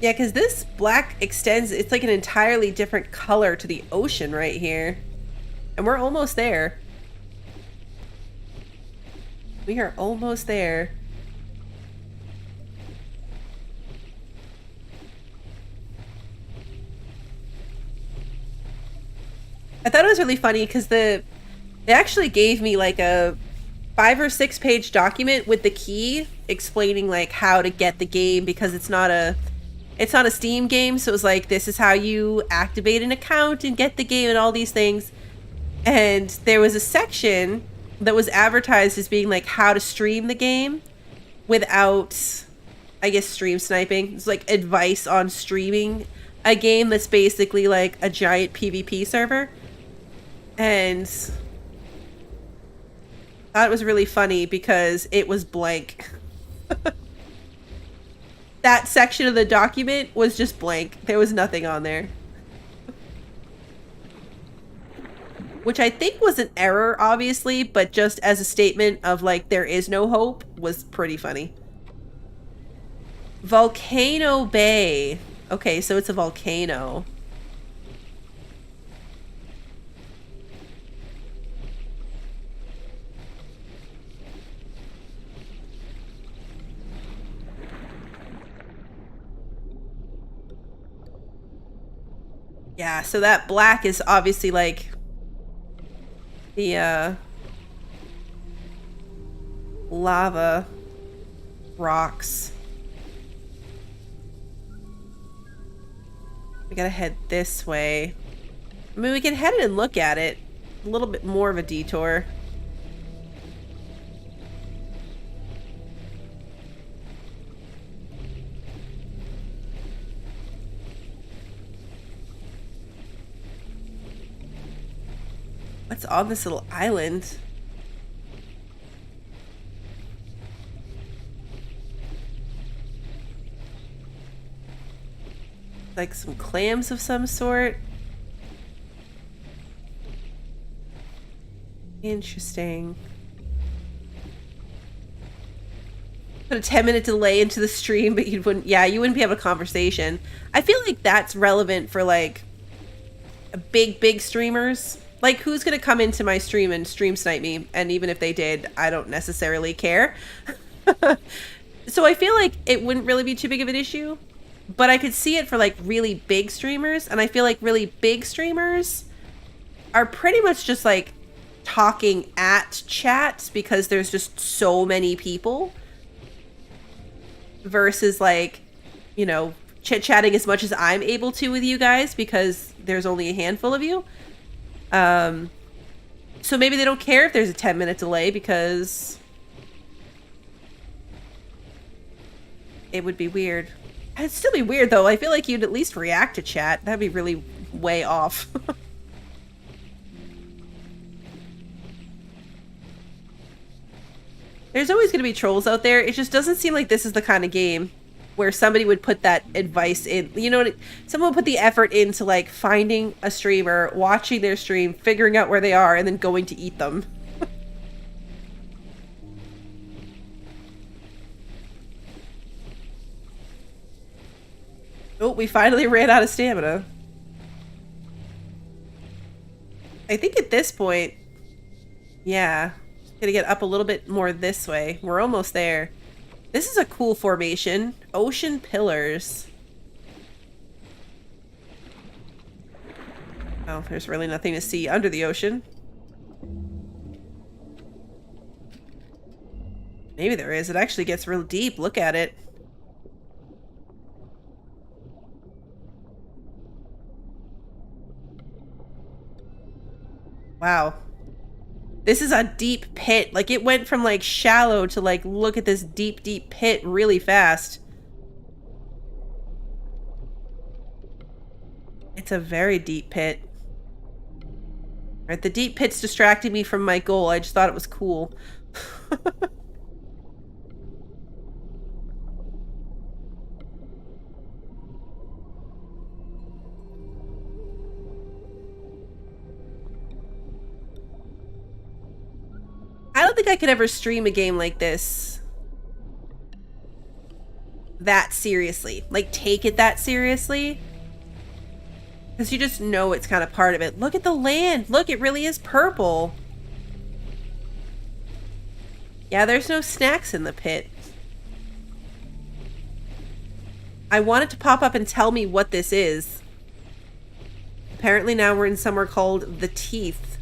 Yeah, because this black extends, it's like an entirely different color to the ocean right here. And we're almost there. We are almost there. I thought it was really funny because they actually gave me like a 5 or 6 page document with the key explaining like how to get the game, because it's not a Steam game, so it was like, this is how you activate an account and get the game and all these things. And there was a section that was advertised as being like how to stream the game without, I guess, stream sniping. It's like advice on streaming a game that's basically like a giant PvP server. And I thought it was really funny because it was blank. That section of the document was just blank. There was nothing on there. Which I think was an error, obviously, but just as a statement of, like, there is no hope was pretty funny. Volcano Bay. Okay, so it's a volcano. Yeah, so that black is obviously like the lava rocks. We gotta head this way. I mean, we can head it and look at it. A little bit more of a detour. What's on this little island? Like some clams of some sort. Interesting. Put a 10-minute delay into the stream, but you wouldn't be able to have a conversation. I feel like that's relevant for like big streamers. Like, who's gonna come into my stream and stream snipe me? And even if they did, I don't necessarily care. So I feel like it wouldn't really be too big of an issue. But I could see it for, like, really big streamers. And I feel like really big streamers are pretty much just, like, talking at chat because there's just so many people. Versus, like, you know, chit-chatting as much as I'm able to with you guys because there's only a handful of you. So maybe they don't care if there's a 10-minute delay because it would be weird. It'd still be weird though. I feel like you'd at least react to chat. That'd be really way off. There's always going to be trolls out there. It just doesn't seem like this is the kind of game where somebody would put that advice in. You know what? Someone would put the effort into like finding a streamer, watching their stream, figuring out where they are, and then going to eat them. Oh, we finally ran out of stamina. I think at this point, yeah, gonna get up a little bit more this way. We're almost there. This is a cool formation. Ocean pillars. Oh, there's really nothing to see under the ocean. Maybe there is. It actually gets real deep. Look at it. Wow. This is a deep pit. Like, it went from, like, shallow to, like, look at this deep, deep pit really fast. It's a very deep pit. Right, the deep pit's distracting me from my goal. I just thought it was cool. I don't think I could ever stream a game like this that seriously. Like, take it that seriously. Because you just know it's kind of part of it. Look at the land. Look, it really is purple. Yeah, there's no snacks in the pit. I want it to pop up and tell me what this is. Apparently now we're in somewhere called the Teeth.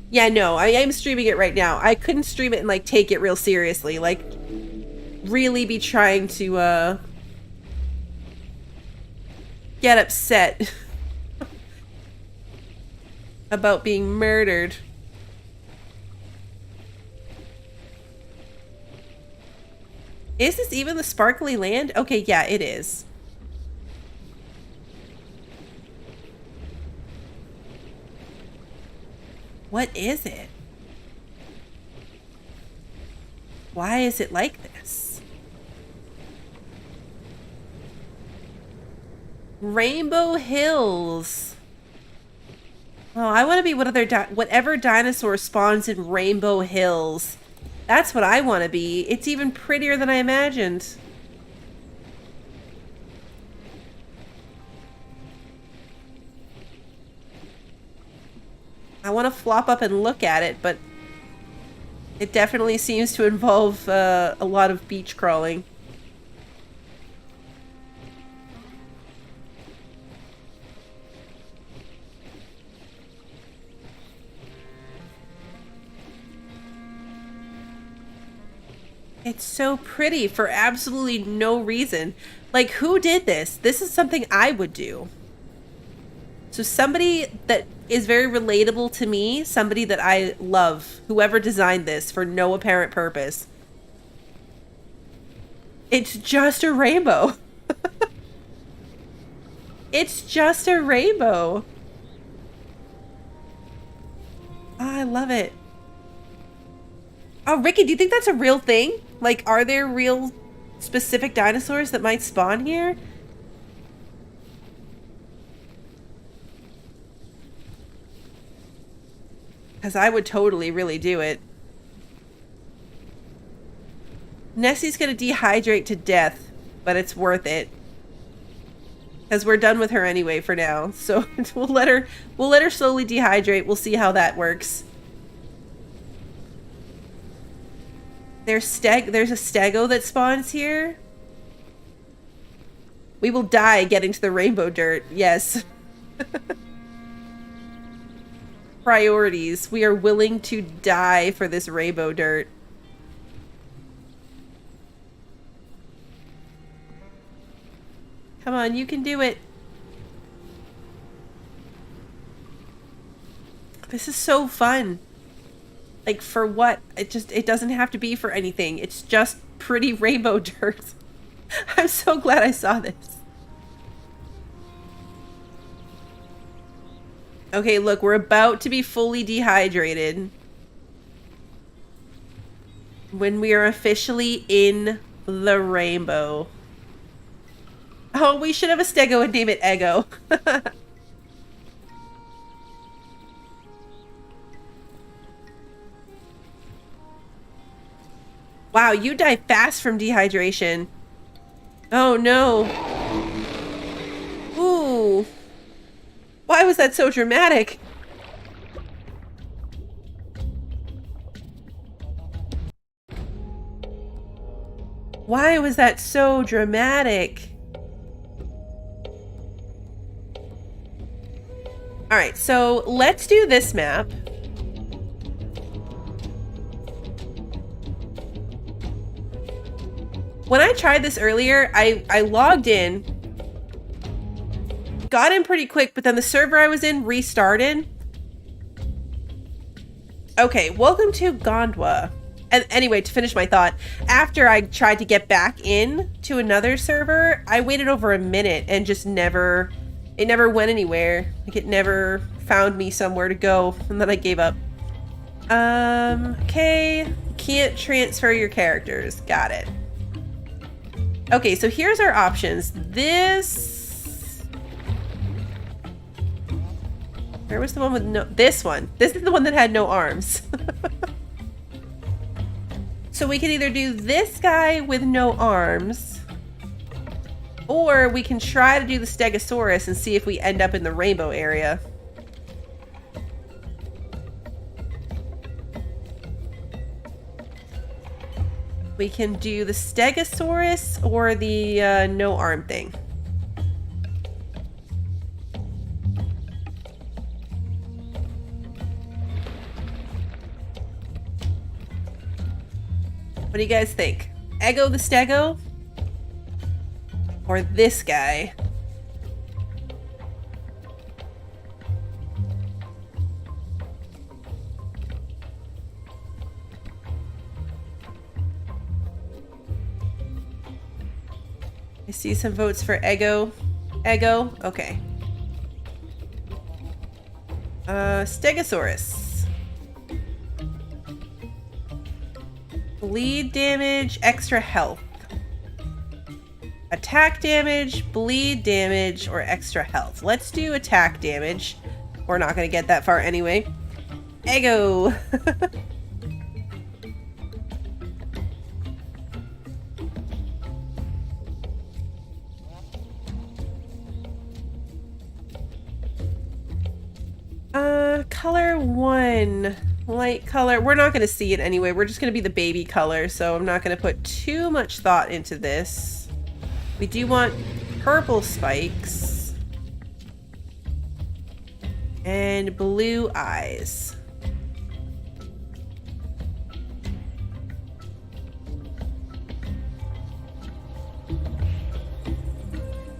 Yeah, no, I am streaming it right now. I couldn't stream it and, like, take it real seriously. Like, really be trying to, get upset about being murdered. Is this even the sparkly land? Okay, yeah, it is. What is it? Why is it like this? Rainbow Hills. Oh, I want to be whatever dinosaur spawns in Rainbow Hills. That's what I want to be. It's even prettier than I imagined. I want to flop up and look at it, but it definitely seems to involve a lot of beach crawling. It's so pretty for absolutely no reason. Like, who did this? This is something I would do. So somebody that is very relatable to me, somebody that I love, whoever designed this for no apparent purpose. It's just a rainbow. It's just a rainbow. Oh, I love it. Oh, Ricky, do you think that's a real thing? Like, are there real specific dinosaurs that might spawn here? Because I would totally really do it. Nessie's gonna dehydrate to death, but it's worth it. Because we're done with her anyway for now. So we'll let her slowly dehydrate. We'll see how that works. There's a stego that spawns here. We will die getting to the rainbow dirt. Yes. Priorities. We are willing to die for this rainbow dirt. Come on, you can do it. This is so fun. Like, for what? It doesn't have to be for anything. It's just pretty rainbow dirt. I'm so glad I saw this. Okay, look, we're about to be fully dehydrated. When we are officially in the rainbow. Oh, we should have a stego and name it Ego. Wow, you die fast from dehydration. Oh no. Ooh. Why was that so dramatic? Why was that so dramatic? All right, so let's do this map. When I tried this earlier, I logged in, got in pretty quick, but then the server I was in restarted. Okay, welcome to Gondwa. And anyway, to finish my thought, after I tried to get back in to another server, I waited over a minute and just it never went anywhere. Like, it never found me somewhere to go, and then I gave up. Okay, can't transfer your characters. Got it. Okay, so here's our options. Where was the one with no... This one. This is the one that had no arms. So we can either do this guy with no arms, or we can try to do the Stegosaurus and see if we end up in the rainbow area. We can do the Stegosaurus or the no arm thing. What do you guys think? Ego the Stego? Or this guy? I see some votes for Ego. Ego? Okay. Stegosaurus. Bleed damage, extra health. Attack damage, bleed damage, or extra health. Let's do attack damage. We're not going to get that far anyway. Ego! Color 1. Light color. We're not going to see it anyway. We're just going to be the baby color, so I'm not going to put too much thought into this. We do want purple spikes. And blue eyes.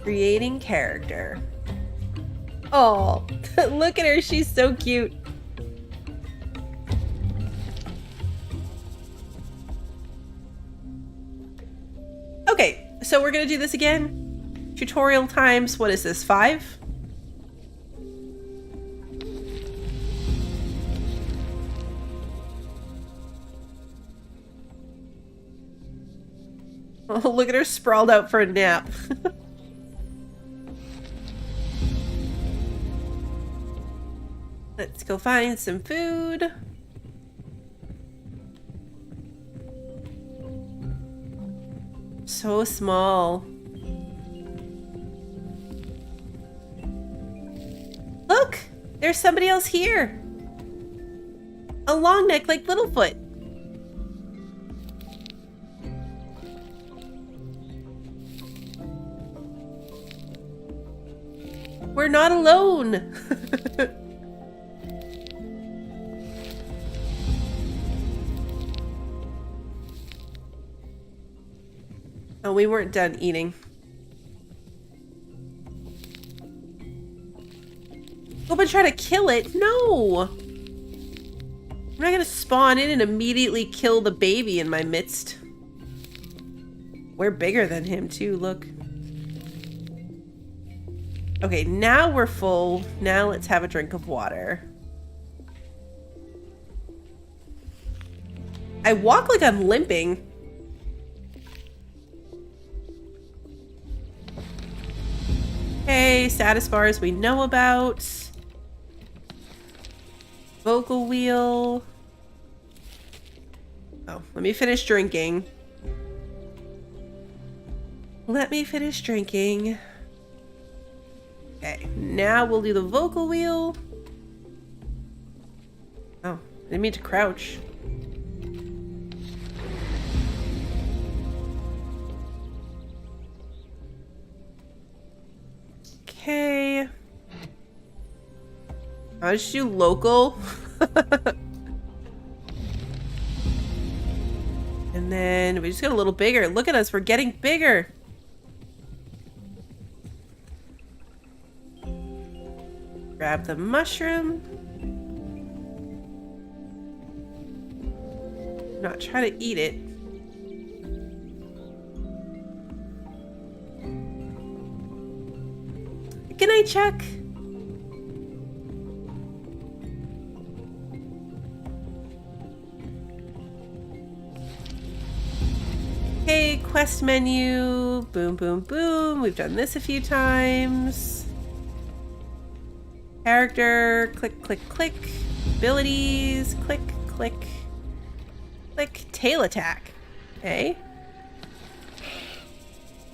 Creating character. Oh, look at her. She's so cute. Okay, so we're gonna do this again. Tutorial times, what is this, 5? Oh, look at her sprawled out for a nap. Let's go find some food. So small. Look! There's somebody else here. A long neck like Littlefoot. We're not alone. Oh, we weren't done eating. Go and try to kill it? No! I'm not gonna spawn in and immediately kill the baby in my midst. We're bigger than him too, look. Okay, now we're full. Now let's have a drink of water. I walk like I'm limping. Okay, status bars we know about. Vocal wheel. Oh, let me finish drinking. Let me finish drinking. Okay, now we'll do the vocal wheel. Oh, I didn't mean to crouch. Okay. I'll just do local. And then we just get a little bigger. Look at us, we're getting bigger. Grab the mushroom. Not try to eat it. Good night, Chuck. Okay, quest menu. Boom, boom, boom. We've done this a few times. Character. Click, click, click. Abilities. Click, click. Click. Tail attack. Okay.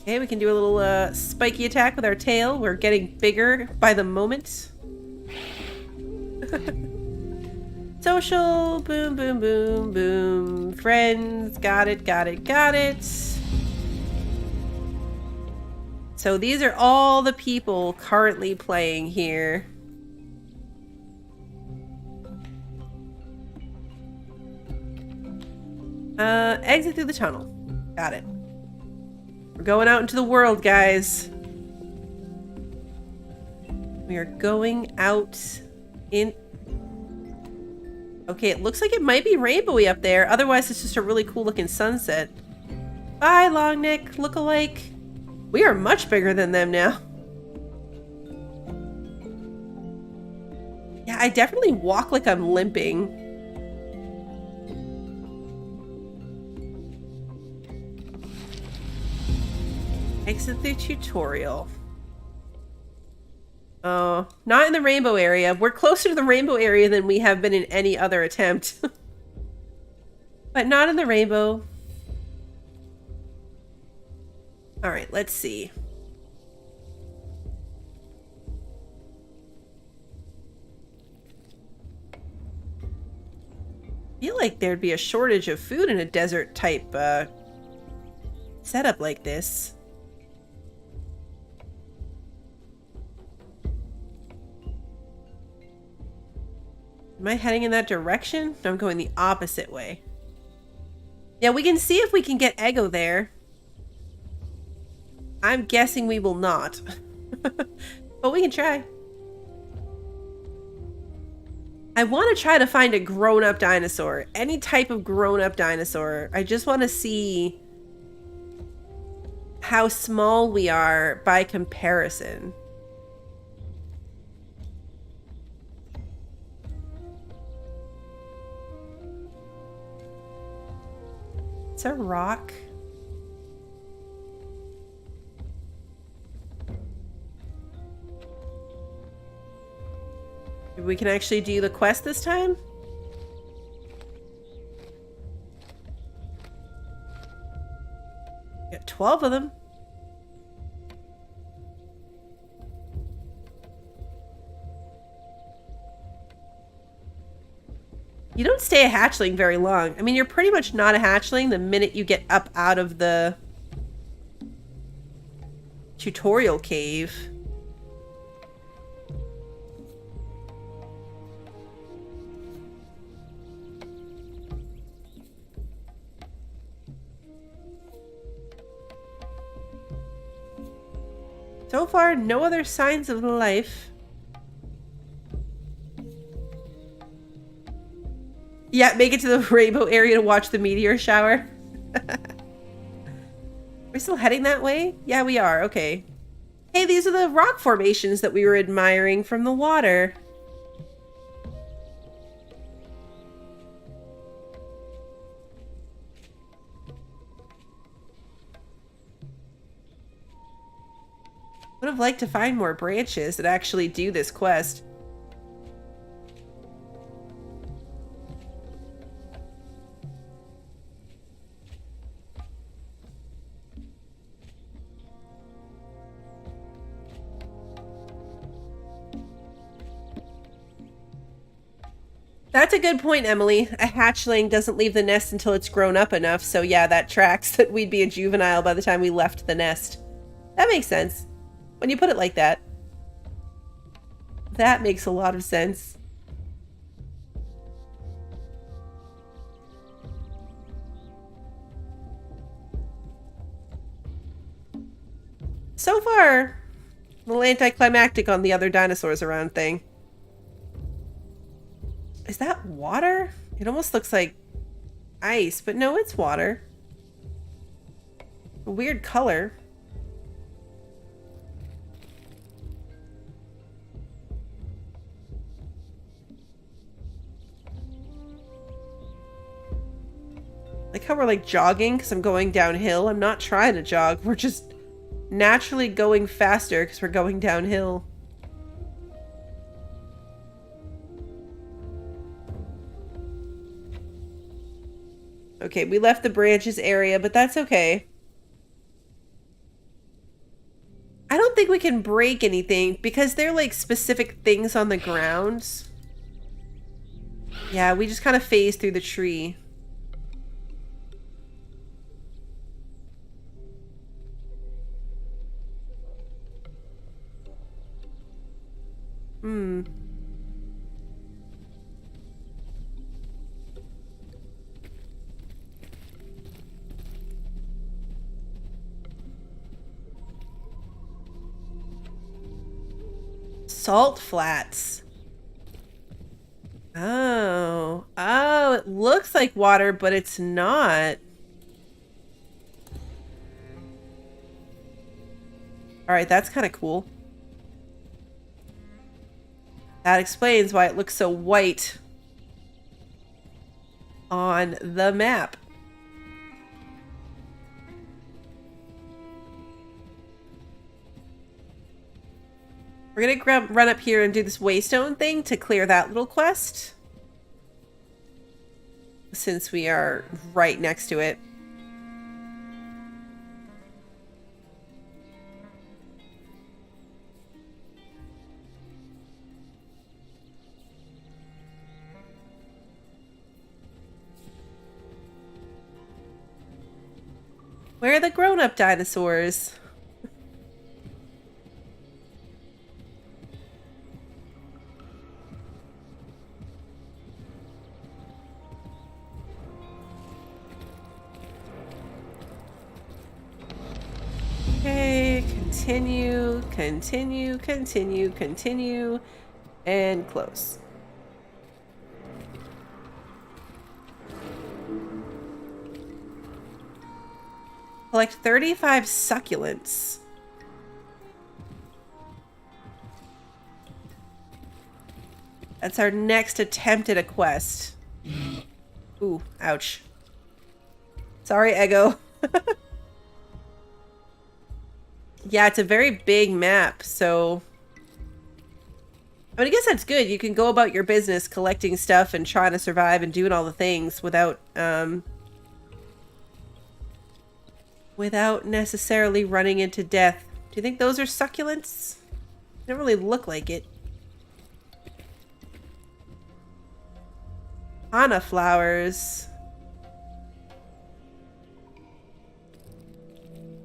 Okay, we can do a little spiky attack with our tail. We're getting bigger by the moment. Social, boom, boom, boom, boom. Friends, got it, got it, got it. So these are all the people currently playing here. Exit through the tunnel. Got it. We're going out into the world, guys. We are going out in... Okay, it looks like it might be rainbowy up there. Otherwise, it's just a really cool looking sunset. Bye, Longneck lookalike. We are much bigger than them now. Yeah, I definitely walk like I'm limping. Exit the tutorial. Oh, not in the rainbow area. We're closer to the rainbow area than we have been in any other attempt. But not in the rainbow. Alright, let's see. I feel like there'd be a shortage of food in a desert type setup like this. Am I heading in that direction? No, I'm going the opposite way. Yeah, we can see if we can get Eggo there. I'm guessing we will not. But we can try. I want to try to find a grown-up dinosaur. Any type of grown-up dinosaur. I just want to see how small we are by comparison. It's a rock. Maybe we can actually do the quest this time? Got 12 of them. You don't stay a hatchling very long. I mean, you're pretty much not a hatchling the minute you get up out of the tutorial cave. So far, no other signs of life. Yeah, make it to the rainbow area to watch the meteor shower. We're still heading that way? Yeah, we are. Okay. Hey, these are the rock formations that we were admiring from the water. Would have liked to find more branches that actually do this quest. That's a good point, Emily. A hatchling doesn't leave the nest until it's grown up enough, so yeah, that tracks that we'd be a juvenile by the time we left the nest. That makes sense. When you put it like that. That makes a lot of sense. So far, a little anticlimactic on the other dinosaurs around thing. Is that water? It almost looks like ice, but no, it's water. A weird color. Like how we're like jogging because I'm going downhill. I'm not trying to jog. We're just naturally going faster because we're going downhill. Okay, we left the branches area, but that's okay. I don't think we can break anything because they're like specific things on the ground. Yeah, we just kind of phase through the tree. Salt flats. Oh. Oh, it looks like water, but it's not. Alright, that's kind of cool. That explains why it looks so white on the map. We're gonna run up here and do this waystone thing to clear that little quest. Since we are right next to it. Where are the grown-up dinosaurs? Okay, continue, and close. Collect 35 succulents. That's our next attempt at a quest. Ooh, ouch. Sorry, Ego. Yeah, it's a very big map, so... I mean, I guess that's good. You can go about your business collecting stuff and trying to survive and doing all the things without, without necessarily running into death. Do you think those are succulents? They don't really look like it. Hana flowers.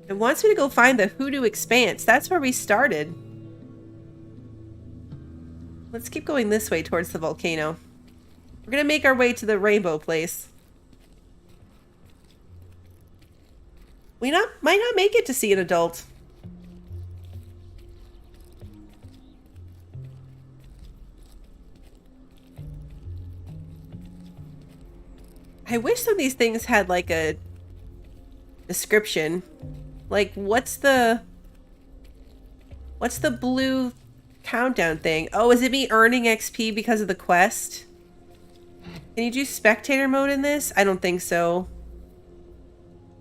It wants me to go find the Hoodoo Expanse. That's where we started. Let's keep going this way towards the volcano. We're gonna make our way to the rainbow place. We might not make it to see an adult. I wish some of these things had like a description. Like, what's the blue countdown thing? Oh, is it me earning XP because of the quest? Can you do spectator mode in this? I don't think so.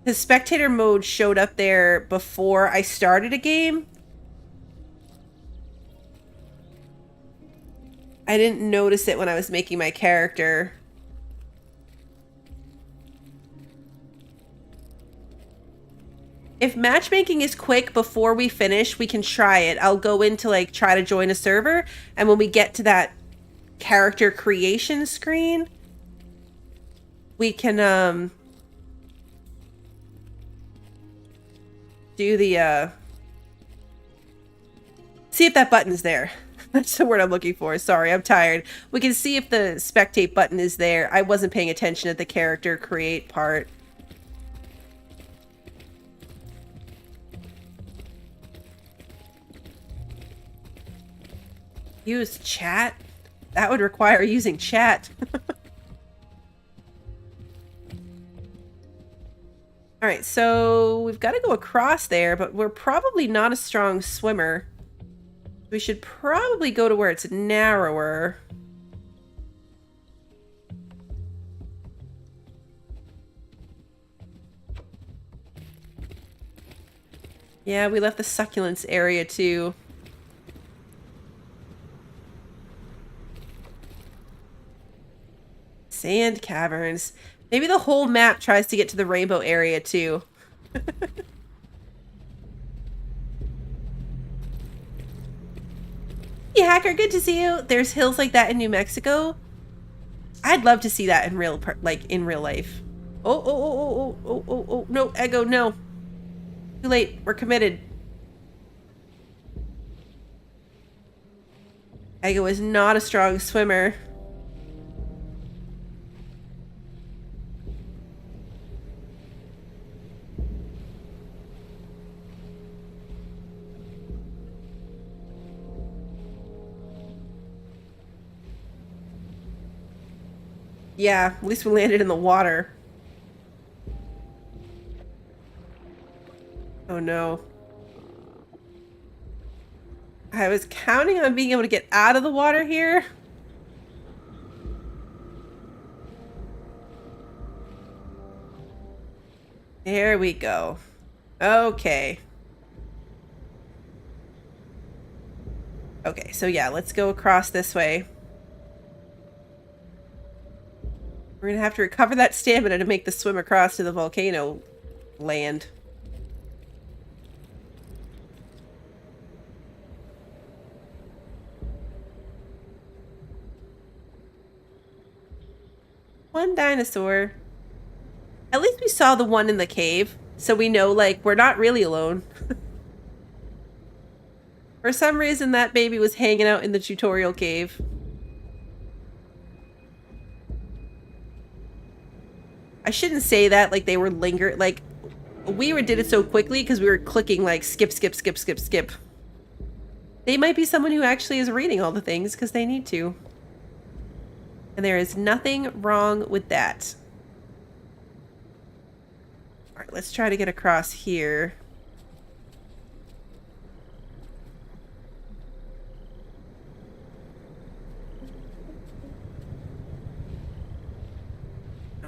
Because spectator mode showed up there before I started a game. I didn't notice it when I was making my character. If matchmaking is quick before we finish, we can try it. I'll go in to like try to join a server, and when we get to that character creation screen, we can do the see if that button's there. That's the word I'm looking for. Sorry, I'm tired. We can see if the spectate button is there. I wasn't paying attention at the character create part. Use chat? That would require using chat. Alright, so we've got to go across there, but we're probably not a strong swimmer. We should probably go to where it's narrower. Yeah, we left the succulents area too. Sand caverns. Maybe the whole map tries to get to the rainbow area too. Hey hacker, good to see you. There's hills like that in New Mexico. I'd love to see that in real life. Oh, no, Ego, no. Too late. We're committed. Ego is not a strong swimmer. Yeah, at least we landed in the water. Oh no. I was counting on being able to get out of the water here. There we go. Okay. Okay, so yeah, let's go across this way. We're gonna have to recover that stamina to make the swim across to the volcano land. One dinosaur. At least we saw the one in the cave, so we know, like, we're not really alone. For some reason, that baby was hanging out in the tutorial cave. I shouldn't say that, like, they were like, we did it so quickly because we were clicking, like, skip, skip, skip, skip, skip. They might be someone who actually is reading all the things because they need to. And there is nothing wrong with that. Alright, let's try to get across here.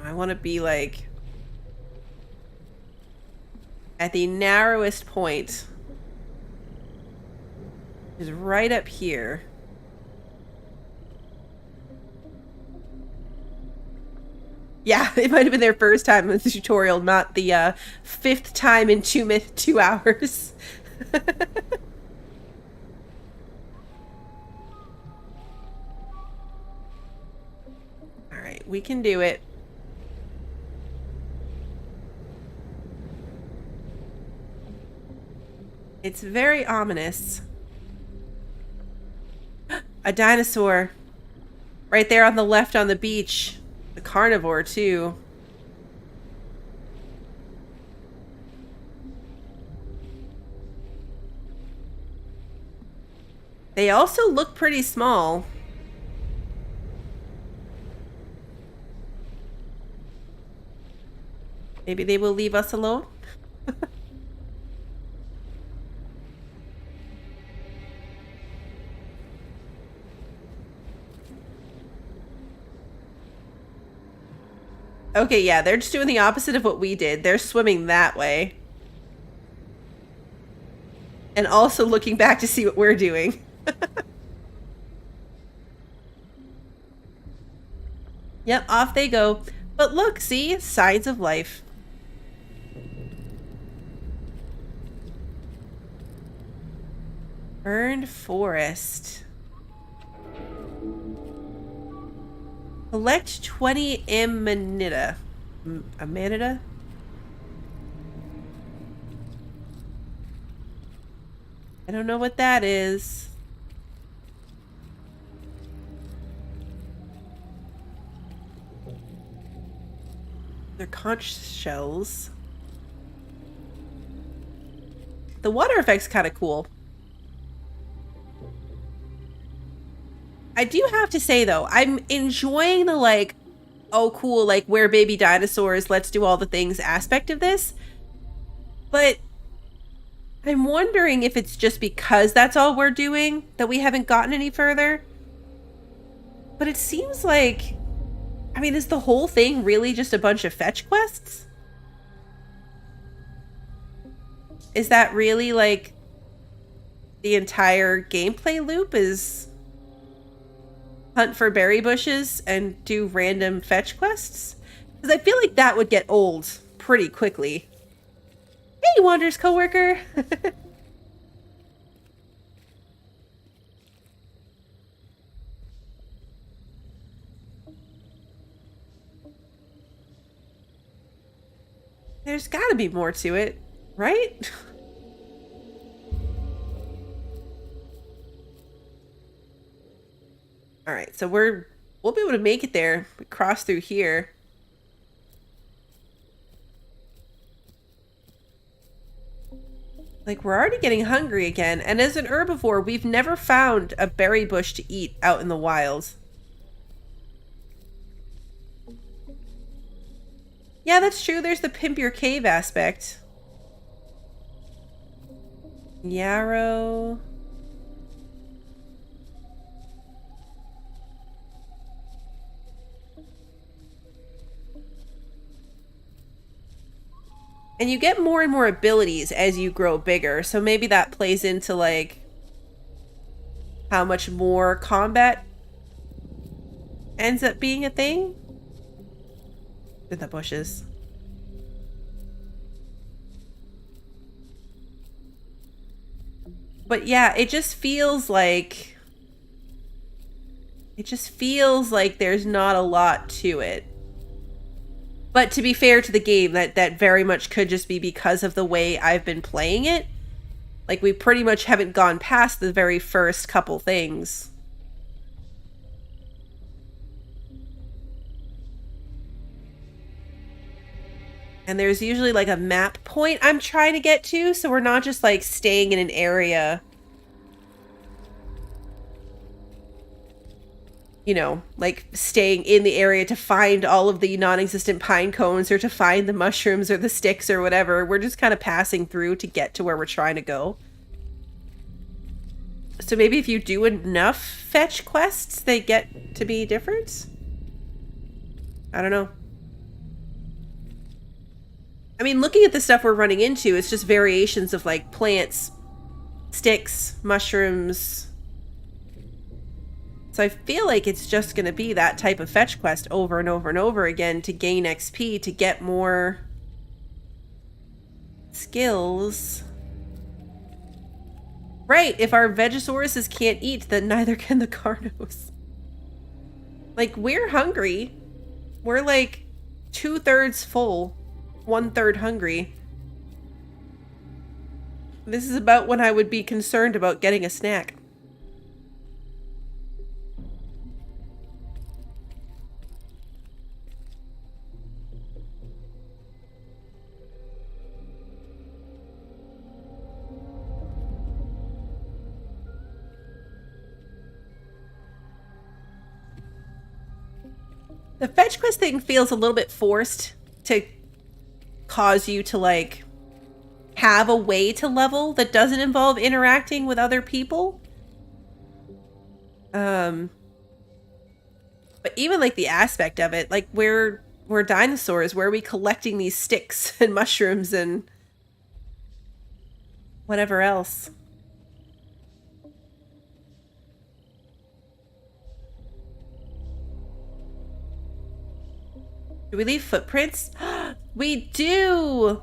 I want to be, like, at the narrowest point. Is right up here. Yeah, it might have been their first time in the tutorial, not the fifth time in 2 hours. Alright, we can do it. It's very ominous. A dinosaur. Right there on the left on the beach. The carnivore, too. They also look pretty small. Maybe they will leave us alone? Okay, yeah, they're just doing the opposite of what we did. They're swimming that way. And also looking back to see what we're doing. Yep, off they go. But look, see? Signs of life. Burned forest. Collect 20 amanita. Amanita? I don't know what that is. They're conch shells. The water effect's kind of cool. I do have to say, though, I'm enjoying the, like, oh, cool, like, we're baby dinosaurs, let's do all the things aspect of this. But I'm wondering if it's just because that's all we're doing that we haven't gotten any further. But it seems like, I mean, is the whole thing really just a bunch of fetch quests? Is that really, like, the entire gameplay loop is hunt for berry bushes and do random fetch quests? Because I feel like that would get old pretty quickly. Hey, Wander's coworker! There's gotta be more to it, right? Alright, so we'll be able to make it there. We cross through here. Like, we're already getting hungry again, and as an herbivore, we've never found a berry bush to eat out in the wild. Yeah, that's true. There's the pimp your cave aspect. Yarrow. And you get more and more abilities as you grow bigger, so maybe that plays into, like, how much more combat ends up being a thing. In the bushes. But yeah, it just feels like there's not a lot to it. But to be fair to the game, that very much could just be because of the way I've been playing it. Like, we pretty much haven't gone past the very first couple things. And there's usually, like, a map point I'm trying to get to, so we're not just, like, staying in an area, you know, like, staying in the area to find all of the non-existent pine cones or to find the mushrooms or the sticks or whatever. We're just kind of passing through to get to where we're trying to go. So maybe if you do enough fetch quests, they get to be different? I don't know. I mean, looking at the stuff we're running into, it's just variations of, like, plants, sticks, mushrooms. So I feel like it's just going to be that type of fetch quest over and over and over again to gain XP, to get more skills. Right, if our Vegisauruses can't eat, then neither can the Carnos. Like, we're hungry. We're, like, 2/3 full. 1/3 hungry. This is about when I would be concerned about getting a snack. The fetch quest thing feels a little bit forced to cause you to, like, have a way to level that doesn't involve interacting with other people. But even, like, the aspect of it, like, we're dinosaurs. Where are we collecting these sticks and mushrooms and whatever else? Do we leave footprints? We do!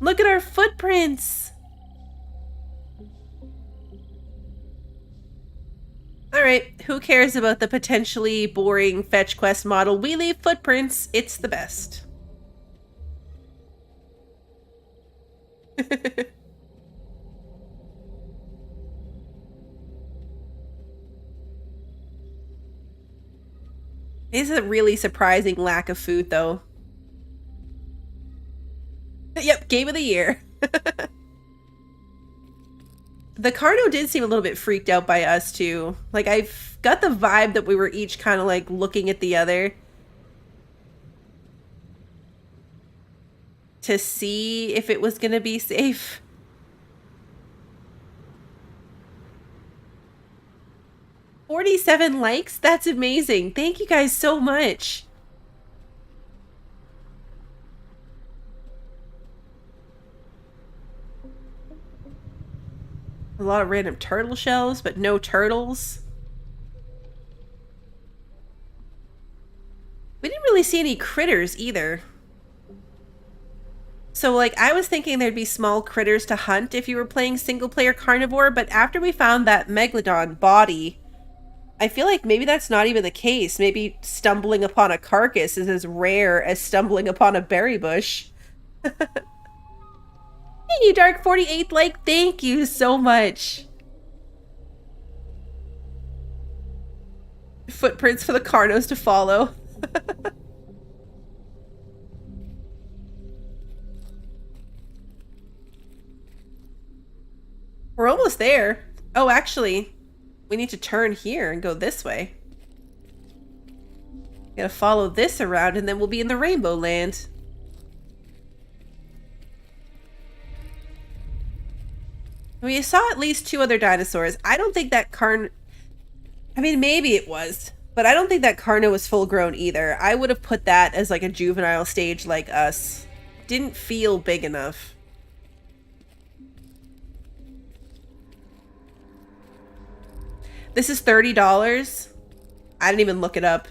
Look at our footprints! Alright, who cares about the potentially boring fetch quest model? We leave footprints. It's the best. This is a really surprising lack of food, though. Yep, game of the year. The Carno did seem a little bit freaked out by us, too. Like, I've got the vibe that we were each kind of, like, looking at the other to see if it was going to be safe. $47 likes? That's amazing. Thank you guys so much. A lot of random turtle shells, but no turtles. We didn't really see any critters either. So, like, I was thinking there'd be small critters to hunt if you were playing single-player Carnivore, but after we found that Megalodon body, I feel like maybe that's not even the case. Maybe stumbling upon a carcass is as rare as stumbling upon a berry bush. Hey, you Dark 48th like, thank you so much. Footprints for the Carnos to follow. We're almost there. Oh, actually, we need to turn here and go this way. Gotta follow this around and then we'll be in the Rainbow Land. We saw at least 2 other dinosaurs. I don't think that I mean, maybe it was, but I don't think that Carno was full grown either. I would have put that as like a juvenile stage like us. Didn't feel big enough. This is $30. I didn't even look it up.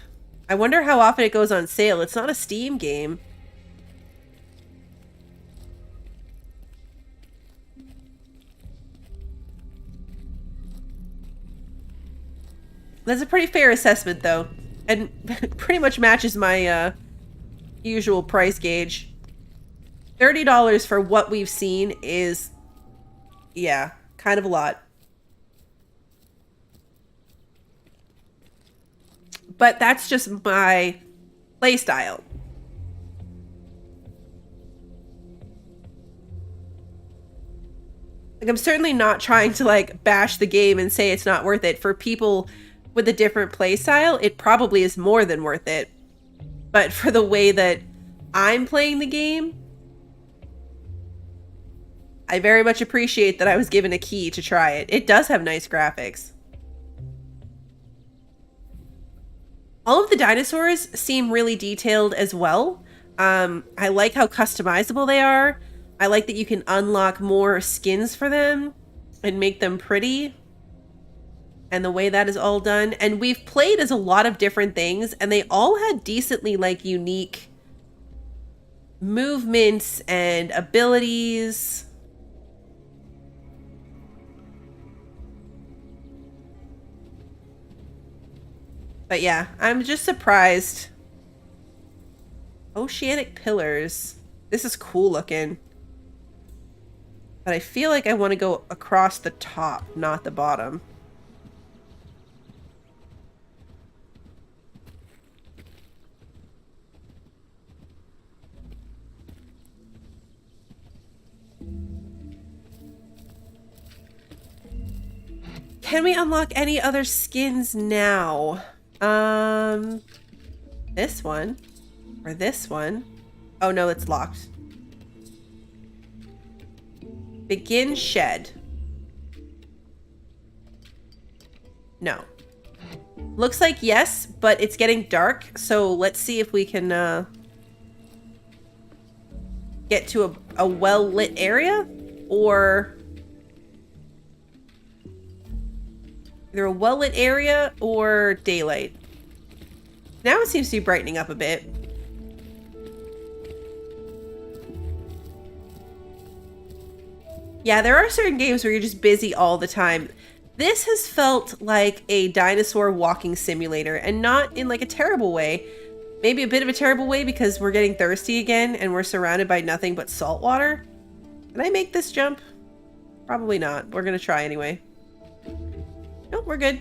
I wonder how often it goes on sale. It's not a Steam game. That's a pretty fair assessment, though. And pretty much matches my usual price gauge. $30 for what we've seen is, yeah, kind of a lot. But that's just my playstyle. Like, I'm certainly not trying to, like, bash the game and say it's not worth it. For people with a different playstyle, it probably is more than worth it. But for the way that I'm playing the game, I very much appreciate that I was given a key to try it. It does have nice graphics. All of the dinosaurs seem really detailed as well. I like how customizable they are. I like that you can unlock more skins for them and make them pretty. And the way that is all done. And we've played as a lot of different things, and they all had decently, like, unique movements and abilities. But yeah, I'm just surprised. Oceanic pillars. This is cool looking. But I feel like I want to go across the top, not the bottom. Can we unlock any other skins now? This one. Or this one. Oh no, it's locked. Begin shed. No. Looks like yes, but it's getting dark, so let's see if we can get to a well-lit area, or either a well-lit area or daylight. Now it seems to be brightening up a bit. Yeah, there are certain games where you're just busy all the time. This has felt like a dinosaur walking simulator, and not in like a terrible way. Maybe a bit of a terrible way because we're getting thirsty again and we're surrounded by nothing but salt water. Can I make this jump? Probably not. We're gonna try anyway. Nope, we're good.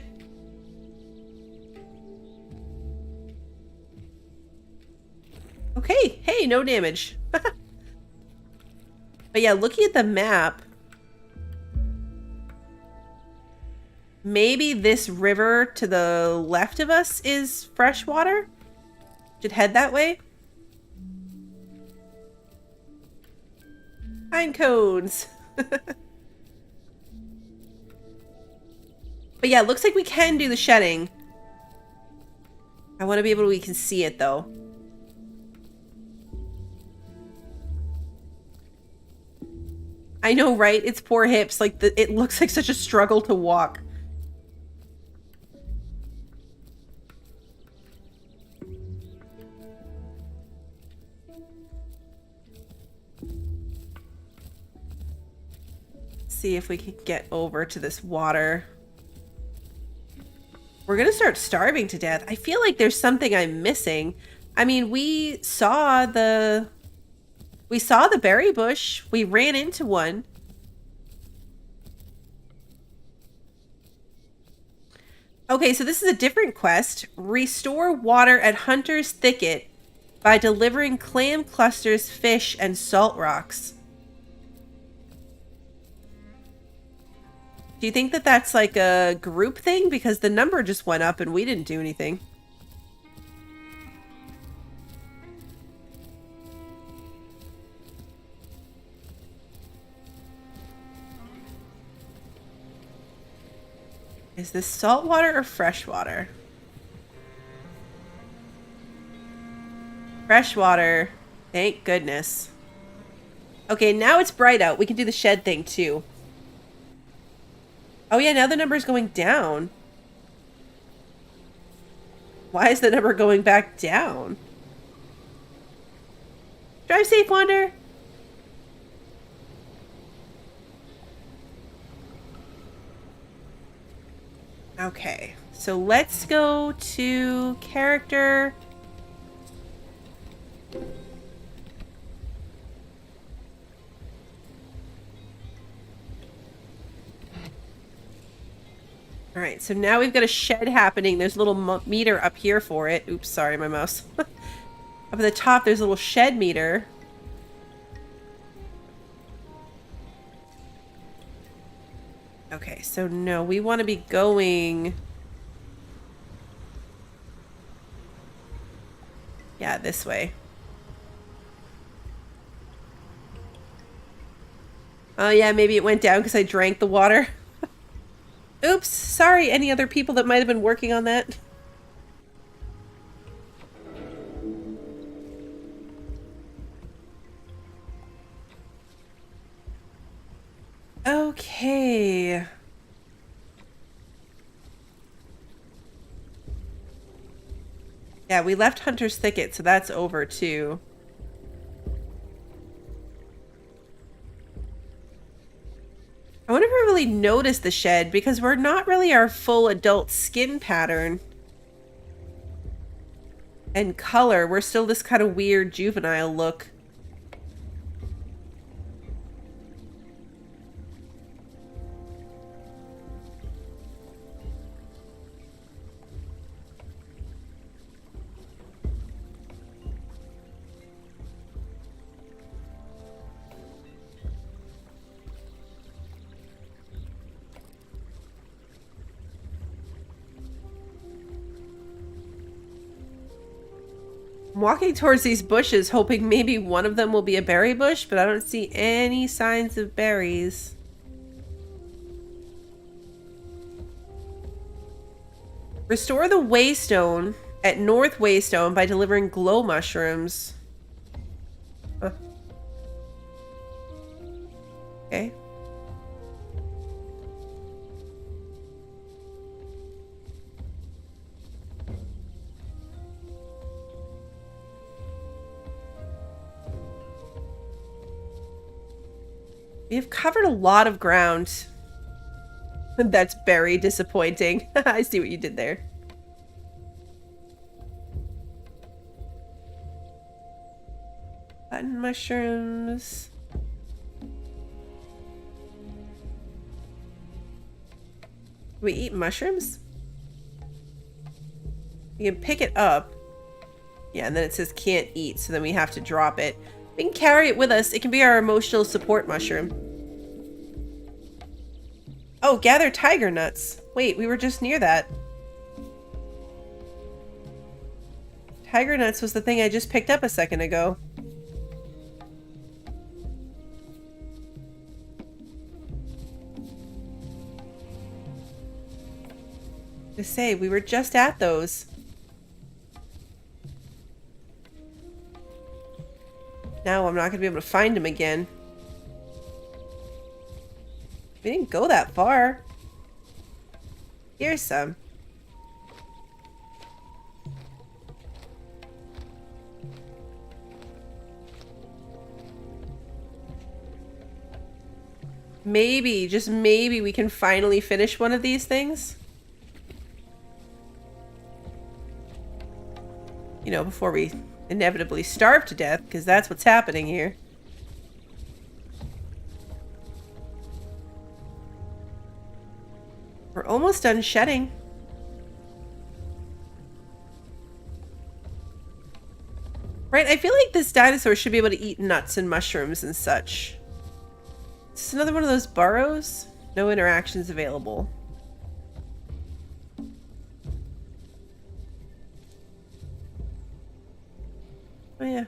Okay, hey, no damage. But yeah, looking at the map, maybe this river to the left of us is freshwater? Should head that way? Pine cones. But yeah, it looks like we can do the shedding. I want to be able to, we can see it though. I know, right? It's poor hips. Like, it looks like such a struggle to walk. See if we can get over to this water. We're gonna start starving to death. I feel like there's something I'm missing. I mean, we saw the berry bush. We ran into one. Okay, so this is a different quest. Restore water at Hunter's Thicket by delivering clam clusters, fish, and salt rocks. Do you think that that's like a group thing? Because the number just went up and we didn't do anything. Is this saltwater or freshwater? Freshwater. Thank goodness. Okay, now it's bright out. We can do the shed thing too. Oh yeah, now the number's going down. Why is the number going back down? Drive safe, Wander. Okay, so let's go to character. All right, so now we've got a shed happening. There's a little meter up here for it. Oops, sorry, my mouse. Up at the top, there's a little shed meter. Okay, so no, we want to be going... Yeah, this way. Oh yeah, maybe it went down because I drank the water. Oops, sorry, any other people that might have been working on that? Okay. Yeah, we left Hunter's Thicket, so that's over too. I wonder if I really noticed the shed because we're not really our full adult skin pattern and color. We're still this kind of weird juvenile look. I'm walking towards these bushes, hoping maybe one of them will be a berry bush, but I don't see any signs of berries. Restore the Waystone at North Waystone by delivering glow mushrooms. Huh. Okay. We've covered a lot of ground. That's very disappointing. I see what you did there. Button mushrooms. We eat mushrooms? We can pick it up. Yeah, and then it says can't eat, so then we have to drop it. We can carry it with us. It can be our emotional support mushroom. Oh, gather tiger nuts. Wait, we were just near that. Tiger nuts was the thing I just picked up a second ago. To say, we were just at those. Now I'm not going to be able to find them again. We didn't go that far. Here's some. Maybe, just maybe we can finally finish one of these things. You know, before we inevitably starve to death, because that's what's happening here. We're almost done shedding. Right, I feel like this dinosaur should be able to eat nuts and mushrooms and such. Is this another one of those burrows? No interactions available. Oh yeah.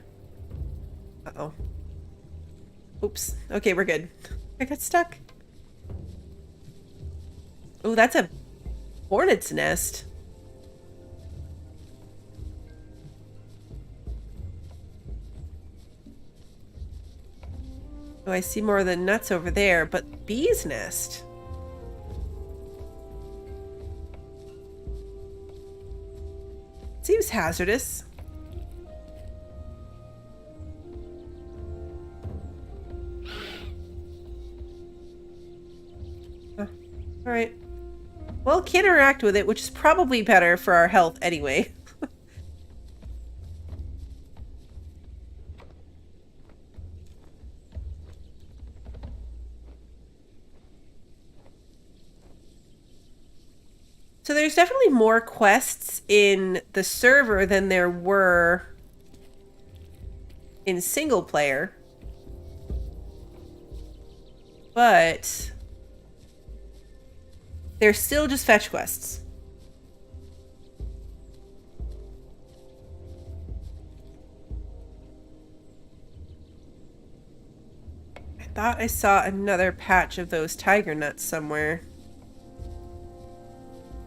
Uh-oh. Oops. Okay, we're good. I got stuck. Oh, that's a hornet's nest. Oh, I see more of the nuts over there, but bee's nest. Seems hazardous. Oh, all right. Well, can't interact with it, which is probably better for our health anyway. So there's definitely more quests in the server than there were in single player. But they're still just fetch quests. I thought I saw another patch of those tiger nuts somewhere.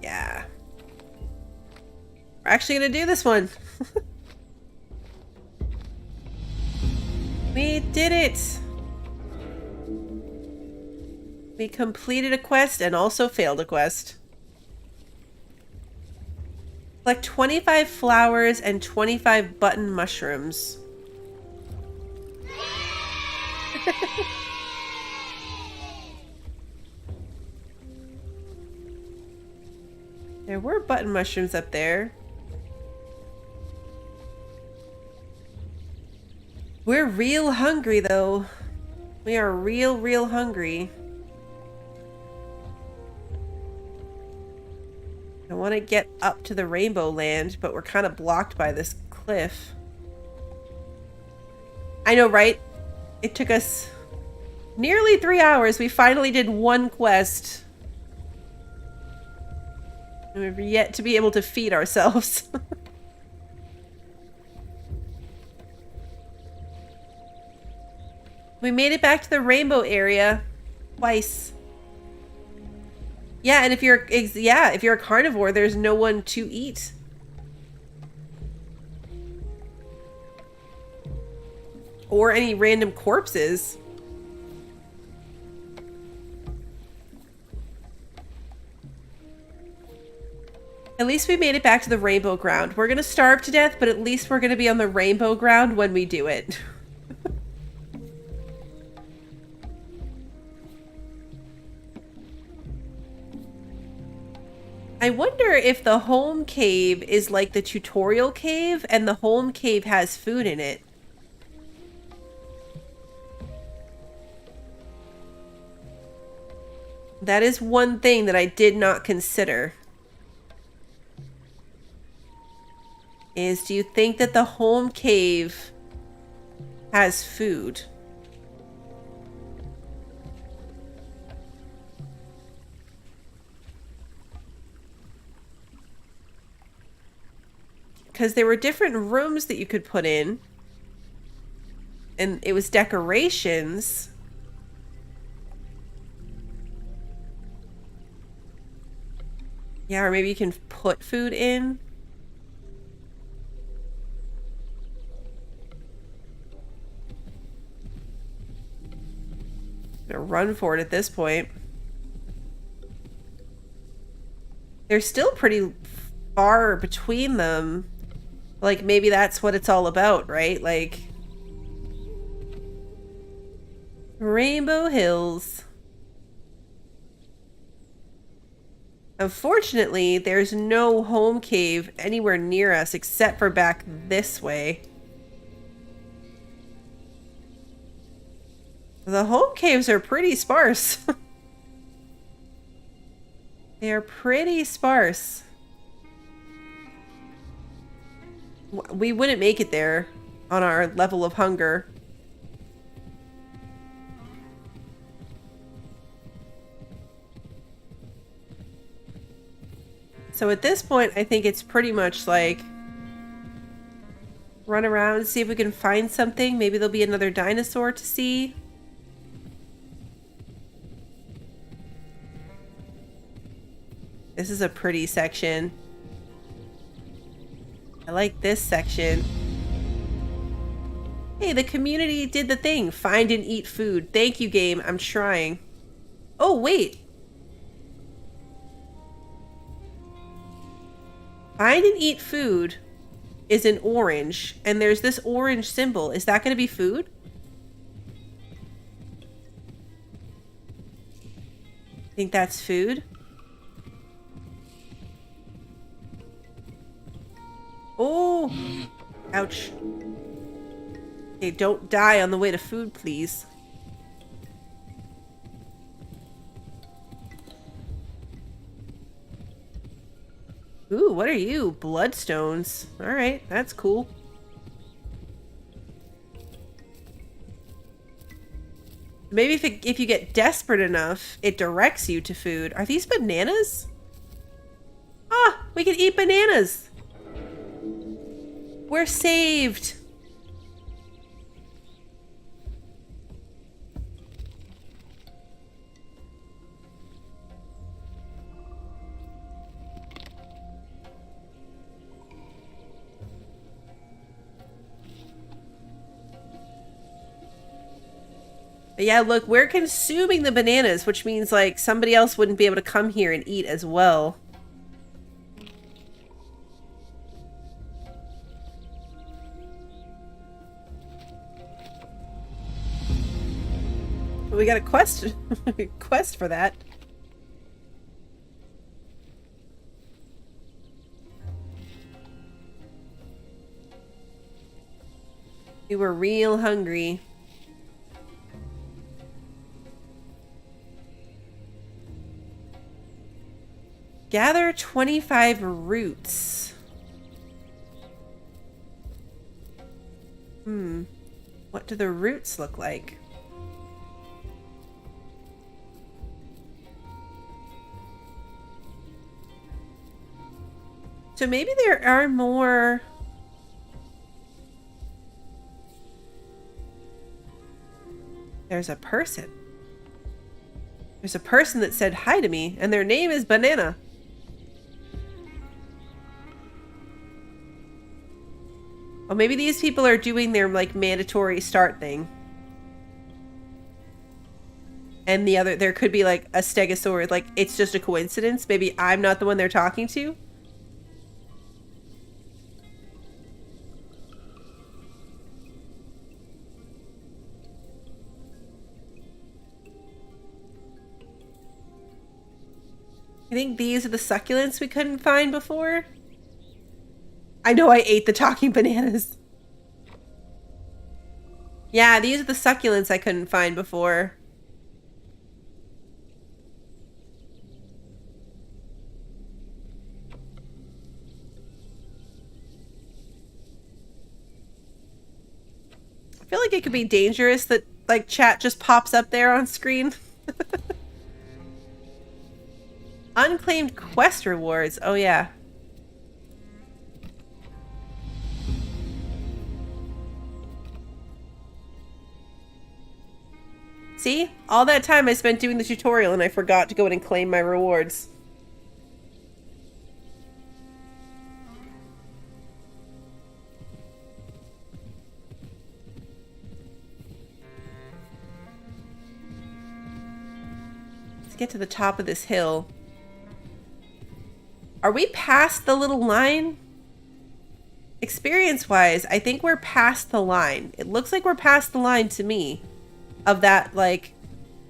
Yeah. We're actually gonna do this one. We did it! We completed a quest and also failed a quest. Collect 25 flowers and 25 button mushrooms. There were button mushrooms up there. We're real hungry though. We are real hungry. I want to get up to the Rainbow Land, but we're kind of blocked by this cliff. I know, right? It took us nearly 3 hours. We finally did one quest. And we've yet to be able to feed ourselves. We made it back to the rainbow area twice. Yeah, and if you're a carnivore, there's no one to eat. Or any random corpses. At least we made it back to the rainbow ground. We're gonna starve to death, but at least we're gonna be on the rainbow ground when we do it. I wonder if the home cave is like the tutorial cave and the home cave has food in it. That is one thing that I did not consider. Is do you think that the home cave has food? Because there were different rooms that you could put in. And it was decorations. Yeah, or maybe you can put food in. I'm gonna run for it at this point. They're still pretty far between them. Like, maybe that's what it's all about, right? Like, Rainbow Hills. Unfortunately, there's no home cave anywhere near us except for back this way. The home caves are pretty sparse. They're pretty sparse. We wouldn't make it there on our level of hunger. So at this point, I think it's pretty much like run around, see if we can find something. Maybe there'll be another dinosaur to see. This is a pretty section. I like this section. Hey, the community did the thing. Find and eat food. Thank you, game. I'm trying. Oh, wait. Find and eat food is in orange, and there's this orange symbol. Is that going to be food? Think that's food? Oh! Ouch. Okay, don't die on the way to food, please. Ooh, what are you? Bloodstones. Alright, that's cool. Maybe if you get desperate enough, it directs you to food. Are these bananas? Ah, we can eat bananas! We're saved! But yeah, look, we're consuming the bananas, which means, like, somebody else wouldn't be able to come here and eat as well. We got a quest, quest for that. We were real hungry. Gather 25 roots. What do the roots look like? So maybe there are more... There's a person. There's a person that said hi to me, and their name is Banana. Oh, maybe these people are doing their, like, mandatory start thing. And the other, there could be, like, a stegosaur. Like, it's just a coincidence. Maybe I'm not the one they're talking to. I think these are the succulents we couldn't find before. I know I ate the talking bananas. Yeah, these are the succulents I couldn't find before. I feel like it could be dangerous that, like, chat just pops up there on screen. Unclaimed quest rewards. Oh, yeah. See? All that time I spent doing the tutorial and I forgot to go in and claim my rewards. Let's get to the top of this hill. Are we past the little line? Experience-wise, I think we're past the line. It looks like we're past the line to me. Of that, like,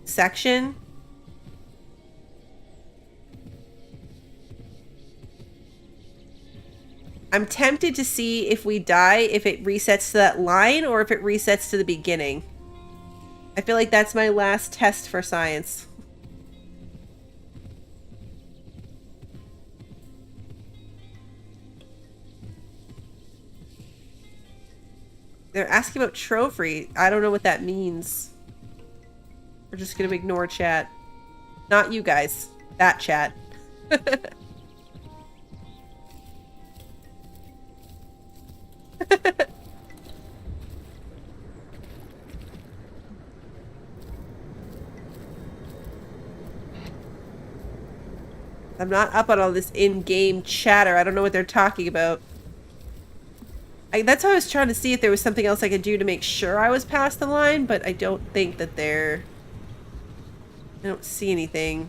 section. I'm tempted to see if we die, if it resets to that line, or if it resets to the beginning. I feel like that's my last test for science. They're asking about trophy. I don't know what that means. We're just gonna ignore chat. Not you guys. That chat. I'm not up on all this in-game chatter. I don't know what they're talking about. That's why I was trying to see if there was something else I could do to make sure I was past the line, but I don't think that they're... I don't see anything.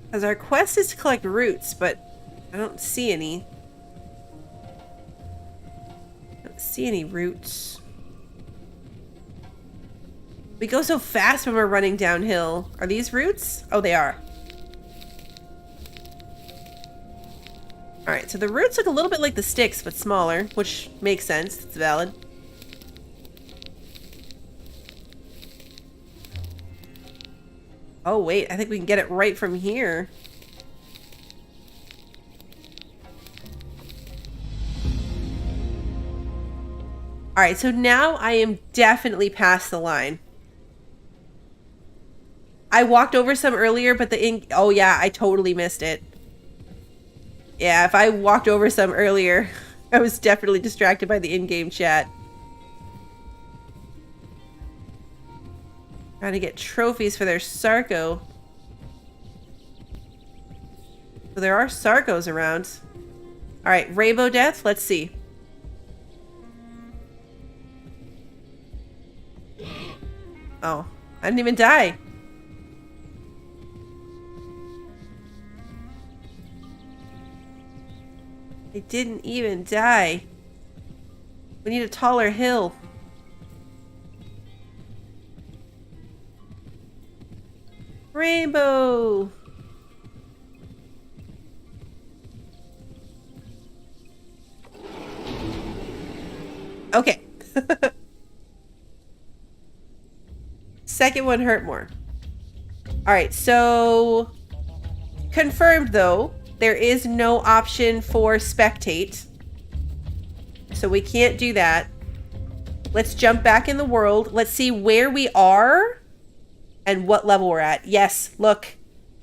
Because our quest is to collect roots, but I don't see any. I don't see any roots. We go so fast when we're running downhill. Are these roots? Oh, they are. Alright, so the roots look a little bit like the sticks, but smaller, which makes sense. It's valid. Oh, wait. I think we can get it right from here. Alright, so now I am definitely past the line. I walked over some earlier, but oh yeah, I totally missed it. Yeah, if I walked over some earlier, I was definitely distracted by the in-game chat. Trying to get trophies for their Sarco. So there are Sarcos around. Alright, Rainbow Death, let's see. Oh, I didn't even die. I didn't even die. We need a taller hill. Rainbow! Okay. Second one hurt more. Alright, so... confirmed, though. There is no option for spectate. So we can't do that. Let's jump back in the world. Let's see where we are and what level we're at. Yes, look.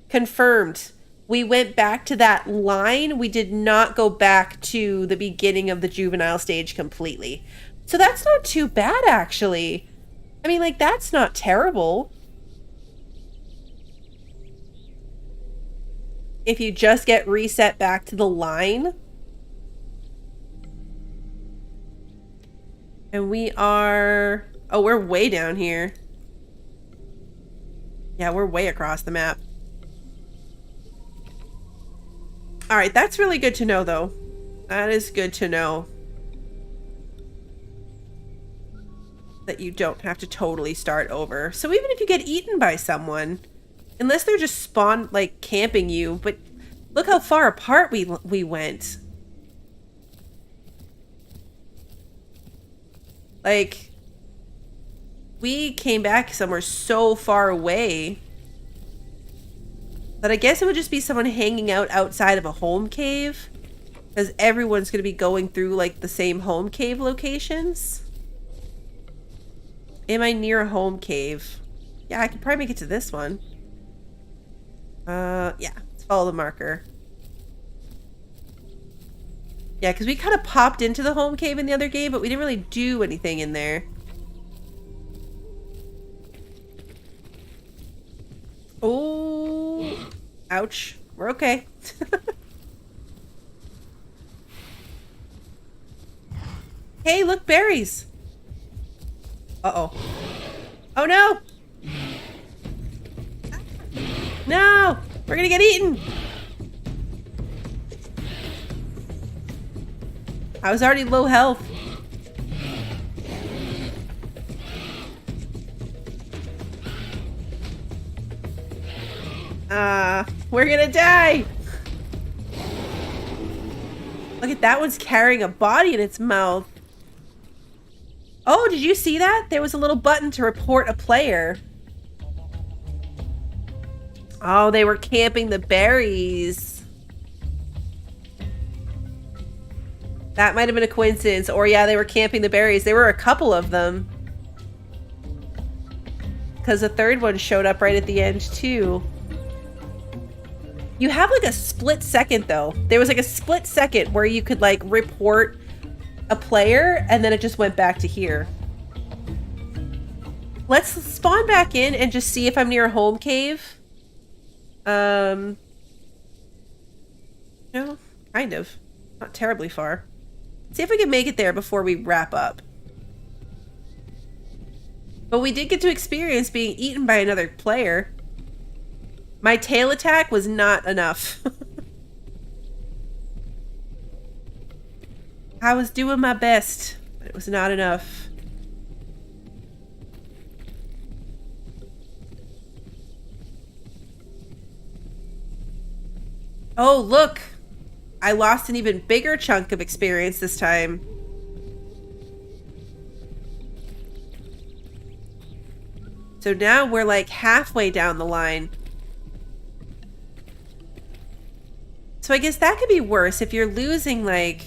Confirmed. We went back to that line. We did not go back to the beginning of the juvenile stage completely. So that's not too bad, actually. I mean, like, that's not terrible. If you just get reset back to the line. And we are... oh, we're way down here. Yeah, we're way across the map. All right, that's really good to know, though. That is good to know. That you don't have to totally start over. So even if you get eaten by someone, unless they're just spawned, like, camping you, but look how far apart we went. Like, we came back somewhere so far away that I guess it would just be someone hanging out outside of a home cave, because everyone's going to be going through, like, the same home cave locations. Am I near a home cave? Yeah, I could probably make it to this one. Yeah, let's follow the marker. Yeah, because we kind of popped into the home cave in the other game, but we didn't really do anything in there. Oh, ouch. We're okay. Hey, look, berries. Uh-oh. Oh, no! No! We're gonna get eaten! I was already low health. We're gonna die! Look at that one's carrying a body in its mouth. Oh, did you see that? There was a little button to report a player. Oh, they were camping the berries. That might have been a coincidence. Or yeah, they were camping the berries. There were a couple of them. Because the third one showed up right at the end too. You have like a split second though. There was like a split second where you could like report a player, and then it just went back to here. Let's spawn back in and just see if I'm near a home cave. No, kind of. Not terribly far. See if we can make it there before we wrap up. But we did get to experience being eaten by another player. My tail attack was not enough. I was doing my best, but it was not enough. Oh, look! I lost an even bigger chunk of experience this time. So now we're like halfway down the line. So I guess that could be worse if you're losing like...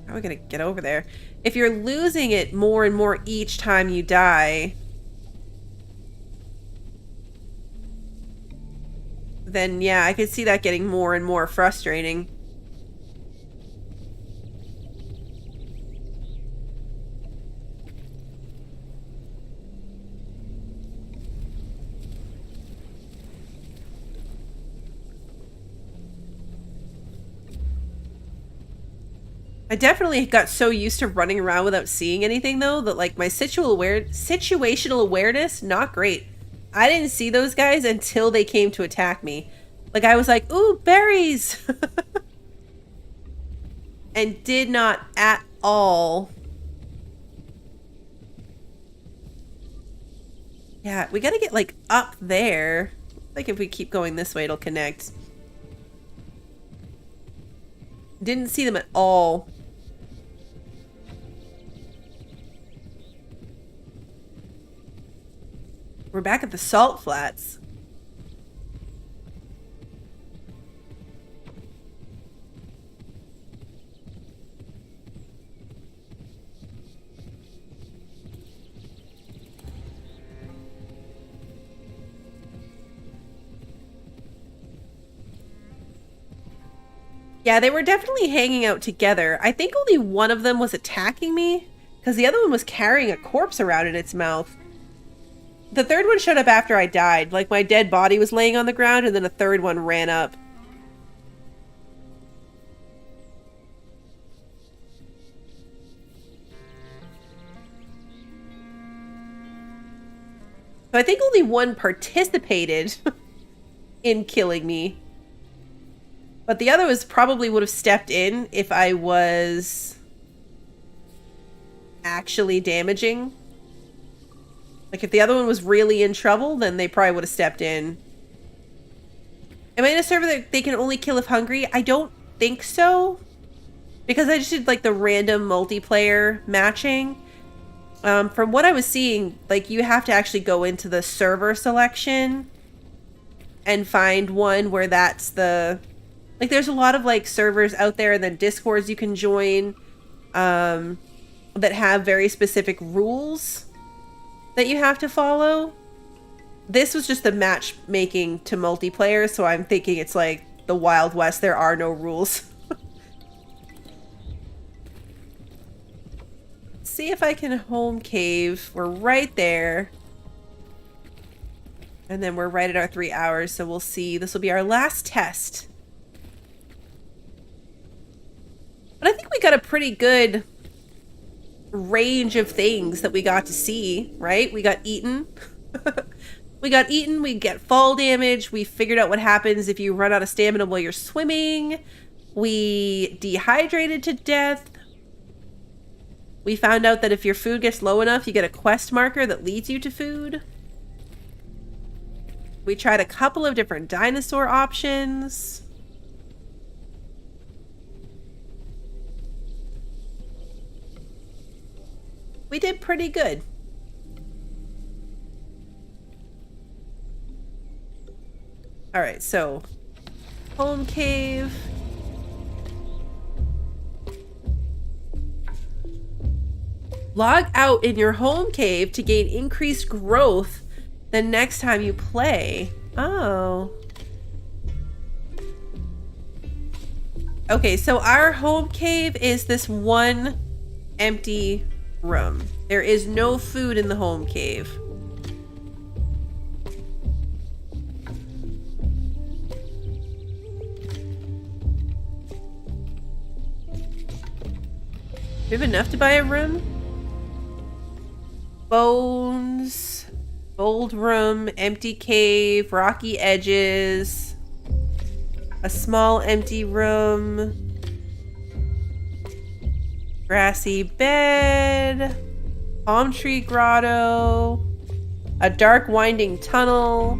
How are we gonna get over there? If you're losing it more and more each time you die, then yeah, I could see that getting more and more frustrating. I definitely got so used to running around without seeing anything, though, that, like, my situational awareness, not great. I didn't see those guys until they came to attack me. Like, I was like, ooh, berries! And did not at all. Yeah, we gotta get, like, up there. Like, if we keep going this way, it'll connect. Didn't see them at all. We're back at the salt flats. Yeah, they were definitely hanging out together. I think only one of them was attacking me, because the other one was carrying a corpse around in its mouth. The third one showed up after I died. Like, my dead body was laying on the ground, and then a third one ran up. So I think only one participated in killing me. But the other was probably would have stepped in if I was actually damaging. Like, if the other one was really in trouble, then they probably would have stepped in. Am I in a server that they can only kill if hungry? I don't think so. Because I just did, like, the random multiplayer matching. From what I was seeing, like, you have to actually go into the server selection and find one where that's the... Like, there's a lot of, like, servers out there and then Discords you can join that have very specific rules that you have to follow. This was just the matchmaking to multiplayer, so I'm thinking it's like the Wild West. There are no rules. See if I can home cave. We're right there. And then we're right at our 3 hours, so we'll see. This will be our last test. But I think we got a pretty good range of things that we got to see, right? We got eaten. We got eaten, we get fall damage, we figured out what happens if you run out of stamina while you're swimming, we dehydrated to death, we found out that if your food gets low enough, you get a quest marker that leads you to food. We tried a couple of different dinosaur options. We did pretty good. All right, so home cave. Log out in your home cave to gain increased growth the next time you play. Oh. Okay, so our home cave is this one empty room. There is no food in the home cave. Do we have enough to buy a room? Bones, bold room, empty cave, rocky edges, a small empty room, grassy bed, palm tree grotto, a dark winding tunnel,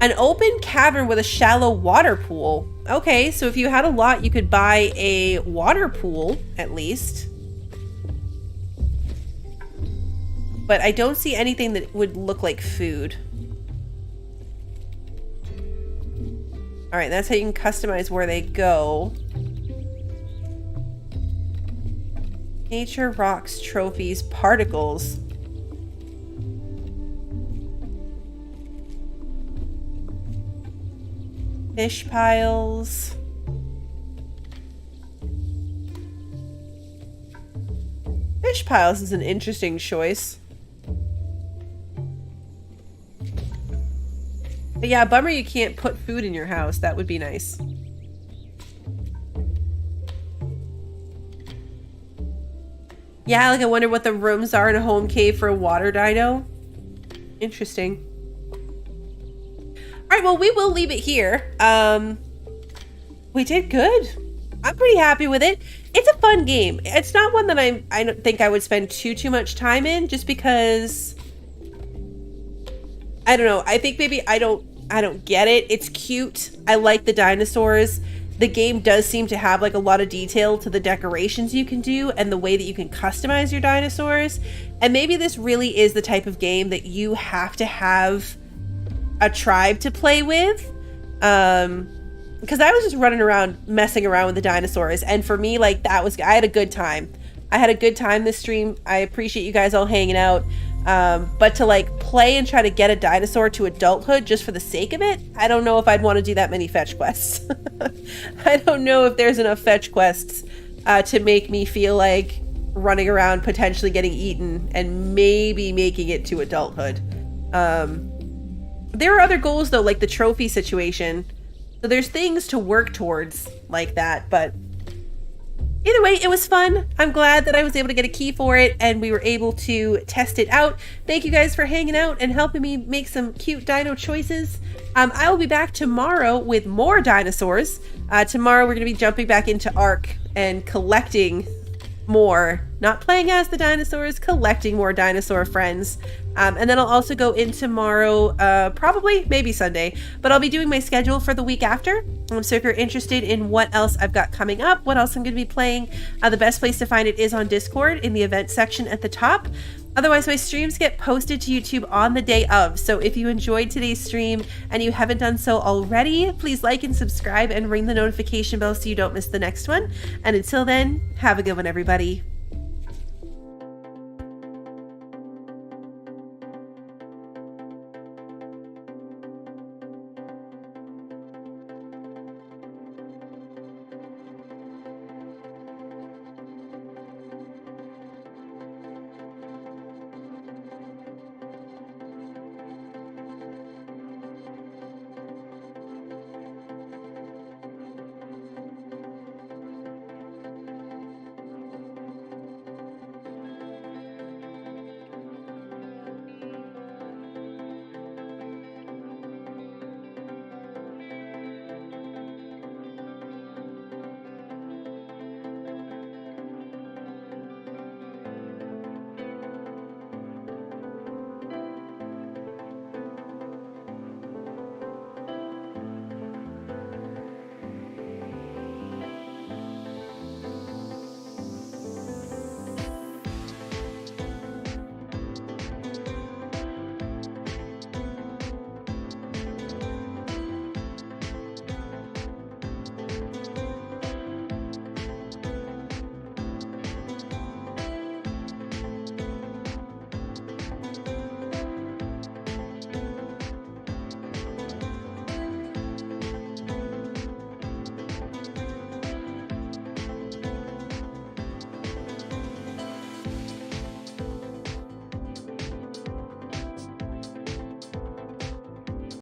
an open cavern with a shallow water pool. Okay, so if you had a lot, you could buy a water pool, at least. But I don't see anything that would look like food. Alright, that's how you can customize where they go. Nature, rocks, trophies, particles. Fish piles. Fish piles is an interesting choice. But yeah, bummer you can't put food in your house. That would be nice. Yeah, like I wonder what the rooms are in a home cave for a water dino. Interesting. Alright, well, we will leave it here. We did good. I'm pretty happy with it. It's a fun game. It's not one that I don't think I would spend too much time in, just because I don't know. I think maybe I don't get it. It's cute. I like the dinosaurs. The game does seem to have like a lot of detail to the decorations you can do and the way that you can customize your dinosaurs. And maybe this really is the type of game that you have to have a tribe to play with. Because I was just running around messing around with the dinosaurs, and for me, like, I had a good time. I had a good time this stream. I appreciate you guys all hanging out. But to like play and try to get a dinosaur to adulthood just for the sake of it, I don't know if I'd want to do that many fetch quests. I don't know if there's enough fetch quests to make me feel like running around potentially getting eaten and maybe making it to adulthood. There are other goals though, like the trophy situation. So there's things to work towards like that, but Either way, it was fun. I'm glad that I was able to get a key for it and we were able to test it out. Thank you guys for hanging out and helping me make some cute dino choices. I will be back tomorrow with more dinosaurs. Tomorrow we're going to be jumping back into Ark and collecting more, not playing as the dinosaurs, collecting more dinosaur friends. And then I'll also go in tomorrow, probably, maybe Sunday, but I'll be doing my schedule for the week after. So if you're interested in what else I've got coming up, what else I'm going to be playing, the best place to find it is on Discord in the event section at the top. Otherwise, my streams get posted to YouTube on the day of. So if you enjoyed today's stream and you haven't done so already, please like and subscribe and ring the notification bell so you don't miss the next one. And until then, have a good one, everybody.